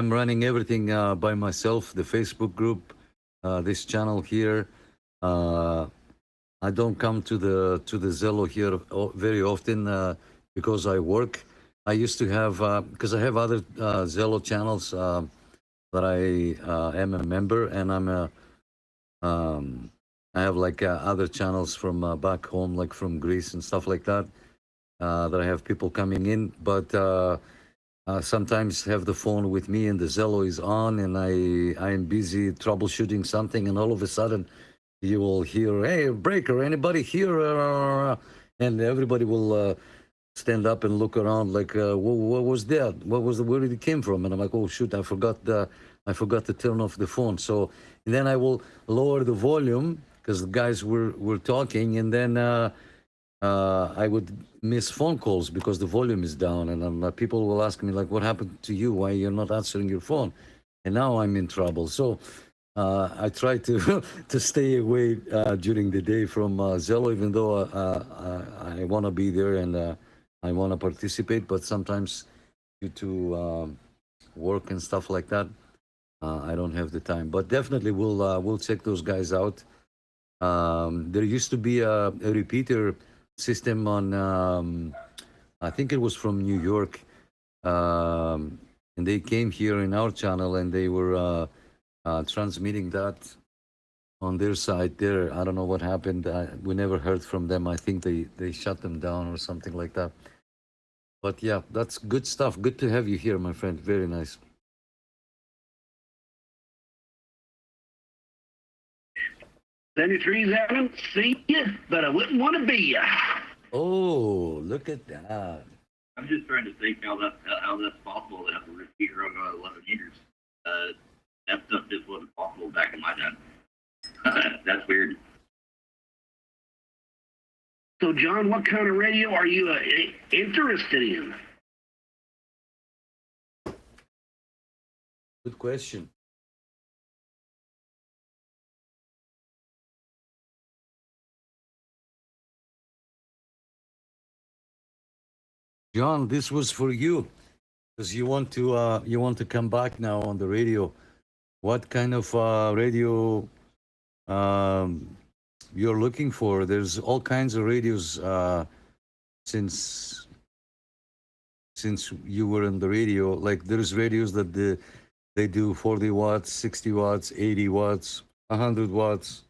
running everything by myself. The Facebook group, this channel here. I don't come to the Zello here very often because I work. I used to have because I have other Zello channels that I am a member, and I have like other channels from back home, like from Greece and stuff like that. That I have people coming in, but sometimes have the phone with me and the Zello is on, and I am busy troubleshooting something, and all of a sudden you will hear, "Hey, breaker, anybody here?" And everybody will stand up and look around like, what was that? Where did it came from? And I'm like, oh shoot, I forgot to turn off the phone. So and then I will lower the volume because the guys were talking, and then I would miss phone calls because the volume is down, and people will ask me like, what happened to you? Why you're not answering your phone? And now I'm in trouble. So I try to to stay away during the day from Zello, even though I want to be there and I want to participate, but sometimes due to work and stuff like that, I don't have the time. But definitely we'll check those guys out. There used to be a repeater system on, I think it was from New York, and they came here in our channel and they were transmitting that on their side there. I don't know what happened. We never heard from them. I think they shut them down or something like that. But yeah, that's good stuff. Good to have you here, my friend. Very nice. 73's Adam, see you, but I wouldn't want to be ya. Oh, look at that. I'm just trying to think how that's possible to have a repeater on 11 meters. That stuff just wasn't possible back in my time. That's weird. So, John, what kind of radio are you interested in? Good question. John, this was for you because you want to come back now on the radio. What kind of radio you're looking for? There's all kinds of radios since you were in the radio. Like there's radios that they do 40 watts, 60 watts, 80 watts, 100 watts.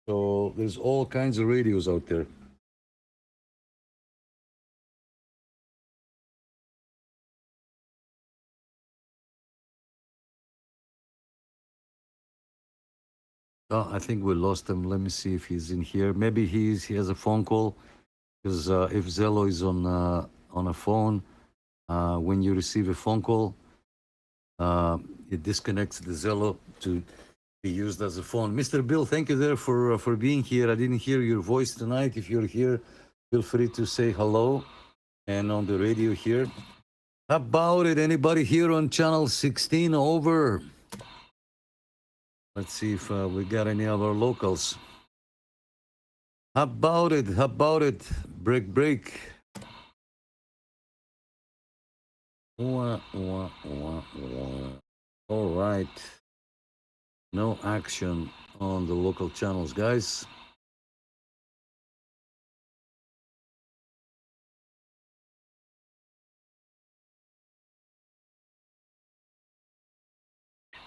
So there's all kinds of radios out there. Oh, I think we lost him. Let me see if he's in here. Maybe he has a phone call, because if Zello is on a phone, when you receive a phone call, it disconnects the Zello to be used as a phone. Mr. Bill, thank you there for being here. I didn't hear your voice tonight. If you're here, feel free to say hello. and on the radio here. How about it? Anybody here on channel 16? Over. Let's see if we got any other locals. How about it? How about it? Break. Wah, wah, wah, wah. All right. No action on the local channels, guys.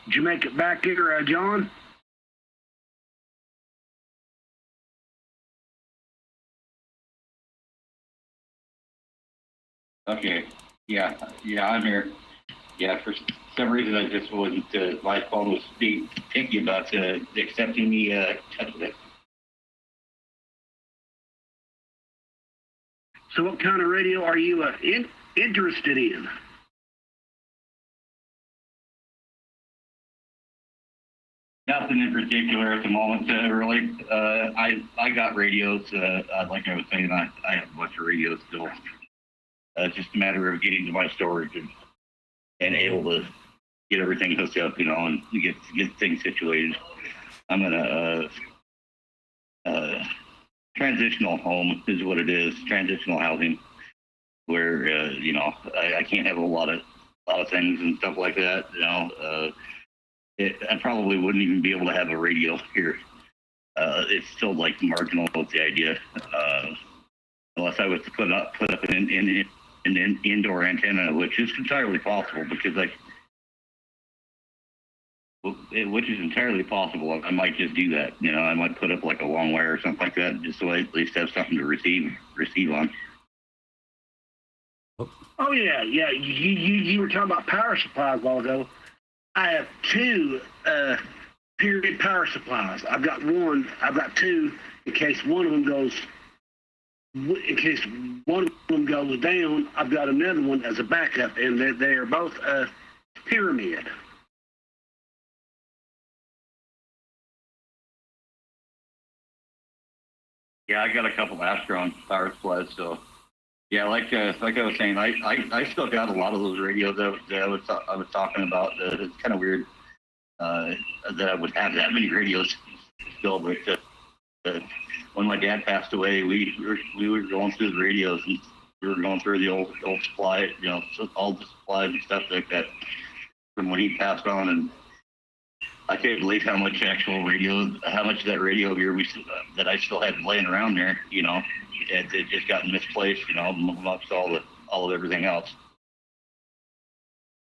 Did you make it back here, John? Okay. Yeah, I'm here. Yeah, for some reason I just wasn't, my phone was thinking about accepting me today. So what kind of radio are you interested in? Nothing in particular at the moment, really. I got radios, like I was saying, I have a bunch of radios still. It's just a matter of getting to my storage and able to get everything hooked up, and get things situated. I'm in a transitional home is what it is, transitional housing, where I can't have a lot of things and stuff like that. I probably wouldn't even be able to have a radio here. It's still like marginal with the idea, unless I was to put up an indoor antenna, which is entirely possible which is entirely possible. I might just do that. I might put up like a long wire or something like that, just so I at least have something to receive on. Oh yeah. You were talking about power supplies a while ago. I have two period power supplies. I've got two in case one of them goes. In case one of them goes down, I've got another one as a backup, and they are both pyramid. Yeah, I got a couple Astron power supplies, so yeah, like I was saying, I still got a lot of those radios that I was talking about. It's kind of weird that I would have that many radios still, but when my dad passed away, we were going through the radios, and we were going through the old supply, all the supplies and stuff like that from when he passed on, and I can't believe how much of that radio gear that I still had laying around there. It just got misplaced, amongst all of everything else.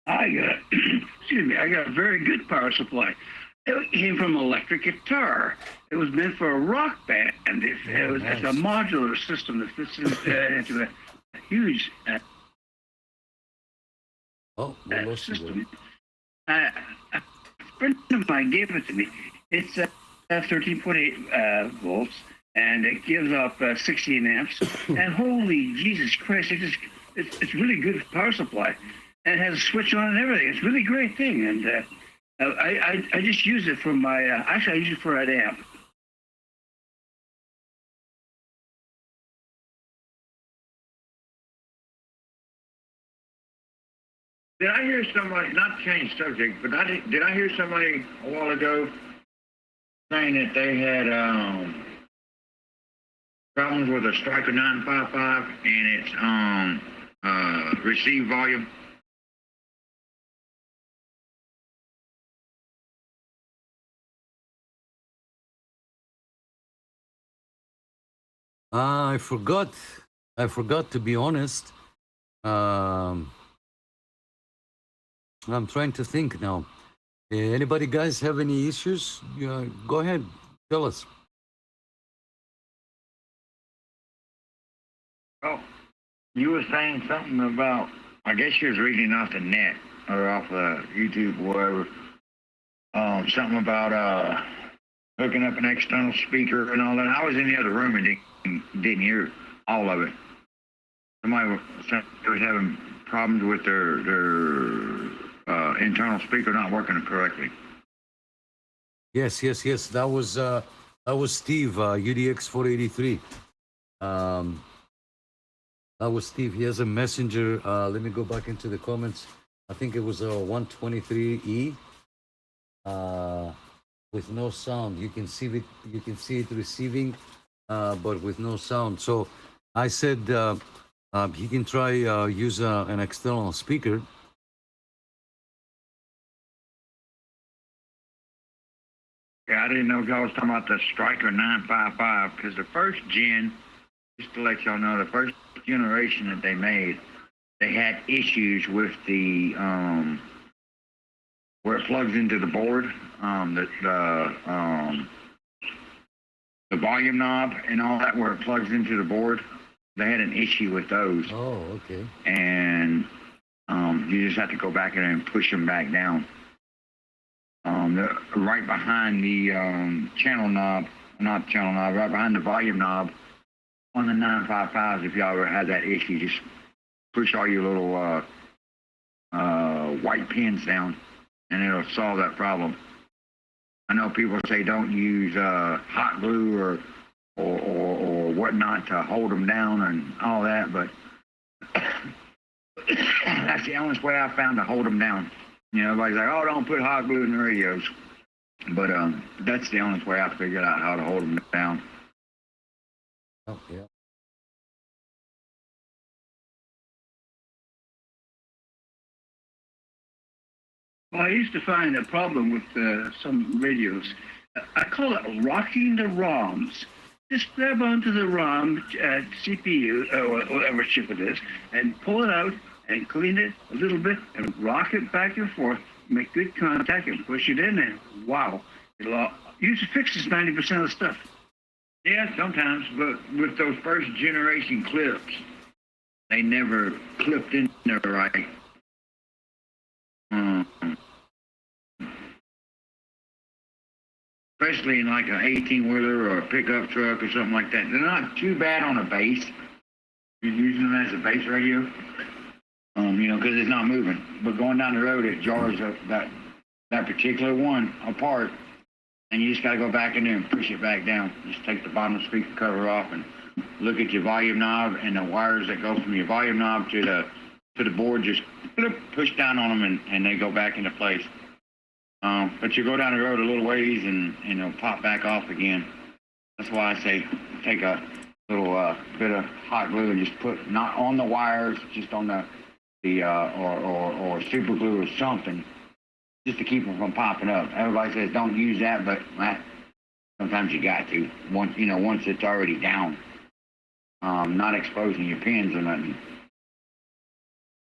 I got a very good power supply. It came from an electric guitar. It was meant for a rock band. It's a modular system that fits into a huge system. A friend of mine gave it to me. It's 13.8 volts, and it gives off 16 amps. And holy Jesus Christ, it's really good power supply. And it has a switch on and everything. It's a really great thing. And I just use it for my, actually I use it for an amp. Did I hear somebody, not to change subject, but did I hear somebody a while ago saying that they had problems with a Striker 955 and its receive volume? I forgot, to be honest. I'm trying to think now. Anybody guys have any issues? Go ahead, tell us. Oh, you were saying something about, I guess you was reading off the net or off YouTube or wherever. Something about hooking up an external speaker and all that. I was in the other room and didn't hear all of it. Somebody was having problems with their internal speaker not working correctly. Yes. That was Steve, UDX 483. That was Steve. He has a messenger. Let me go back into the comments. I think it was a 123E with no sound. You can see it. You can see it receiving, but with no sound. So I said he can try use an external speaker. Yeah, I didn't know if y'all was talking about the Striker 955 because the first gen, just to let y'all know, the first generation that they made, they had issues with the where it plugs into the board, the volume knob and all that, where it plugs into the board. They had an issue with those. Oh, okay. And you just have to go back in and push them back down. Right behind the channel knob, not channel knob, right behind the volume knob on the 955s, if y'all ever had that issue, just push all your little white pins down and it'll solve that problem. I know people say don't use hot glue or whatnot to hold them down and all that, but that's the only way I found to hold them down. You know, everybody's like, oh, don't put hot glue in the radios. But that's the only way I figured out how to hold them down. Oh, yeah. Well, I used to find a problem with some radios. I call it rocking the ROMs. Just grab onto the ROM CPU, or whatever chip it is, and pull it out and clean it a little bit and rock it back and forth, make good contact and push it in and wow. It'll usually fixes 90% of the stuff. Yeah, sometimes, but with those first generation clips, they never clipped in there right. Especially in like an 18-wheeler or a pickup truck or something like that. They're not too bad on a base. You're using them as a base radio. You know, because it's not moving. But going down the road, it jars up that particular one apart, and you just got to go back in there and push it back down. Just take the bottom speaker cover off and look at your volume knob and the wires that go from your volume knob to the board. Just push down on them and they go back into place. But you go down the road a little ways and it'll pop back off again. That's why I say take a little bit of hot glue and just put not on the wires, just on the or super glue or something, just to keep them from popping up. Everybody says don't use that, but sometimes you got to. Once it's already down, not exposing your pins or nothing.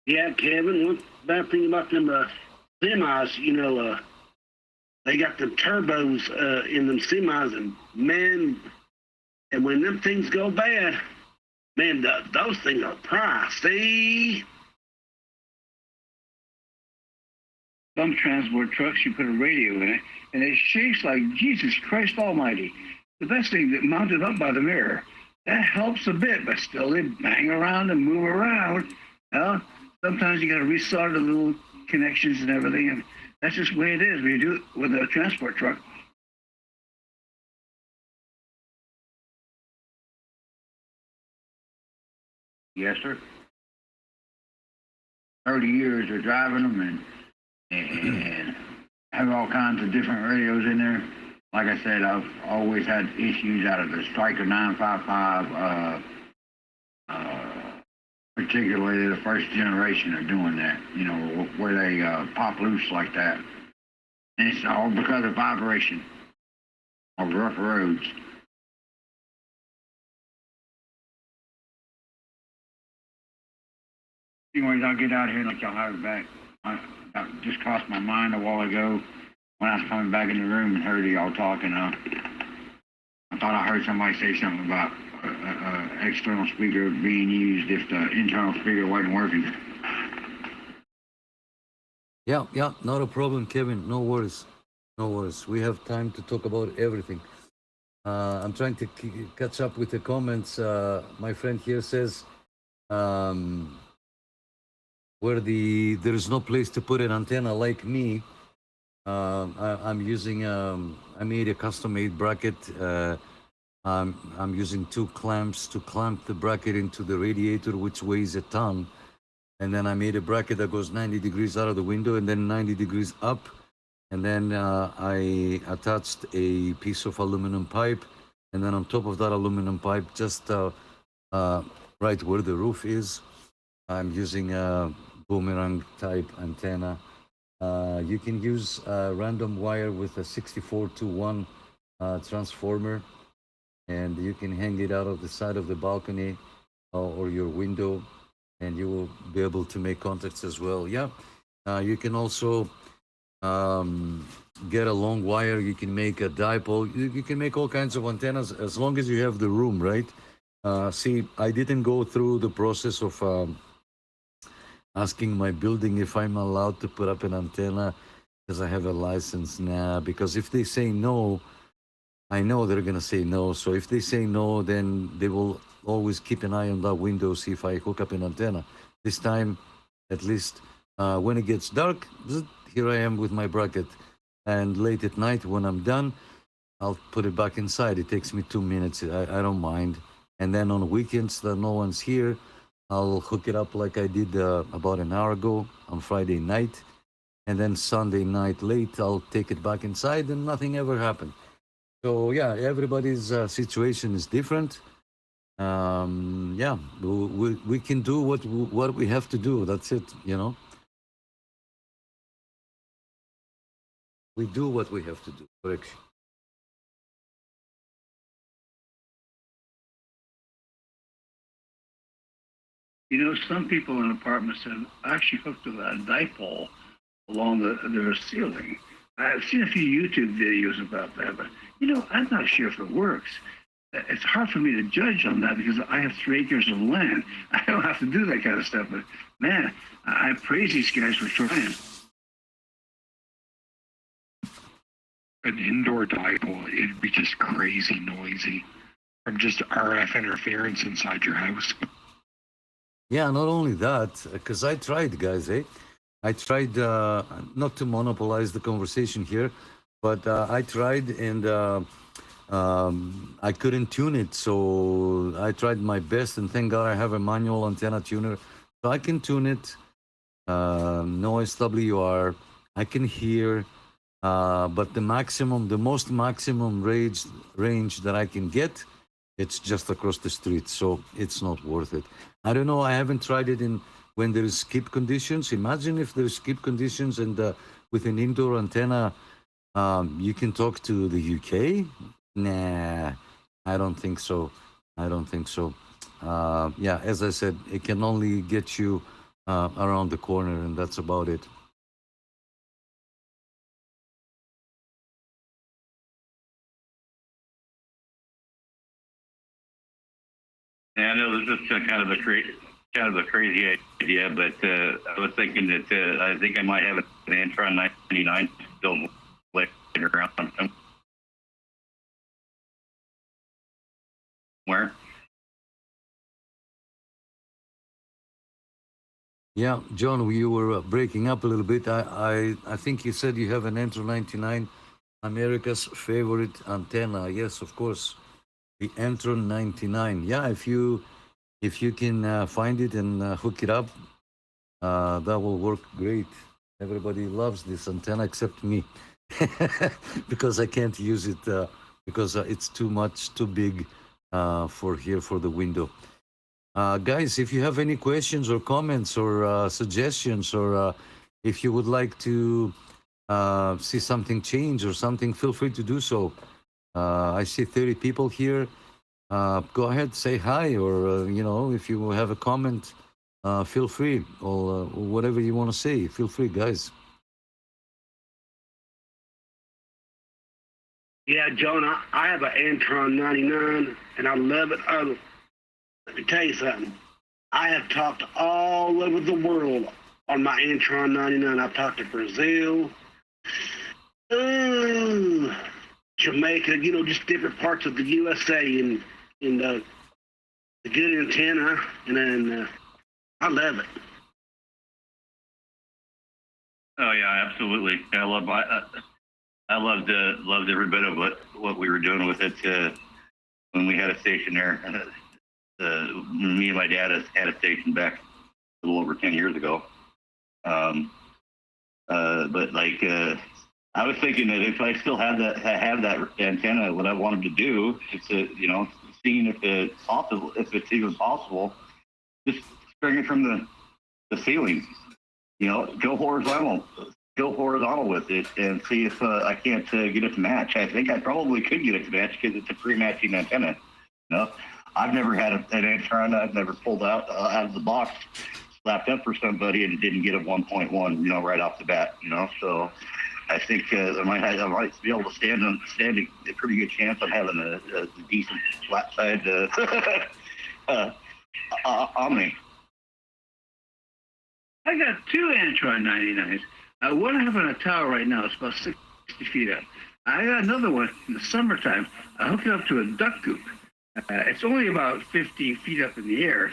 Yeah, Kevin. One bad thing about them semis, they got them turbos in them semis, and man, and when them things go bad, man, those things are pricey. Some transport trucks, you put a radio in it, and it shakes like Jesus Christ Almighty. The best thing that mounted up by the mirror. That helps a bit, but still they bang around and move around. Well, sometimes you got to resolder the little connections and everything, and that's just the way it is when you do it with a transport truck. Yes, sir. 30 years of driving them and have all kinds of different radios in there. Like I said, I've always had issues out of the Striker 955, particularly the first generation of doing that, where they pop loose like that. And it's all because of vibration of rough roads. Anyways, I'll get out here and let y'all have it back. That just crossed my mind a while ago when I was coming back in the room and heard y'all talking. I thought I heard somebody say something about external speaker being used if the internal speaker wasn't working. Yeah, not a problem, Kevin. No worries. We have time to talk about everything. I'm trying to catch up with the comments. My friend here says, where there is no place to put an antenna like me. I'm using I made a custom-made bracket I'm using 2 clamps to clamp the bracket into the radiator, which weighs a ton. And then I made a bracket that goes 90 degrees out of the window and then 90 degrees up. And then I attached a piece of aluminum pipe. And then on top of that aluminum pipe, just right where the roof is, I'm using a boomerang type antenna. You can use a random wire with a 64-to-1 transformer, and you can hang it out of the side of the balcony or your window, and you will be able to make contacts as well. Yeah, you can also get a long wire. You can make a dipole. You can make all kinds of antennas as long as you have the room, right? See, I didn't go through the process of asking my building if I'm allowed to put up an antenna because I have a license now. Because if they say no, I know they're gonna say no. So if they say no, then they will always keep an eye on that window, see if I hook up an antenna. This time, at least, when it gets dark, here I am with my bracket. And late at night, when I'm done, I'll put it back inside. It takes me 2 minutes. I don't mind. And then on weekends that no one's here, I'll hook it up like I did about an hour ago on Friday night. And then Sunday night late, I'll take it back inside and nothing ever happened. So yeah, everybody's situation is different. Yeah, we can do what we have to do. That's it, you know. We do what we have to do. Correct. You know, some people in apartments have actually hooked a dipole along their ceiling. I've seen a few YouTube videos about that, but you know, I'm not sure if it works. It's hard for me to judge on that because I have 3 acres of land. I don't have to do that kind of stuff. But man, I praise these guys for trying. An indoor dipole, it'd be just crazy noisy from just RF interference inside your house. Yeah, not only that, because I tried, guys, I tried not to monopolize the conversation here, but I tried and I couldn't tune it. So I tried my best, and thank God I have a manual antenna tuner, so I can tune it. No SWR, I can hear, but the most maximum range that I can get, it's just across the street, so it's not worth it. I don't know. I haven't tried it in when there is skip conditions. Imagine if there's skip conditions and with an indoor antenna, you can talk to the UK. Nah, I don't think so. I don't think so. Yeah, as I said, it can only get you around the corner, and that's about it. Yeah, I know this is kind of a crazy idea, but I was thinking that I think I might have an Antron 99 still laying around somewhere. Yeah, John, you were breaking up a little bit. I think you said you have an Antron 99, America's favorite antenna. Yes, of course, the Antron 99. Yeah, if you can find it and hook it up, that will work great. Everybody loves this antenna except me, because I can't use it because it's too big for here for the window. Guys, if you have any questions or comments or suggestions, or if you would like to see something change or something, feel free to do so. I see 30 people here. Go ahead, say hi, or you know, if you have a comment, feel free, or whatever you want to say, feel free, guys. Yeah, John, I have an Antron 99, and I love it. Let me tell you something. I have talked all over the world on my Antron 99. I've talked to Brazil, Jamaica, you know, just different parts of the USA, and the good antenna, and then I love it. Oh yeah, absolutely. I loved every bit of what we were doing with it when we had a station there. Me and my dad had a station back a little over 10 years ago. But like, I was thinking that if I still have that antenna, what I wanted to do is to, seeing if it's possible, if it's even possible, just string it from the ceiling. Go horizontal with it and see if I can't get it to match. I think I probably could get it to match because it's a pre-matching antenna. I've never had an antenna I've never pulled out of the box, slapped up for somebody and didn't get a 1.1, right off the bat. So I think I might be able to stand a pretty good chance of having a decent flat side Omni. I got two Antron 99s. One I have on a tower right now. It's about 60 feet up. I got another one in the summertime. I hook it up to a duck coop. It's only about 50 feet up in the air.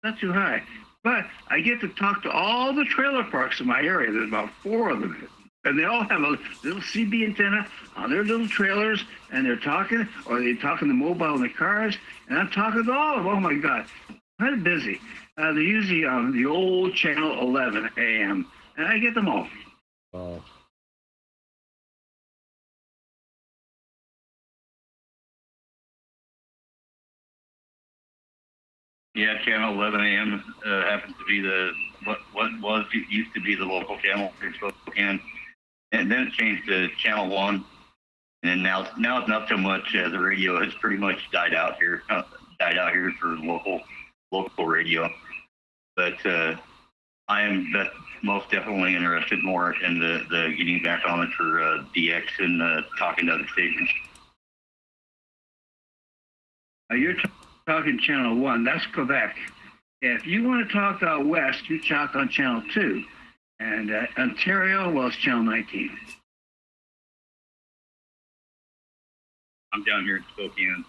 Not too high. But I get to talk to all the trailer parks in my area. There's about 4 of them. And they all have a little CB antenna on their little trailers, and they're talking, or they're talking to mobile in the cars, and I'm talking to all of them. Oh, my God. Kind of busy. They're usually on the old channel 11 AM, and I get them all. Wow. Yeah, channel 11 AM happens to be what used to be the local channel in Spokane, and then it changed to channel 1, and now it's not so much. The radio has pretty much died out here for local radio, but I am most definitely interested more in the getting back on it for DX and talking to other stations. You're talking channel 1. That's Quebec. If you want to talk out west, you talk on channel 2. And Ontario, well, it's channel 19. I'm down here in Spokane,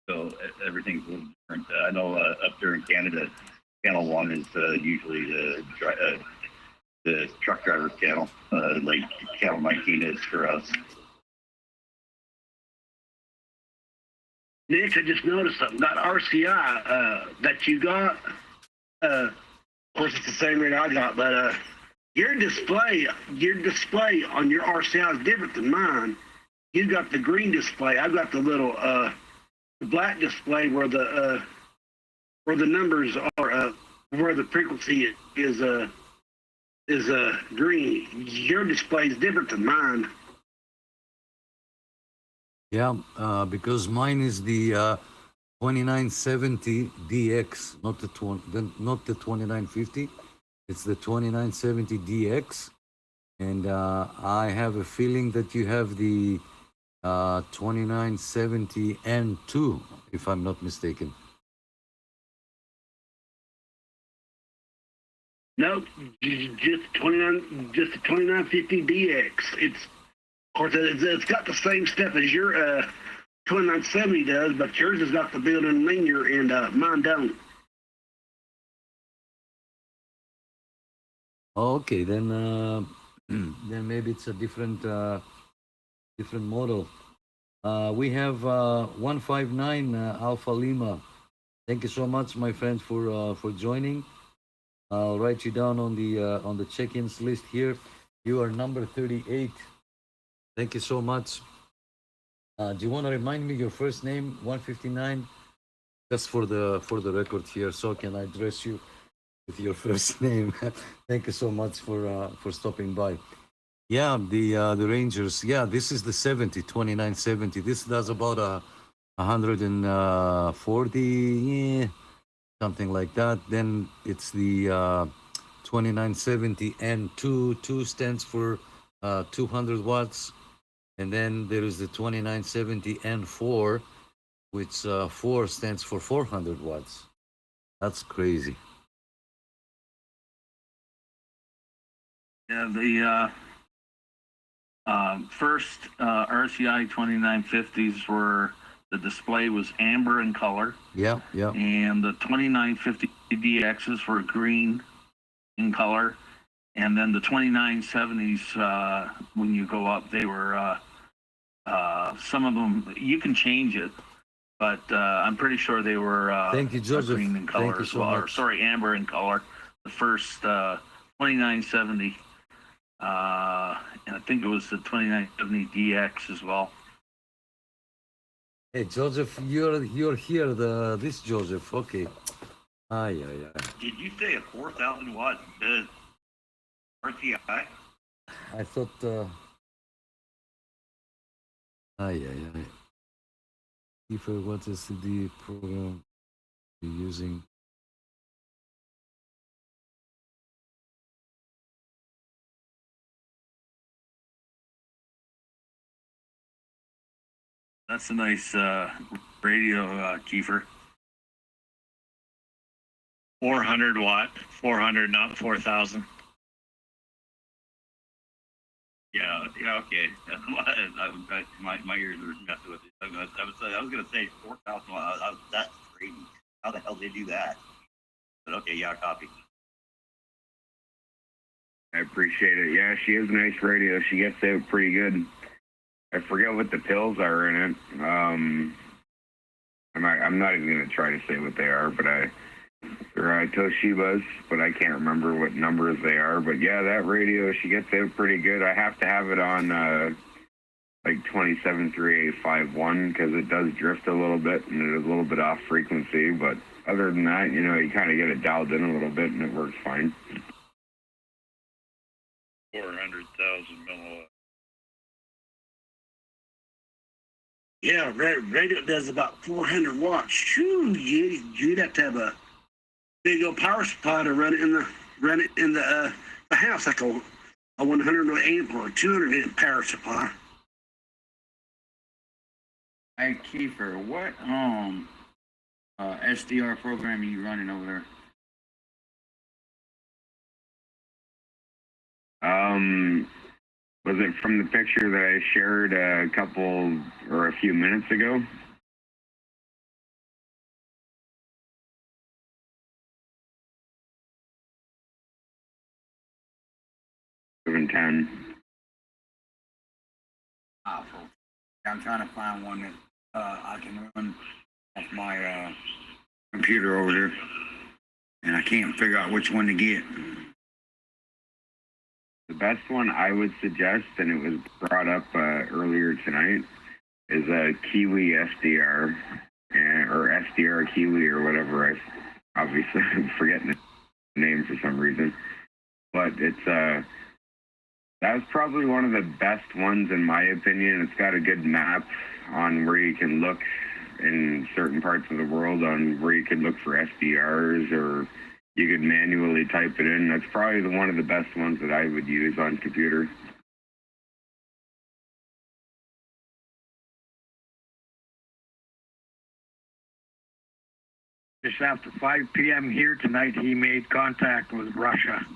so everything's a little different. I know up there in Canada, channel 1 is usually the truck driver's channel, like channel 19 is for us. Nick, I just noticed something. That RCI that you got, of course, it's the same rate I got, but your display on your RCI is different than mine. You got the green display. I've got the little black display where the numbers are, where the frequency is green. Your display is different than mine. Yeah, because mine is the 2970 DX, not the 2950. It's the 2970 DX, and I have a feeling that you have the 2970 N2, if I'm not mistaken. Nope, just the 2950 DX. Of course, it's got the same stuff as your 2970 does, but yours has got the built-in linear, and mine don't. Okay, then maybe it's a different model. We have 159 Alpha Lima. Thank you so much, my friend, for joining. I'll write you down on the check-ins list here. You are number 38. Thank you so much. Do you want to remind me your first name, 159, just for the record here, so can I address you with your first name? Thank you so much for stopping by. Yeah, the Rangers. Yeah, this is the 2970. This does about 140, yeah, something like that. Then it's the 2970 N2. 2 stands for 200 watts. And then there is the 2970 N4, which 4 stands for 400 watts. That's crazy. Yeah, the first RCI 2950s were, the display was amber in color. Yeah, yeah. And the 2950 DXs were green in color. And then the 2970s, when you go up, they were, some of them, you can change it. but I'm pretty sure they were Thank you, Joseph. green in color Thank you as so well. Or, much. sorry, amber in color. The first 2970, and I think it was the 2970 DX as well. Hey, Joseph, you're here. This Joseph. Okay. Aye. Did you say a 4,000 watt RTI? I thought. Aye. If what is the program you're using? That's a nice radio, Kiefer. 400 watt, 400, not 4,000. Yeah, okay. My ears are messing with it. I was gonna say 4,000 watt. That's crazy. How the hell did they do that? But okay, yeah, copy. I appreciate it. Yeah, she is a nice radio. She gets out pretty good. I forget what the pills are in it. I'm not even gonna try to say what they are, but they're Toshibas, but I can't remember what numbers they are. But yeah, that radio, she gets out pretty good. I have to have it on like 273851 because it does drift a little bit and it is a little bit off frequency. But other than that, you kind of get it dialed in a little bit and it works fine. 400,000 milliwatt. Yeah, radio does about 400 watts. Shoo, you'd have to have a big old power supply to run it in the house, like a 100 amp or 200 amp power supply. Hey, Kiefer, what SDR program are you running over there? Was it from the picture that I shared a few minutes ago? $710. I'm trying to find one that I can run off my computer over here, and I can't figure out which one to get. The best one I would suggest, and it was brought up earlier tonight, is a Kiwi SDR, or SDR Kiwi or whatever. Obviously I'm forgetting the name for some reason, but it's that's probably one of the best ones in my opinion. It's got a good map on where you can look in certain parts of the world on where you can look for SDRs, or you could manually type it in. That's probably one of the best ones that I would use on computer. Just after 5 p.m. here tonight, he made contact with Russia.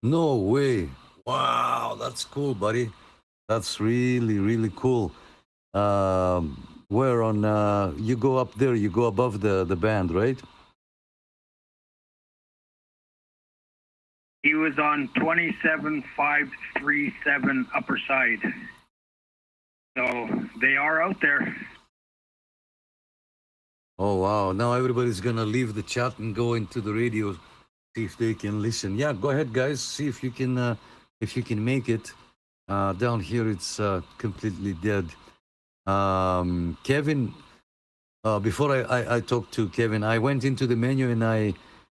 No way. Wow, that's cool, buddy. That's really, really cool. Where on, you go up there, you go above the band, right? He was on 27537 upper side. So they are out there. Oh, wow. Now everybody's going to leave the chat and go into the radio, see if they can listen. Yeah, go ahead, guys. See if you can make it. Down here, it's completely dead. Kevin, before I talked to Kevin, I went into the menu and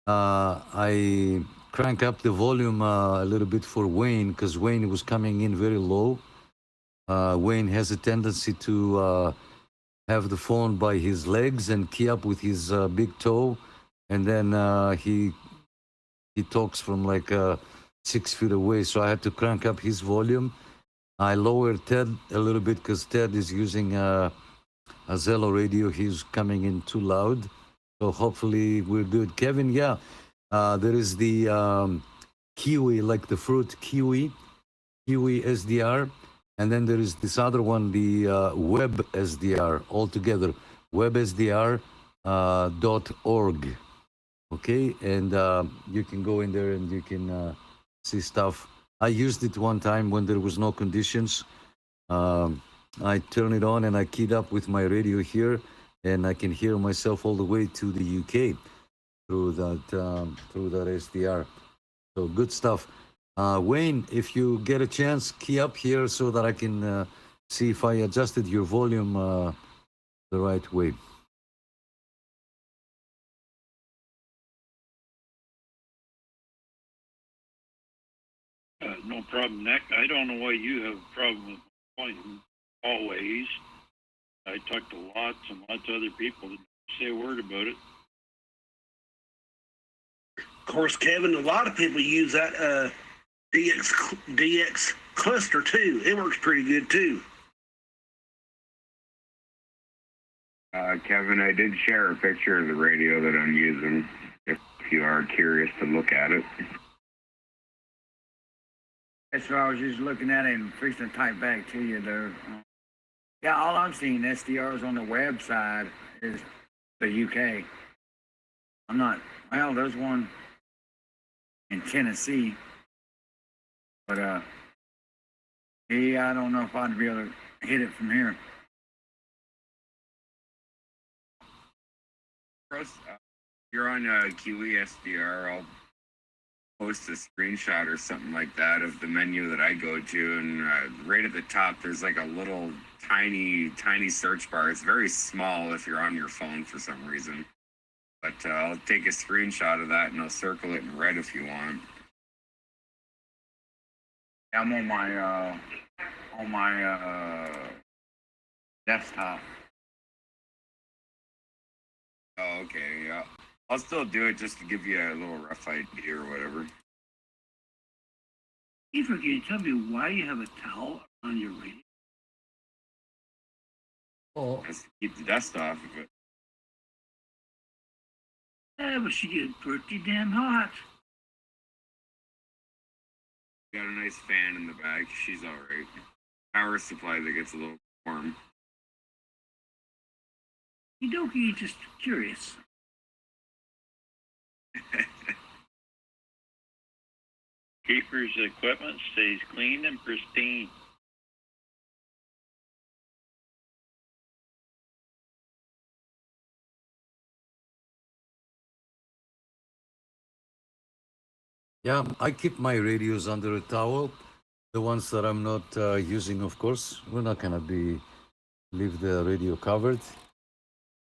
I crank up the volume a little bit for Wayne, because Wayne was coming in very low. Wayne has a tendency to have the phone by his legs and key up with his big toe, and then he talks from like 6 feet away. So I had to crank up his volume. I lowered Ted a little bit because Ted is using a Zello radio. He's coming in too loud. So hopefully we're good. Kevin, yeah, there is the kiwi, like the fruit kiwi SDR. And then there is this other one, the web SDR altogether, websdr.org. Okay, and you can go in there and you can see stuff. I used it one time when there was no conditions. I turn it on and I keyed up with my radio here, and I can hear myself all the way to the UK through that SDR. So good stuff. Wayne, if you get a chance, key up here so that I can see if I adjusted your volume the right way. No problem, Nick. I don't know why you have a problem with volume always. I talked to lots and lots of other people that say a word about it. Of course, Kevin, a lot of people use that DX cluster too. It works pretty good too. Kevin, I did share a picture of the radio that I'm using, if you are curious to look at it. That's what I was just looking at it and fixing to type back to you there. Yeah, all I'm seeing SDRs on the website is the UK. I'm not, well, there's one in Tennessee, but yeah, I don't know if I'd be able to hit it from here. If you're on QESDR, I'll post a screenshot or something like that of the menu that I go to, and right at the top there's like a little tiny search bar. It's very small if you're on your phone for some reason, but I'll take a screenshot of that and I'll circle it in red if you want. I'm on my desktop. Oh, okay, yeah. I'll still do it just to give you a little rough idea or whatever. Eva, can you tell me why you have a towel on your radio? Oh. Just to keep the dust off of it. Yeah, but she gets pretty damn hot. Got a nice fan in the back. She's all right. Power supply that gets a little warm. Okie, just curious. Keeper's equipment stays clean and pristine. Yeah, I keep my radios under a towel. The ones that I'm not using, of course. We're not gonna leave the radio covered.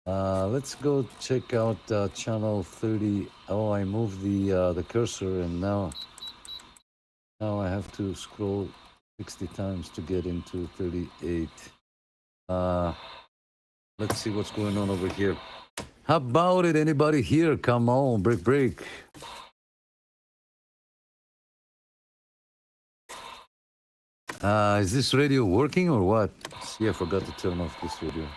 Let's go check out channel 30. Oh, I moved the cursor, and now I have to scroll 60 times to get into 38. Let's see what's going on over here. How about it? Anybody here? Come on, break. Is this radio working or what? See, I forgot to turn off this radio.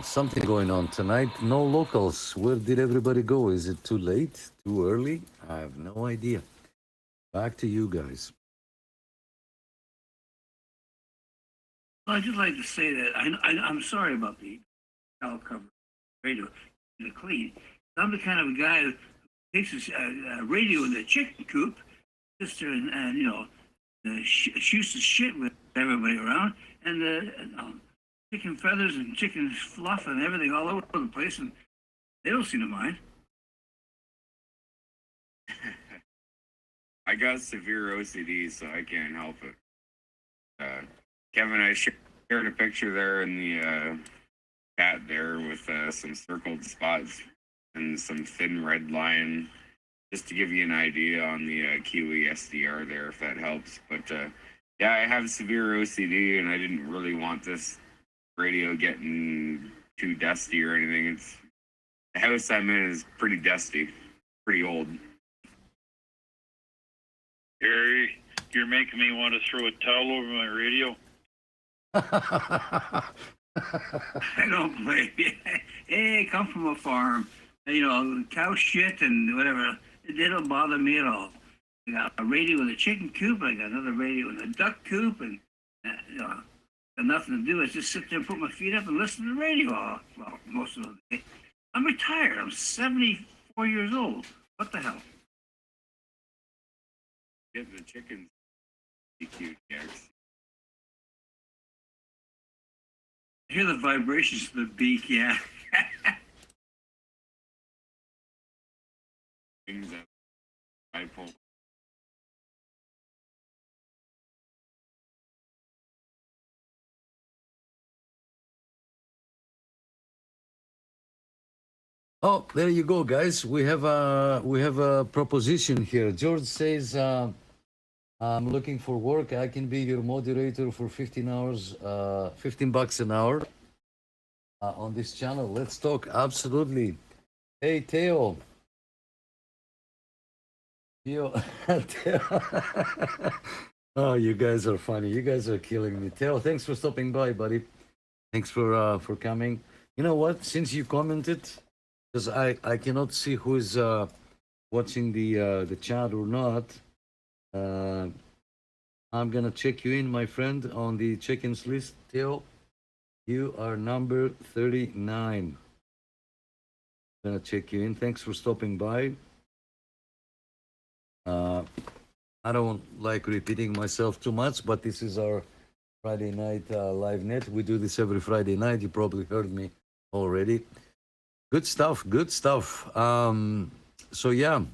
Something going on tonight. No locals. Where did everybody go? Is it too late? Too early? I have no idea. Back to you guys. Well, I'd just like to say that I'm sorry about the towel cover radio in the clean. I'm the kind of a guy that takes his radio in the chicken coop, sits there and shoots the shit with everybody around, and chicken feathers and chicken fluff and everything all over the place, and they don't seem to mind. I got severe OCD, so I can't help it. Kevin, I shared a picture there in the chat there with some circled spots and some thin red line, just to give you an idea on the QESDR there, if that helps. But yeah, I have severe OCD, and I didn't really want this radio getting too dusty or anything. The house I'm in is pretty dusty, pretty old. Gary, you're making me want to throw a towel over my radio. I don't blame you. Hey, come from a farm. Cow shit and whatever. They don't bother me at all. I got a radio in the chicken coop. I got another radio in the duck coop, and got nothing to do. I just sit there and put my feet up and listen to the radio most of the day. I'm retired. I'm 74 years old. What the hell? Get the chickens. Be cute, Jax. Hear the vibrations of the beak, yeah. Things that I pull. Oh, there you go, guys. We have a proposition here. George says, I'm looking for work. I can be your moderator for 15 hours, $15 an hour on this channel. Let's talk. Absolutely. Hey, Theo. Theo. Theo. Oh, you guys are funny. You guys are killing me. Theo, thanks for stopping by, buddy. Thanks for coming. You know what? Since you commented, because I cannot see who is watching the chat or not. I'm gonna check you in, my friend, on the check-ins list. Theo, you are number 39. Gonna check you in. Thanks for stopping by. I don't like repeating myself too much, but this is our Friday night live net. We do this every Friday night. You probably heard me already. Good stuff. Good stuff. So yeah.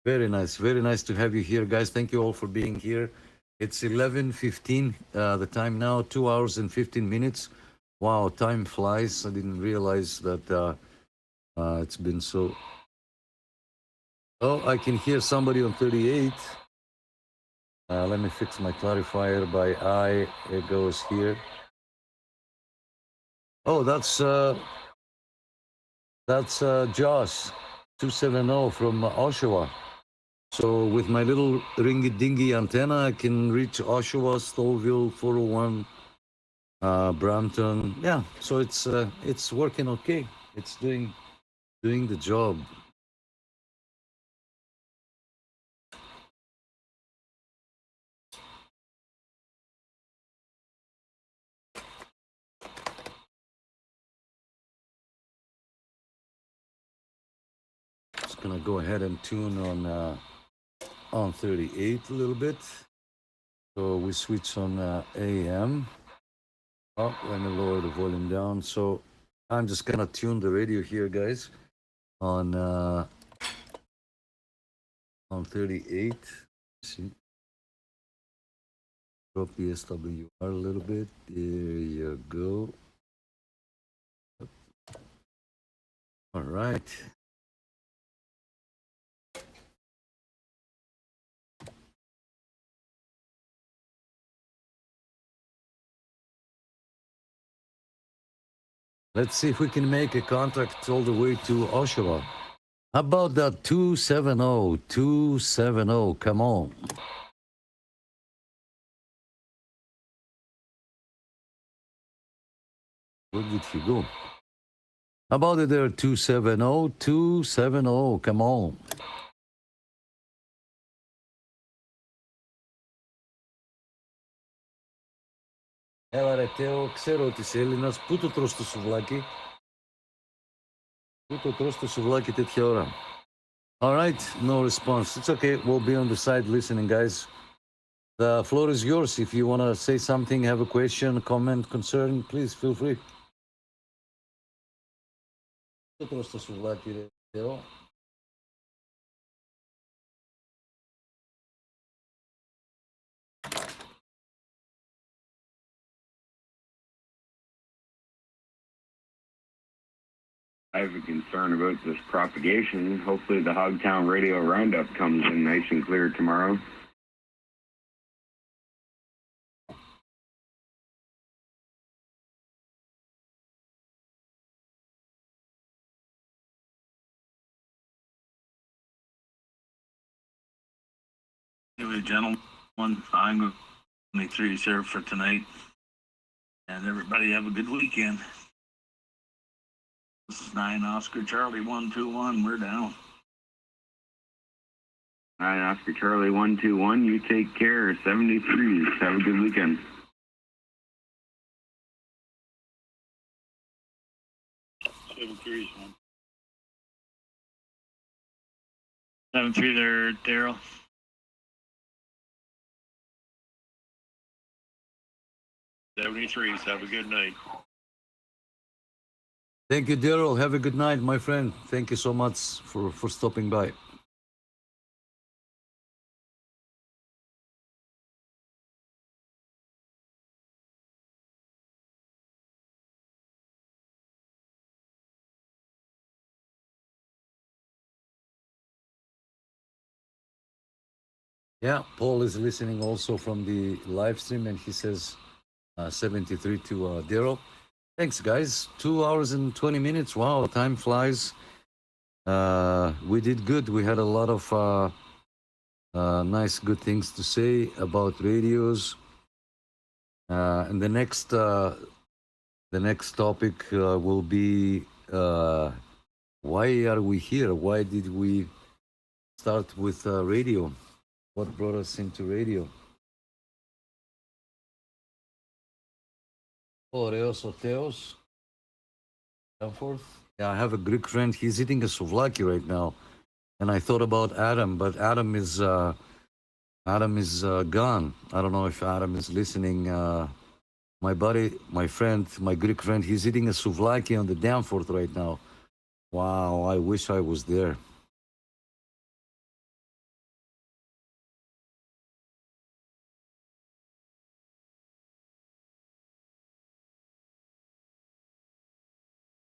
Very nice. Very nice to have you here, guys. Thank you all for being here. It's 11:15, the time now, 2 hours and 15 minutes. Wow, time flies. I didn't realize that it's been so. Oh, I can hear somebody on 38. Let me fix my clarifier by I. It goes here. Oh, that's Josh 270 from Oshawa. So with my little ringy-dingy antenna, I can reach Oshawa, Stouffville, 401, Brampton. Yeah, so it's working okay. It's doing the job. Just gonna go ahead and tune on 38 a little bit. So we switch on AM. Oh, let me lower the volume down. So I'm just gonna tune the radio here, guys, on 38. See, drop the SWR a little bit. There you go. All right. Let's see if we can make a contact all the way to Oshawa. How about that 270? 270, come on. Where did he go? How about it there, 270? 270, come on. Έλα ρε Τέο, ξέρω ότι είσαι Έλληνας. Πού το τρως το σουβλάκι? Πού το τρως το σουβλάκι τέτοια ώρα? All right, no response. It's okay. We'll be on the side listening, guys. The floor is yours. If you want to say something, have a question, comment, concern, please feel free. Πού το τρως το σουβλάκι ρε Τέο? I have a concern about this propagation. Hopefully the Hogtown Radio Roundup comes in nice and clear tomorrow. Anyway, gentlemen, I'm going to make 3 reserved for tonight. And everybody have a good weekend. This is 9 Oscar Charlie 121. We're down. 9 Oscar Charlie 121. You take care. 73. Have a good weekend. 7-3 there, Daryl. '73s. Have a good night. Thank you, Daryl. Have a good night, my friend. Thank you so much for stopping by. Yeah, Paul is listening also from the live stream, and he says 73 to Daryl. Thanks, guys. 2 hours and 20 minutes. Wow, time flies. We did good. We had a lot of nice, good things to say about radios. And the next topic will be why are we here? Why did we start with radio? What brought us into radio? Oreos Oteos. Danforth. Yeah, I have a Greek friend. He's eating a souvlaki right now, and I thought about Adam, but Adam is gone. I don't know if Adam is listening. My buddy, my friend, my Greek friend, he's eating a souvlaki on the Danforth right now. Wow, I wish I was there.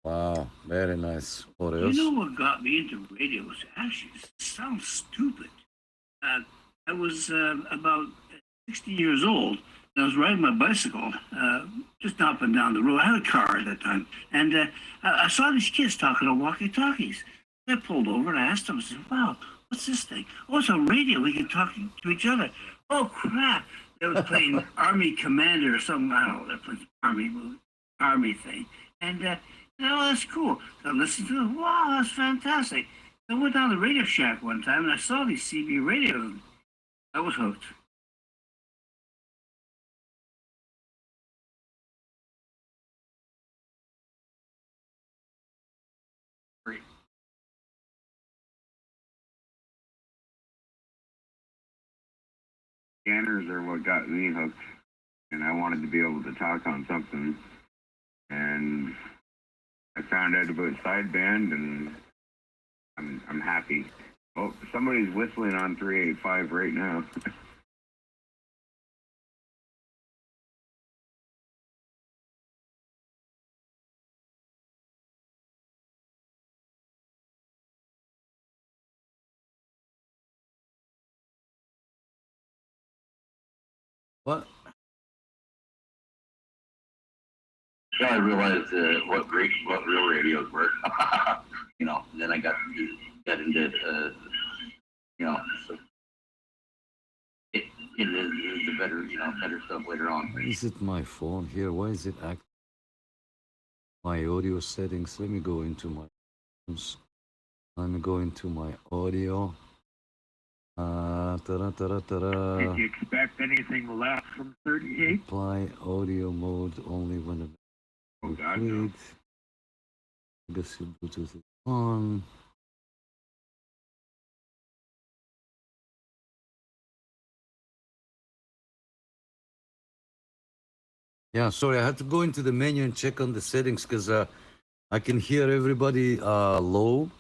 Wow, very nice. Oreos. You know what got me into radio was actually, it sounds stupid. I was about 60 years old, and I was riding my bicycle, just up and down the road. I had a car at that time, and I saw these kids talking on walkie-talkies. I pulled over and I asked them, I said, wow, what's this thing? Oh, it's a radio. We can talk to each other. Oh, crap. They were playing Army Commander or something. I don't know. They're playing Army thing. And, oh, that's cool. So I listened to it. Wow, that's fantastic. I went down to Radio Shack one time and I saw these CB radios. I was hooked. Scanners are what got me hooked, and I wanted to be able to talk on something. And I found out about sideband, and I'm happy. Oh, somebody's whistling on 385 right now. What? Yeah, I realized what real radios were. Then I got into so it is the better better stuff later on. Is it my phone here? Why is it acting? My audio settings. Let me go into my. Let me go into my audio. Did you expect anything less from 38? Apply audio mode only when the complete. Legacy Bluetooth is on. Yeah, sorry, I had to go into the menu and check on the settings because I can hear everybody low,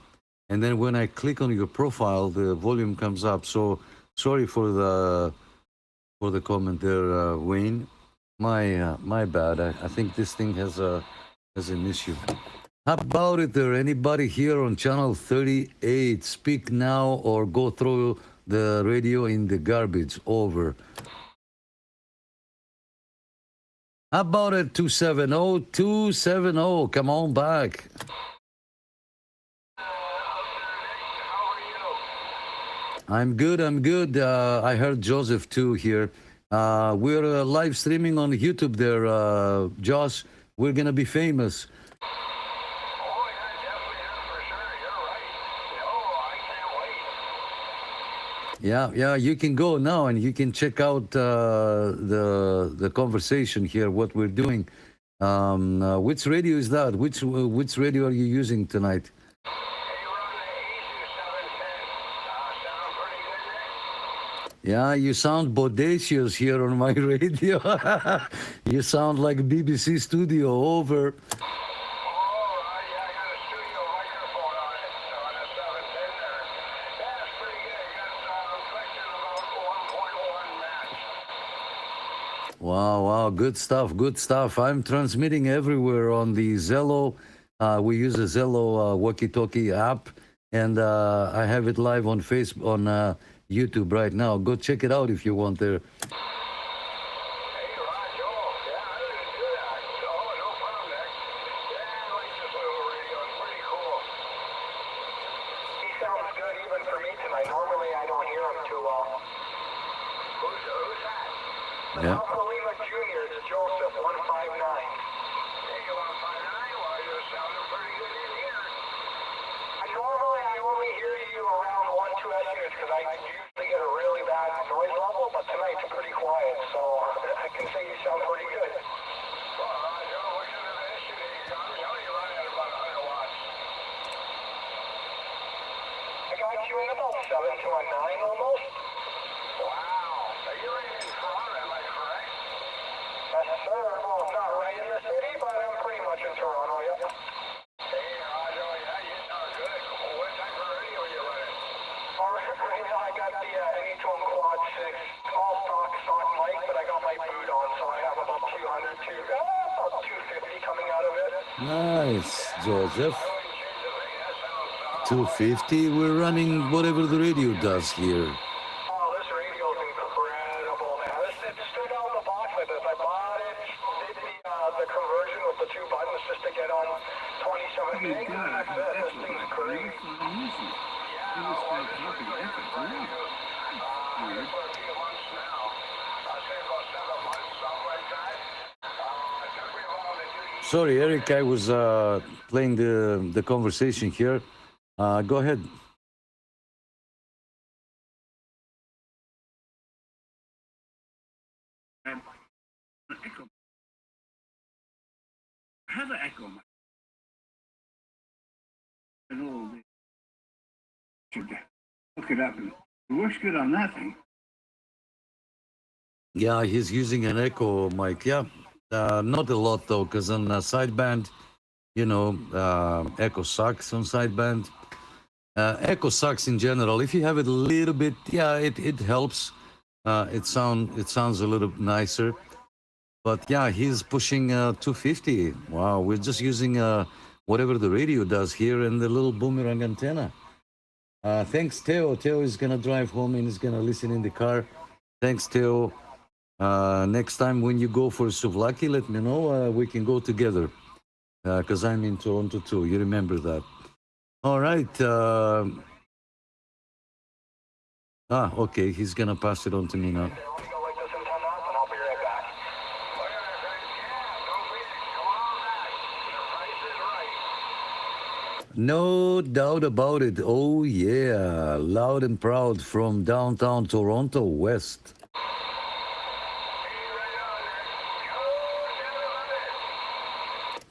and then when I click on your profile, the volume comes up. So sorry for the comment there, Wayne. My bad. I think this thing has an issue. How about it? There anybody here on channel 38? Speak now or go through the radio in the garbage. Over. How about it? 270 270. Come on back. I'm good. I heard Joseph too here. We're live streaming on YouTube there, Josh. We're gonna be famous. Yeah, you can go now and you can check out the conversation here, what we're doing. Which radio is that? Which radio are you using tonight? Yeah, you sound bodacious here on my radio. You sound like BBC studio. Over. Wow, wow, good stuff, good stuff. I'm transmitting everywhere on the Zello. We use a Zello walkie-talkie app, and I have it live on Facebook, on YouTube right now. Go check it out if you want there. Yeah. Nice, Joseph. 250. We're running whatever the radio does here. Sorry, Eric, I was playing the conversation here. Go ahead. I have an echo. I know they should look it up. And it works good on that thing. Yeah, he's using an echo mic. Yeah, not a lot though, because on sideband, you know, echo sucks on sideband. Echo sucks in general. If you have it a little bit, yeah, it helps. It sounds a little nicer. But yeah, he's pushing 250. Wow, we're just using whatever the radio does here and the little boomerang antenna. Thanks, Theo. Theo is gonna drive home and he's gonna listen in the car. Thanks, Theo. Next time when you go for Souvlaki, let me know. We can go together because I'm in Toronto too. You remember that. All right. Okay. He's gonna pass it on to me now. No doubt about it. Oh yeah, loud and proud from downtown Toronto West.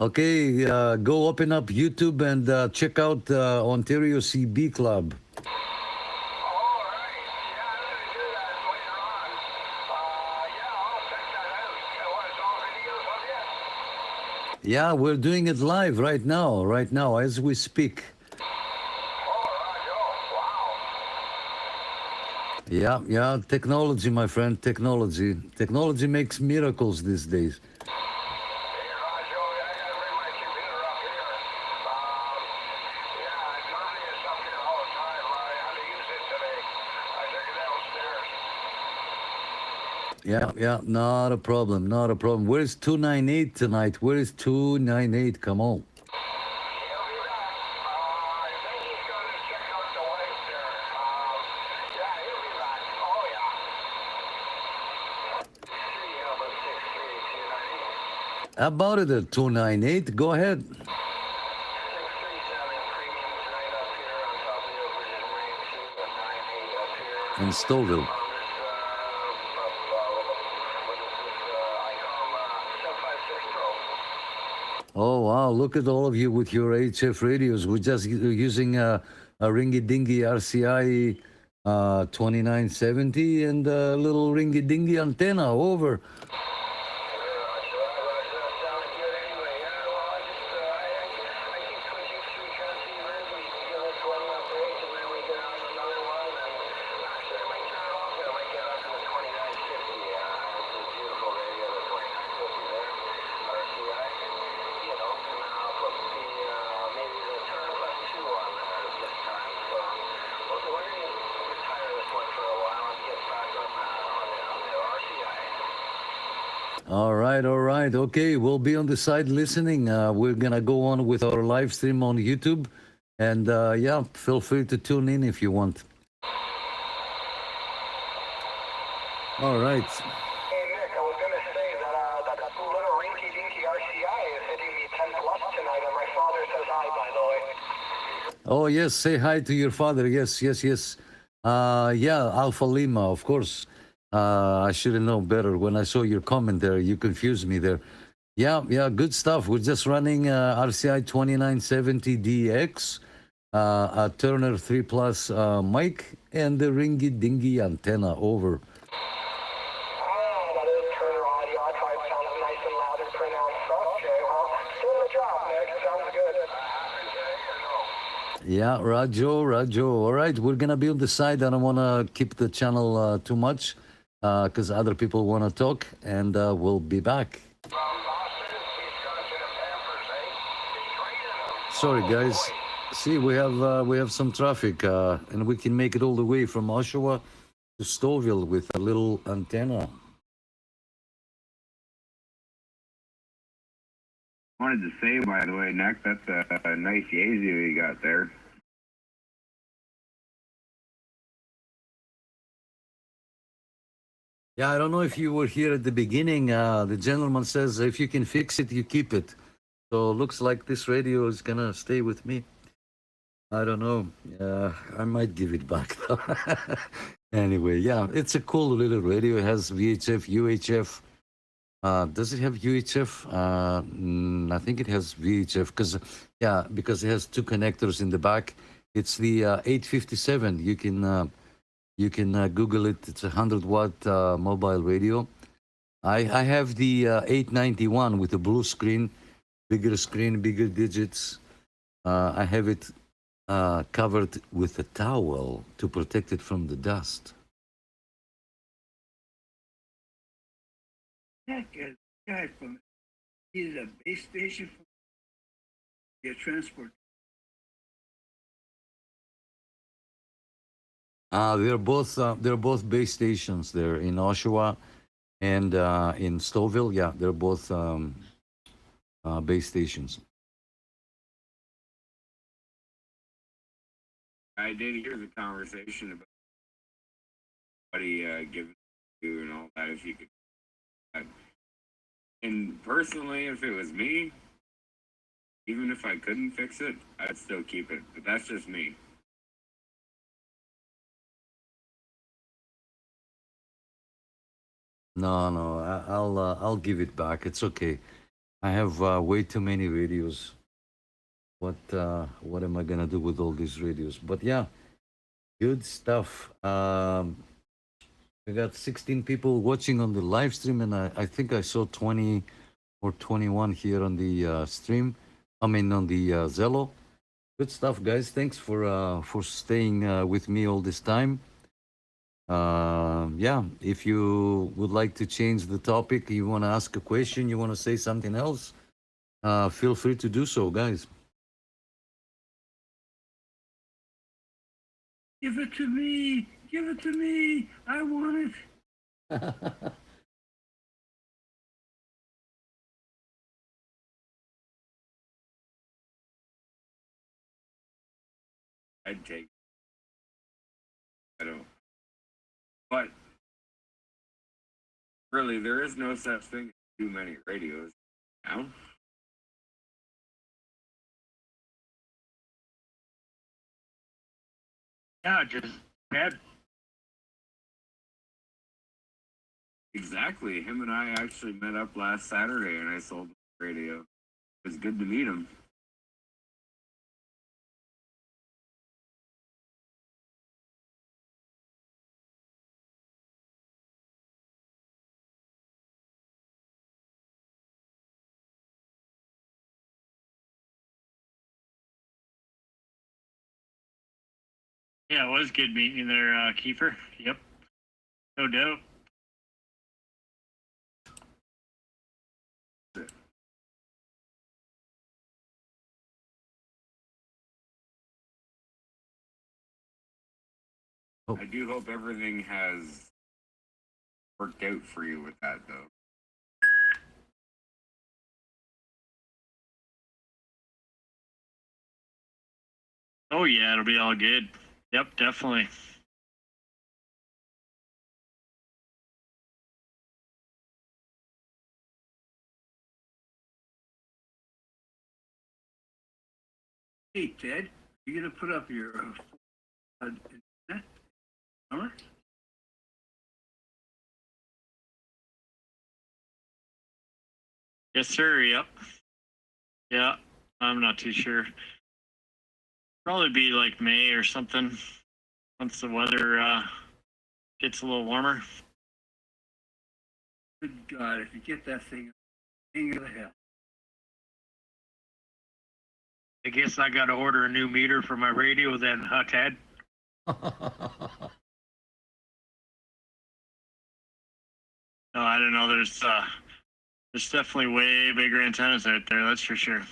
Okay, go open up YouTube and check out Ontario CB Club. Yeah, we're doing it live right now, as we speak. Yeah, technology, my friend, technology. Technology makes miracles these days. Yeah, not a problem. Where's 298 tonight? Where is 298? Come on. About it at 298. Go ahead. In Stouffville. Oh, wow. Look at all of you with your HF radios. We're just using a ringy-dingy RCI 2970 and a little ringy dingy antenna. Over. All right. Okay, we'll be on the side listening. We're gonna go on with our live stream on YouTube, and yeah, feel free to tune in if you want. All right. Hey Nick, I was gonna say that little rinky-dinky RCI is hitting me 10 plus tonight, and my father says hi, by the way. Oh yes, say hi to your father. Yes. Yeah, Alpha Lima, of course. I should have known better when I saw your comment there. You confused me there. Yeah, good stuff. We're just running RCI 2970DX, a Turner 3 Plus mic, and the ringy dingy antenna. Over. That is Turner audio. I thought it sounded nice and loud and pronounced. Okay, well, still in the job, Nick. Sounds good. Yeah, Rajo. All right, we're gonna be on the side. I don't want to keep the channel too much because other people want to talk, and we'll be back. Sorry, guys. See, we have some traffic, and we can make it all the way from Oshawa to Stouffville with a little antenna. Wanted to say, by the way, Nick, that's a nice Yazoo you got there. Yeah, I don't know if you were here at the beginning. The gentleman says if you can fix it, you keep it. So looks like this radio is gonna stay with me. I don't know. I might give it back though. Anyway, yeah, it's a cool little radio. It has VHF, UHF. Does it have UHF? I think it has VHF because it has two connectors in the back. It's the 857. You can Google it. It's a 100-watt mobile radio. I have the 891 with the blue screen, bigger digits. I have it covered with a towel to protect it from the dust. That guy from he's a base station from your transport. They're both base stations there in Oshawa and in Stouffville. Yeah, they're both base stations. I did hear the conversation about somebody giving you and all that. If you could, and personally, if it was me, even if I couldn't fix it, I'd still keep it. But that's just me. No, I'll give it back. It's okay. I have way too many radios. What am I gonna do with all these radios? But yeah, good stuff. We got 16 people watching on the live stream, and I think I saw 20 or 21 here on the stream. I mean on the Zello. Good stuff, guys. Thanks for staying with me all this time. Yeah, if you would like to change the topic, you want to ask a question, you want to say something else, feel free to do so, guys. Give it to me. Give it to me. I want it. I'd take. I don't. But really, there is no such thing as too many radios now. Yeah, just bad. Exactly. Him and I actually met up last Saturday, and I sold the radio. It was good to meet him. Yeah, it was good meeting you there, Kiefer. Yep, no doubt. I do hope everything has worked out for you with that, though. Oh yeah, it'll be all good. Yep, definitely. Hey, Ted, you gonna put up your internet? Summer? Yes, sir. Yep. Yeah, I'm not too sure. Probably be like May or something once the weather gets a little warmer. Good God, if you get that thing, king of the hell. I guess I got to order a new meter for my radio then, huh, Ted? No, I don't know. There's definitely way bigger antennas out there. That's for sure.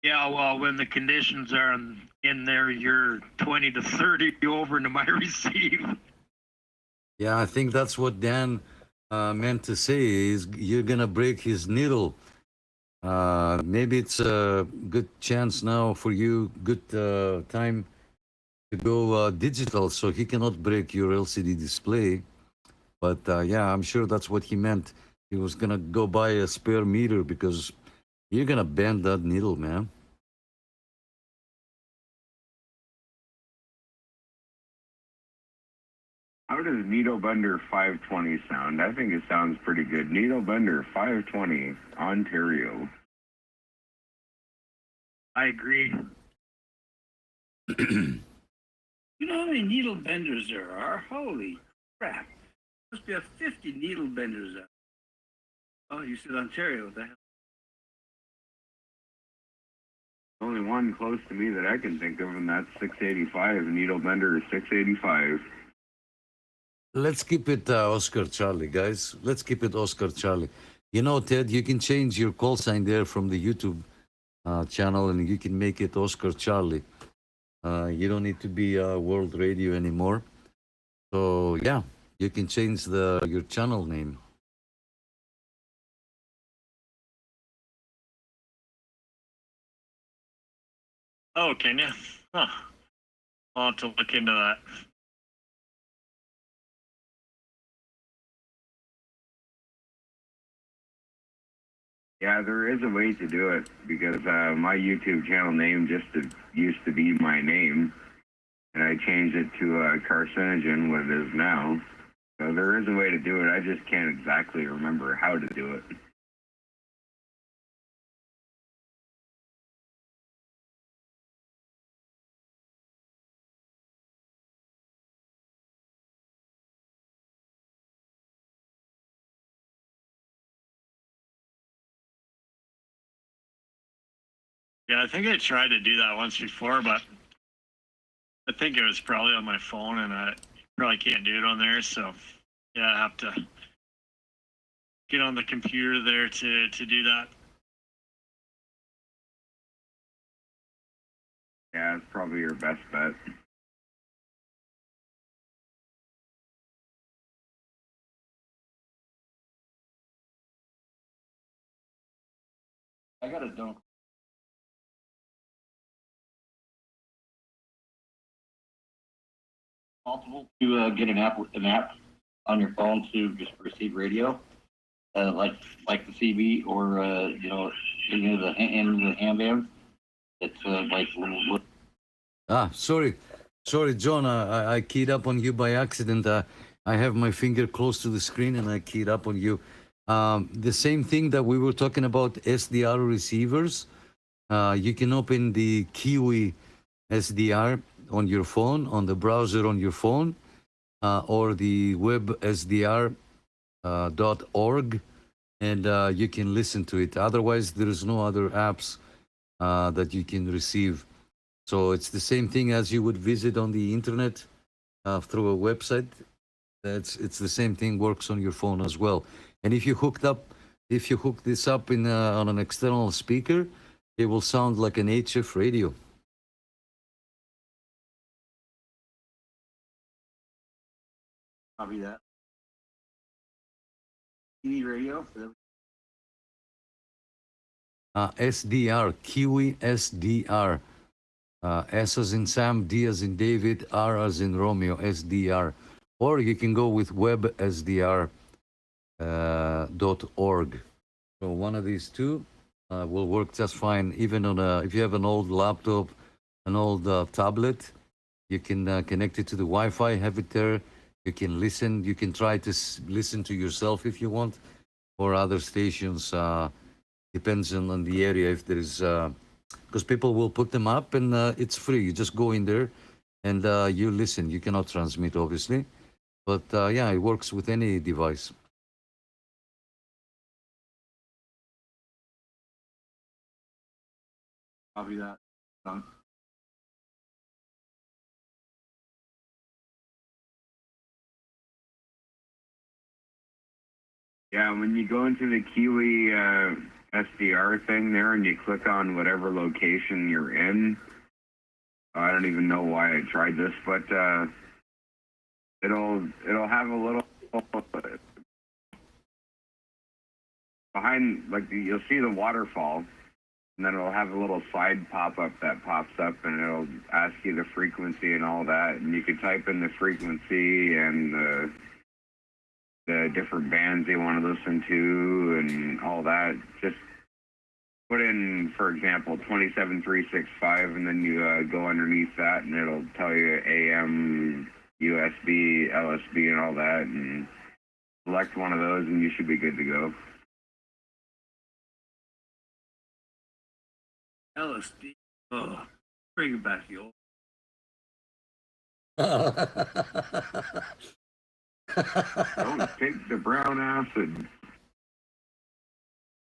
Yeah, well, when the conditions are in there, you're 20 to 30 over into my receive. Yeah, I think that's what Dan meant to say, is you're gonna break his needle. Maybe it's a good chance now for you, good time to go digital, so he cannot break your LCD display. But yeah, I'm sure that's what he meant. He was gonna go buy a spare meter because you're gonna bend that needle, man. How does Needle Bender 520 sound? I think it sounds pretty good. Needle Bender 520, Ontario. I agree. You know how many needle benders there are? Holy crap. Must be 50 needle benders out. Oh, you said Ontario. What the hell? Only one close to me that I can think of, and that's 685. Needle Bender is 685. Let's keep it Oscar Charlie, guys. Let's keep it Oscar Charlie. You know, Ted, you can change your call sign there from the YouTube channel, and you can make it Oscar Charlie. You don't need to be World Radio anymore. So yeah, you can change your channel name. Oh, can you? Huh. I'll have to look into that. Yeah, there is a way to do it because my YouTube channel name used to be my name, and I changed it to Carcinogen, what it is now. So there is a way to do it. I just can't exactly remember how to do it. Yeah, I think I tried to do that once before, but I think it was probably on my phone, and I probably can't do it on there. So yeah, I have to get on the computer there to do that. Yeah, it's probably your best bet. I got a don't. Possible to get an app on your phone to just receive radio, like the CB or you know into the ham band. It's like Sorry, John. I keyed up on you by accident. I have my finger close to the screen and I keyed up on you. The same thing that we were talking about SDR receivers. You can open the Kiwi SDR on your phone, on the browser on your phone, or the web SDR .org, and you can listen to it. Otherwise, there is no other apps that you can receive So it's the same thing as you would visit on the internet through a website. It's the same thing, works on your phone as well. And if you hook this up in on an external speaker, it will sound like an HF radio. Copy that. TV radio. SDR, Kiwi SDR. S as in Sam, D as in David, R as in Romeo, SDR. Or you can go with websdr.org. So one of these two will work just fine. Even on if you have an old laptop, an old tablet, you can connect it to the Wi-Fi, have it there. You can listen. You can try to listen to yourself if you want, or other stations. Depends on the area. If there is, because people will put them up and it's free. You just go in there and you listen. You cannot transmit, obviously, but yeah, it works with any device. Copy that. Done. Yeah, when you go into the Kiwi SDR thing there and you click on whatever location you're in, I don't even know why I tried this, but it'll have a little behind, like you'll see the waterfall, and then it'll have a little slide pop-up that pops up, and it'll ask you the frequency and all that, and you can type in the frequency and the different bands you want to listen to and all that. Just put in, for example, 27365, and then you go underneath that, and it'll tell you AM, USB, LSB, and all that, and select one of those, and you should be good to go. LSD. Oh, bring it back to the old. Don't take the brown acid.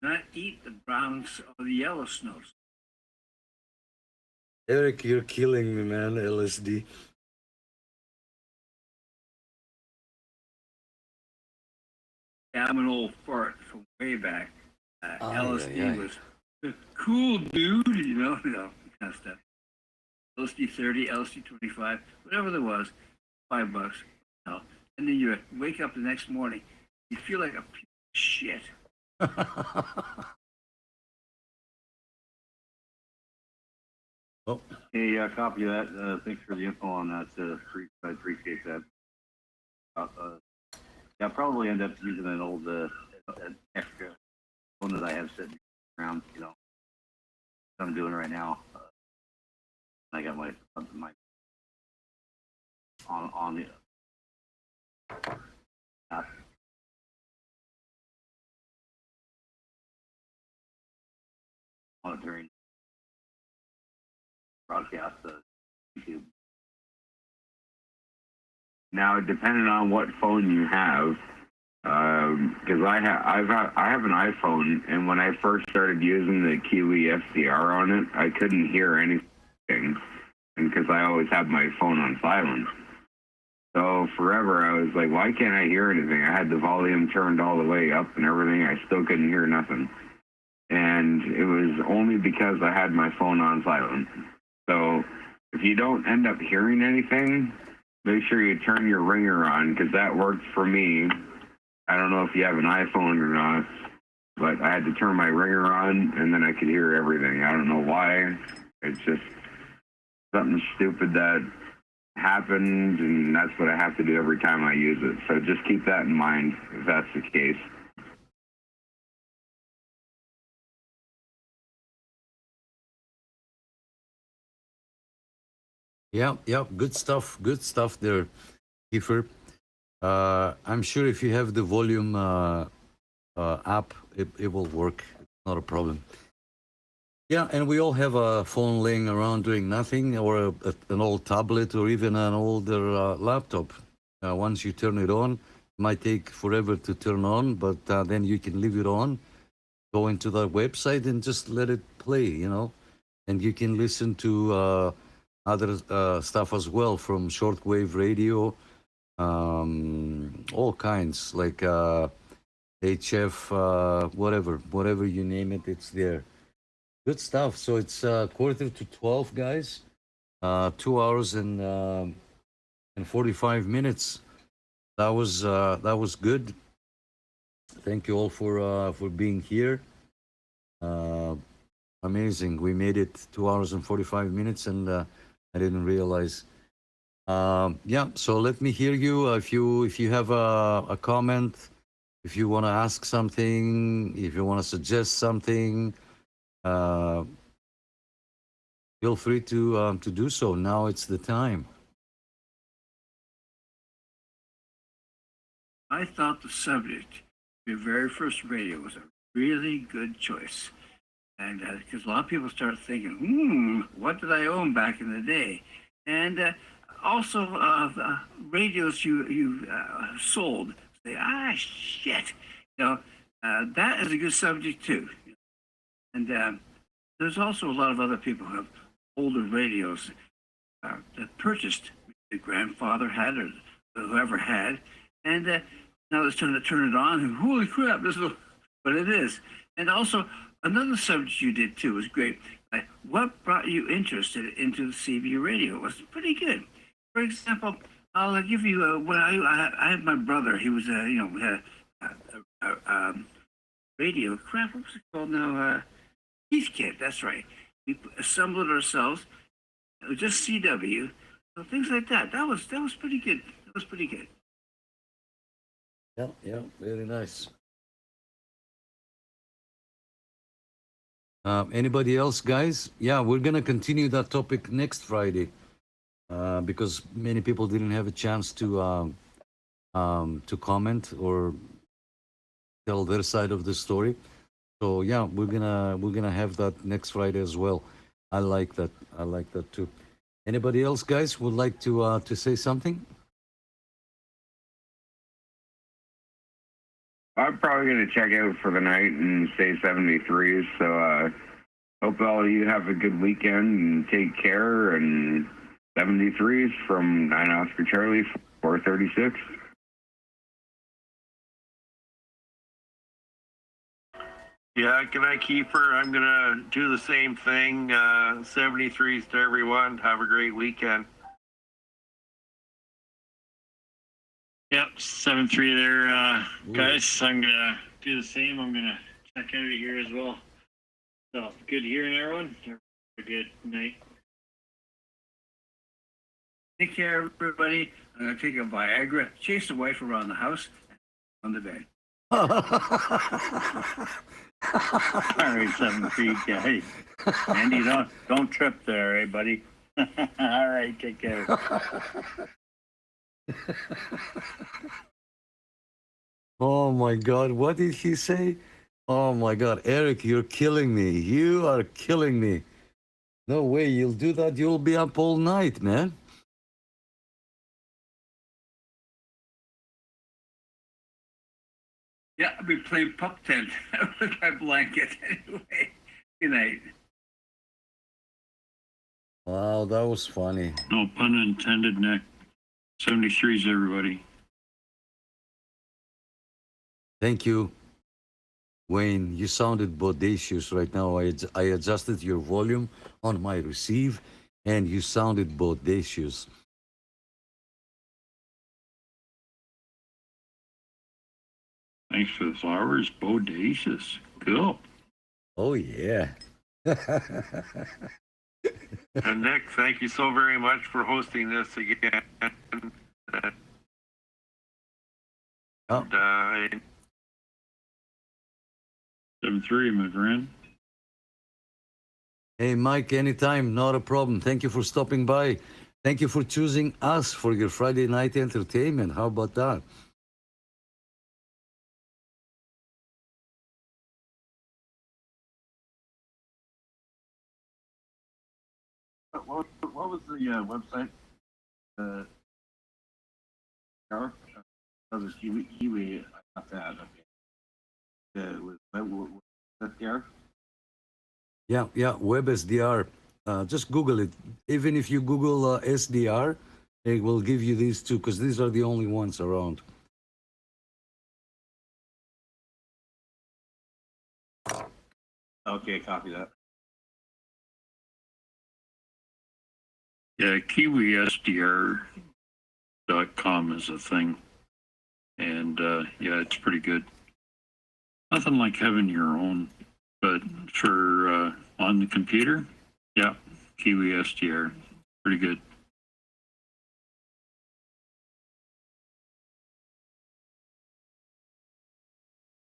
Not eat the browns or the yellow snows. Eric, you're killing me, man. LSD. Yeah, I'm an old fart from way back. LSD yeah. was a cool dude, you know, kind of stuff. LSD 30, LSD 25, whatever there was, $5, you know. And then you wake up the next morning, you feel like a piece of shit. Oh. Hey, copy that. Thanks for the info on that. I appreciate that. Yeah, I'll probably end up using an old an extra one that I have sitting around, you know, what I'm doing right now. I got my on the monitoring broadcast YouTube. Now, depending on what phone you have, because I have an iPhone, and when I first started using the Kiwi SDR on it, I couldn't hear anything, and because I always have my phone on silent. So forever, I was like, why can't I hear anything? I had the volume turned all the way up and everything. I still couldn't hear nothing. And it was only because I had my phone on silent. So if you don't end up hearing anything, make sure you turn your ringer on, because that worked for me. I don't know if you have an iPhone or not, but I had to turn my ringer on, and then I could hear everything. I don't know why. It's just something stupid that happened, and that's what I have to do every time I use it. So just keep that in mind if that's the case. Yeah, good stuff there, Kiefer. I'm sure if you have the volume app, it will work. It's not a problem. Yeah, and we all have a phone laying around doing nothing, or an old tablet, or even an older laptop. Once you turn it on, it might take forever to turn on, but then you can leave it on, go into the website and just let it play, you know, and you can listen to other stuff as well, from shortwave radio, all kinds, like HF, whatever you name it, it's there. Good stuff. So it's 11:45, guys. 2 hours and 45 minutes. That was good. Thank you all for being here. Amazing. We made it 2 hours and 45 minutes, and I didn't realize. Yeah. So let me hear you. If you have a comment, if you want to ask something, if you want to suggest something, feel free to do so. Now it's the time. I thought the subject, your very first radio, was a really good choice. And because a lot of people start thinking, what did I own back in the day? And also radios you sold. Say, shit. That is a good subject too. And there's also a lot of other people who have older radios that purchased, the grandfather had or whoever had. And now it's time to turn it on, and holy crap, this is what it is. And also, another subject you did too was great. What brought you interested into the CB radio? It was pretty good. For example, I'll give you when I had my brother. He was we had a radio. Crap, what was it called now? Heath Kit. That's right. We assembled it ourselves. It was just CW. So things like that. That was pretty good. That was pretty good. Yeah, very nice. Anybody else, guys? Yeah, we're gonna continue that topic next Friday because many people didn't have a chance to comment or tell their side of the story. So yeah, we're gonna have that next Friday as well. I like that. I like that too. Anybody else, guys, would like to say something? I'm probably going to check out for the night and stay 73s. So hope all of you have a good weekend and take care. And 73s from 9 Oscar Charlie, 436. Yeah, good night, Kiefer. I'm going to do the same thing. 73s to everyone. Have a great weekend. Yep, 7-3 there, guys. I'm gonna do the same. I'm gonna check out of here as well. So good hearing everyone. Have a good night. Take care, everybody. I'm gonna take a Viagra, chase the wife around the house, on the bed. All right, 7-3 guys. Andy, don't trip there, eh, buddy? All right, take care. Oh my God, what did he say? Oh my God, Eric, you're killing me. You are killing me. No way, you'll do that. You'll be up all night, man. Yeah, I'll be playing pup tent with my blanket. Anyway, good night. Wow, that was funny. No pun intended, Nick. 73s, everybody. Thank you, Wayne. You sounded bodacious right now. I adjusted your volume on my receive, and you sounded bodacious. Thanks for the flowers. Bodacious. Cool. Oh, yeah. And Nick, thank you so very much for hosting this again. Oh. 7-3, my friend. Hey, Mike, anytime, not a problem. Thank you for stopping by. Thank you for choosing us for your Friday night entertainment. How about that? What was the website? Was Kiwi? I got that. Okay. WebSDR? Yeah, WebSDR. Just Google it. Even if you Google SDR, it will give you these two because these are the only ones around. Okay, copy that. Yeah, KiwiSDR.com is a thing. And yeah, it's pretty good. Nothing like having your own, but for on the computer, yeah, Kiwi SDR, pretty good.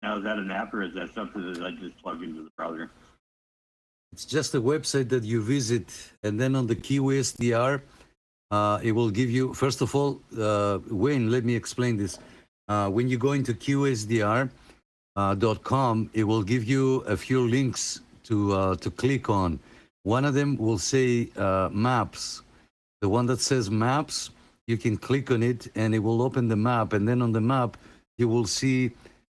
Now, is that an app or is that something that I just plug into the browser? It's just a website that you visit, and then on the Kiwi SDR, it will give you, first of all, Wayne, let me explain this. When you go into QSDR.com, it will give you a few links to click on. One of them will say maps. The one that says maps, you can click on it and it will open the map. And then on the map, you will see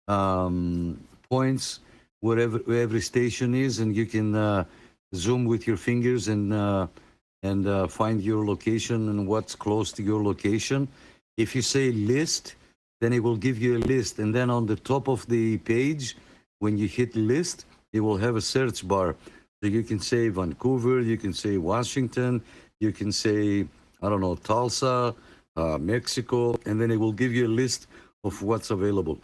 points wherever every station is, and you can zoom with your fingers and find your location and what's close to your location. If you say list, then it will give you a list. And then on the top of the page, when you hit list, it will have a search bar. So you can say Vancouver, you can say Washington, you can say, I don't know, Tulsa, Mexico, and then it will give you a list of what's available.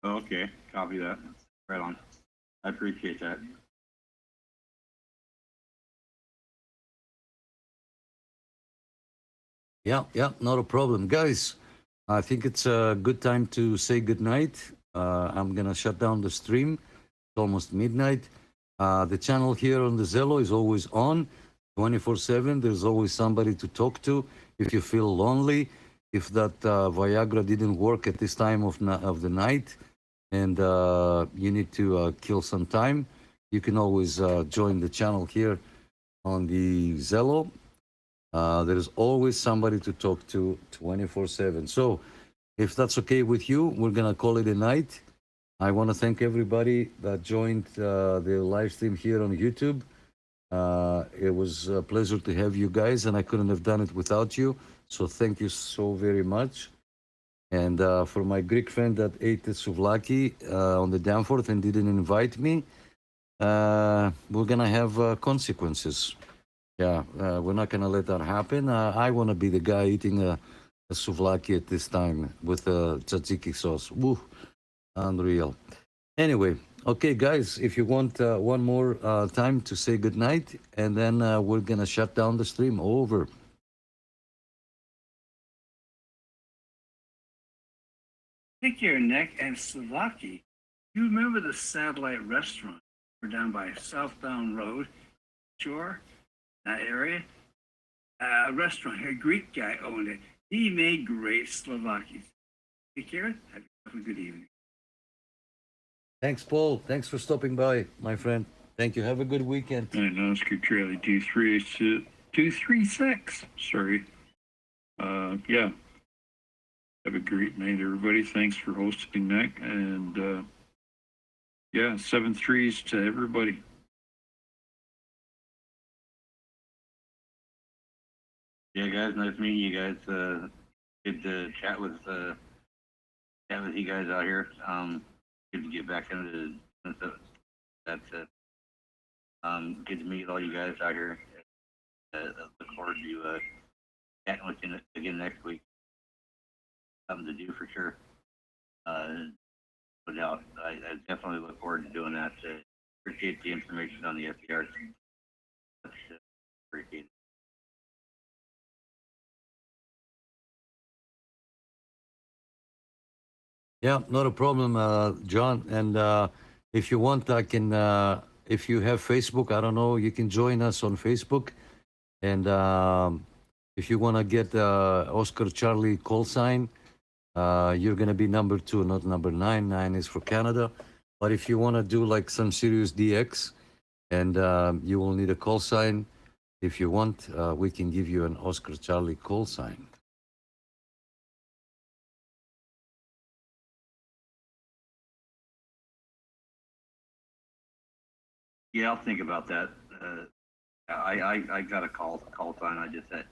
Okay, copy that. Right on. I appreciate that. Yeah, not a problem. Guys, I think it's a good time to say goodnight. I'm going to shut down the stream. It's almost midnight. The channel here on the Zello is always on 24/7. There's always somebody to talk to. If you feel lonely, if that Viagra didn't work at this time of the night and you need to kill some time, you can always join the channel here on the Zello. There's always somebody to talk to 24/7. So if that's okay with you, we're going to call it a night. I want to thank everybody that joined the live stream here on YouTube. It was a pleasure to have you guys, and I couldn't have done it without you. So thank you so very much. And for my Greek friend that ate the souvlaki on the Danforth and didn't invite me, we're going to have consequences. Yeah, we're not going to let that happen. I want to be the guy eating a souvlaki at this time with tzatziki sauce. Woo, unreal. Anyway, okay, guys, if you want one more time to say goodnight, and then we're going to shut down the stream. Over. Take your neck and souvlaki. You remember the Satellite Restaurant? We're down by Southbound Road, Shore, that area. A restaurant here, Greek guy owned it. He made great Slovakias. Take care. Have a good evening. Thanks, Paul. Thanks for stopping by, my friend. Thank you. Have a good weekend. And Oscar Charlie 236. Sorry. Yeah. Have a great night, everybody. Thanks for hosting that. And yeah, 7-3s to everybody. Yeah, guys, nice meeting you guys. Good to chat with you guys out here. Good to get back into that's it. Good to meet all you guys out here. Look forward to chatting with you again next week. Something to do for sure. No doubt. I definitely look forward to doing that. Appreciate the information on the FDR. Appreciate it. Yeah, not a problem, John. And if you want, I can, if you have Facebook, I don't know, you can join us on Facebook. And if you want to get Oscar Charlie call sign, you're going to be number 2, not number 9. 9 is for Canada. But if you want to do like some serious DX and you will need a call sign, if you want, we can give you an Oscar Charlie call sign. Yeah, I'll think about that. I got a call sign. I just said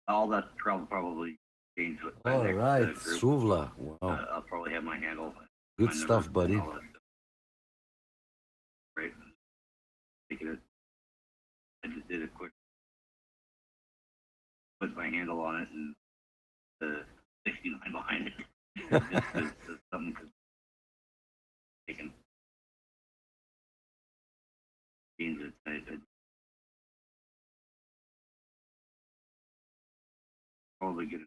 all that travel probably changed with my All next right, group. Suvla. Wow. I'll probably have my handle. Good my stuff, number, buddy. and all that stuff. Right. Taking it. I just did a quick put my handle on it and the 69 behind it. Just as something could taken. Change it. I probably get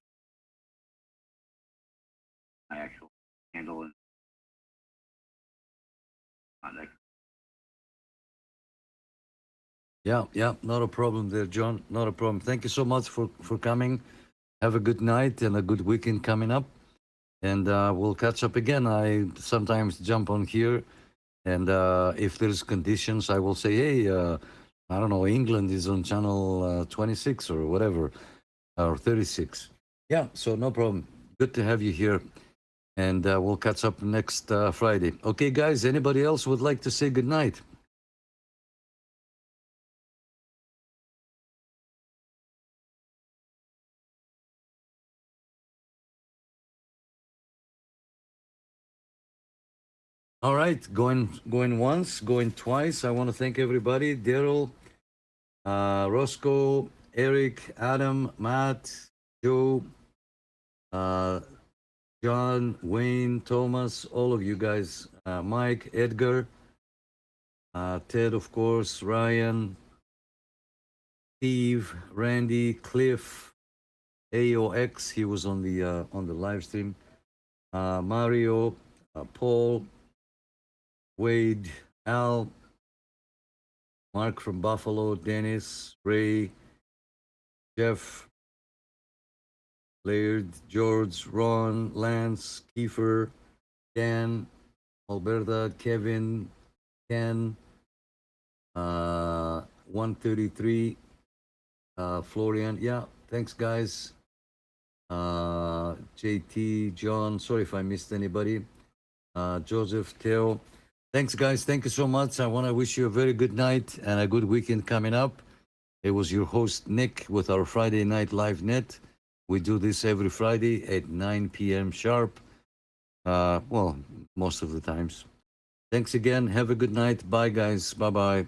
my actual handle and contact. Yeah, not a problem there, John. Not a problem. Thank you so much for coming. Have a good night and a good weekend coming up. And we'll catch up again. I sometimes jump on here, and if there's conditions, I will say, hey, I don't know, England is on channel 26 or whatever, or 36. Yeah, so no problem. Good to have you here. And we'll catch up next Friday. Okay, guys, anybody else would like to say goodnight? All right, going once, going twice. I want to thank everybody. Daryl, Roscoe, Eric, Adam, Matt, Joe, John, Wayne, Thomas, all of you guys, Mike, Edgar, Ted, of course, Ryan, Steve, Randy, Cliff, AOX. He was on the live stream. Mario, Paul, Wade, Al, Mark from Buffalo, Dennis, Ray, Jeff, Laird, George, Ron, Lance, Kiefer, Dan, Alberta, Kevin, Ken, 133, Florian. Yeah, thanks, guys. JT, John, sorry if I missed anybody. Joseph, Theo. Thanks, guys. Thank you so much. I want to wish you a very good night and a good weekend coming up. It was your host, Nick, with our Friday Night Live Net. We do this every Friday at 9 p.m. sharp. Well, most of the times. Thanks again. Have a good night. Bye, guys. Bye-bye.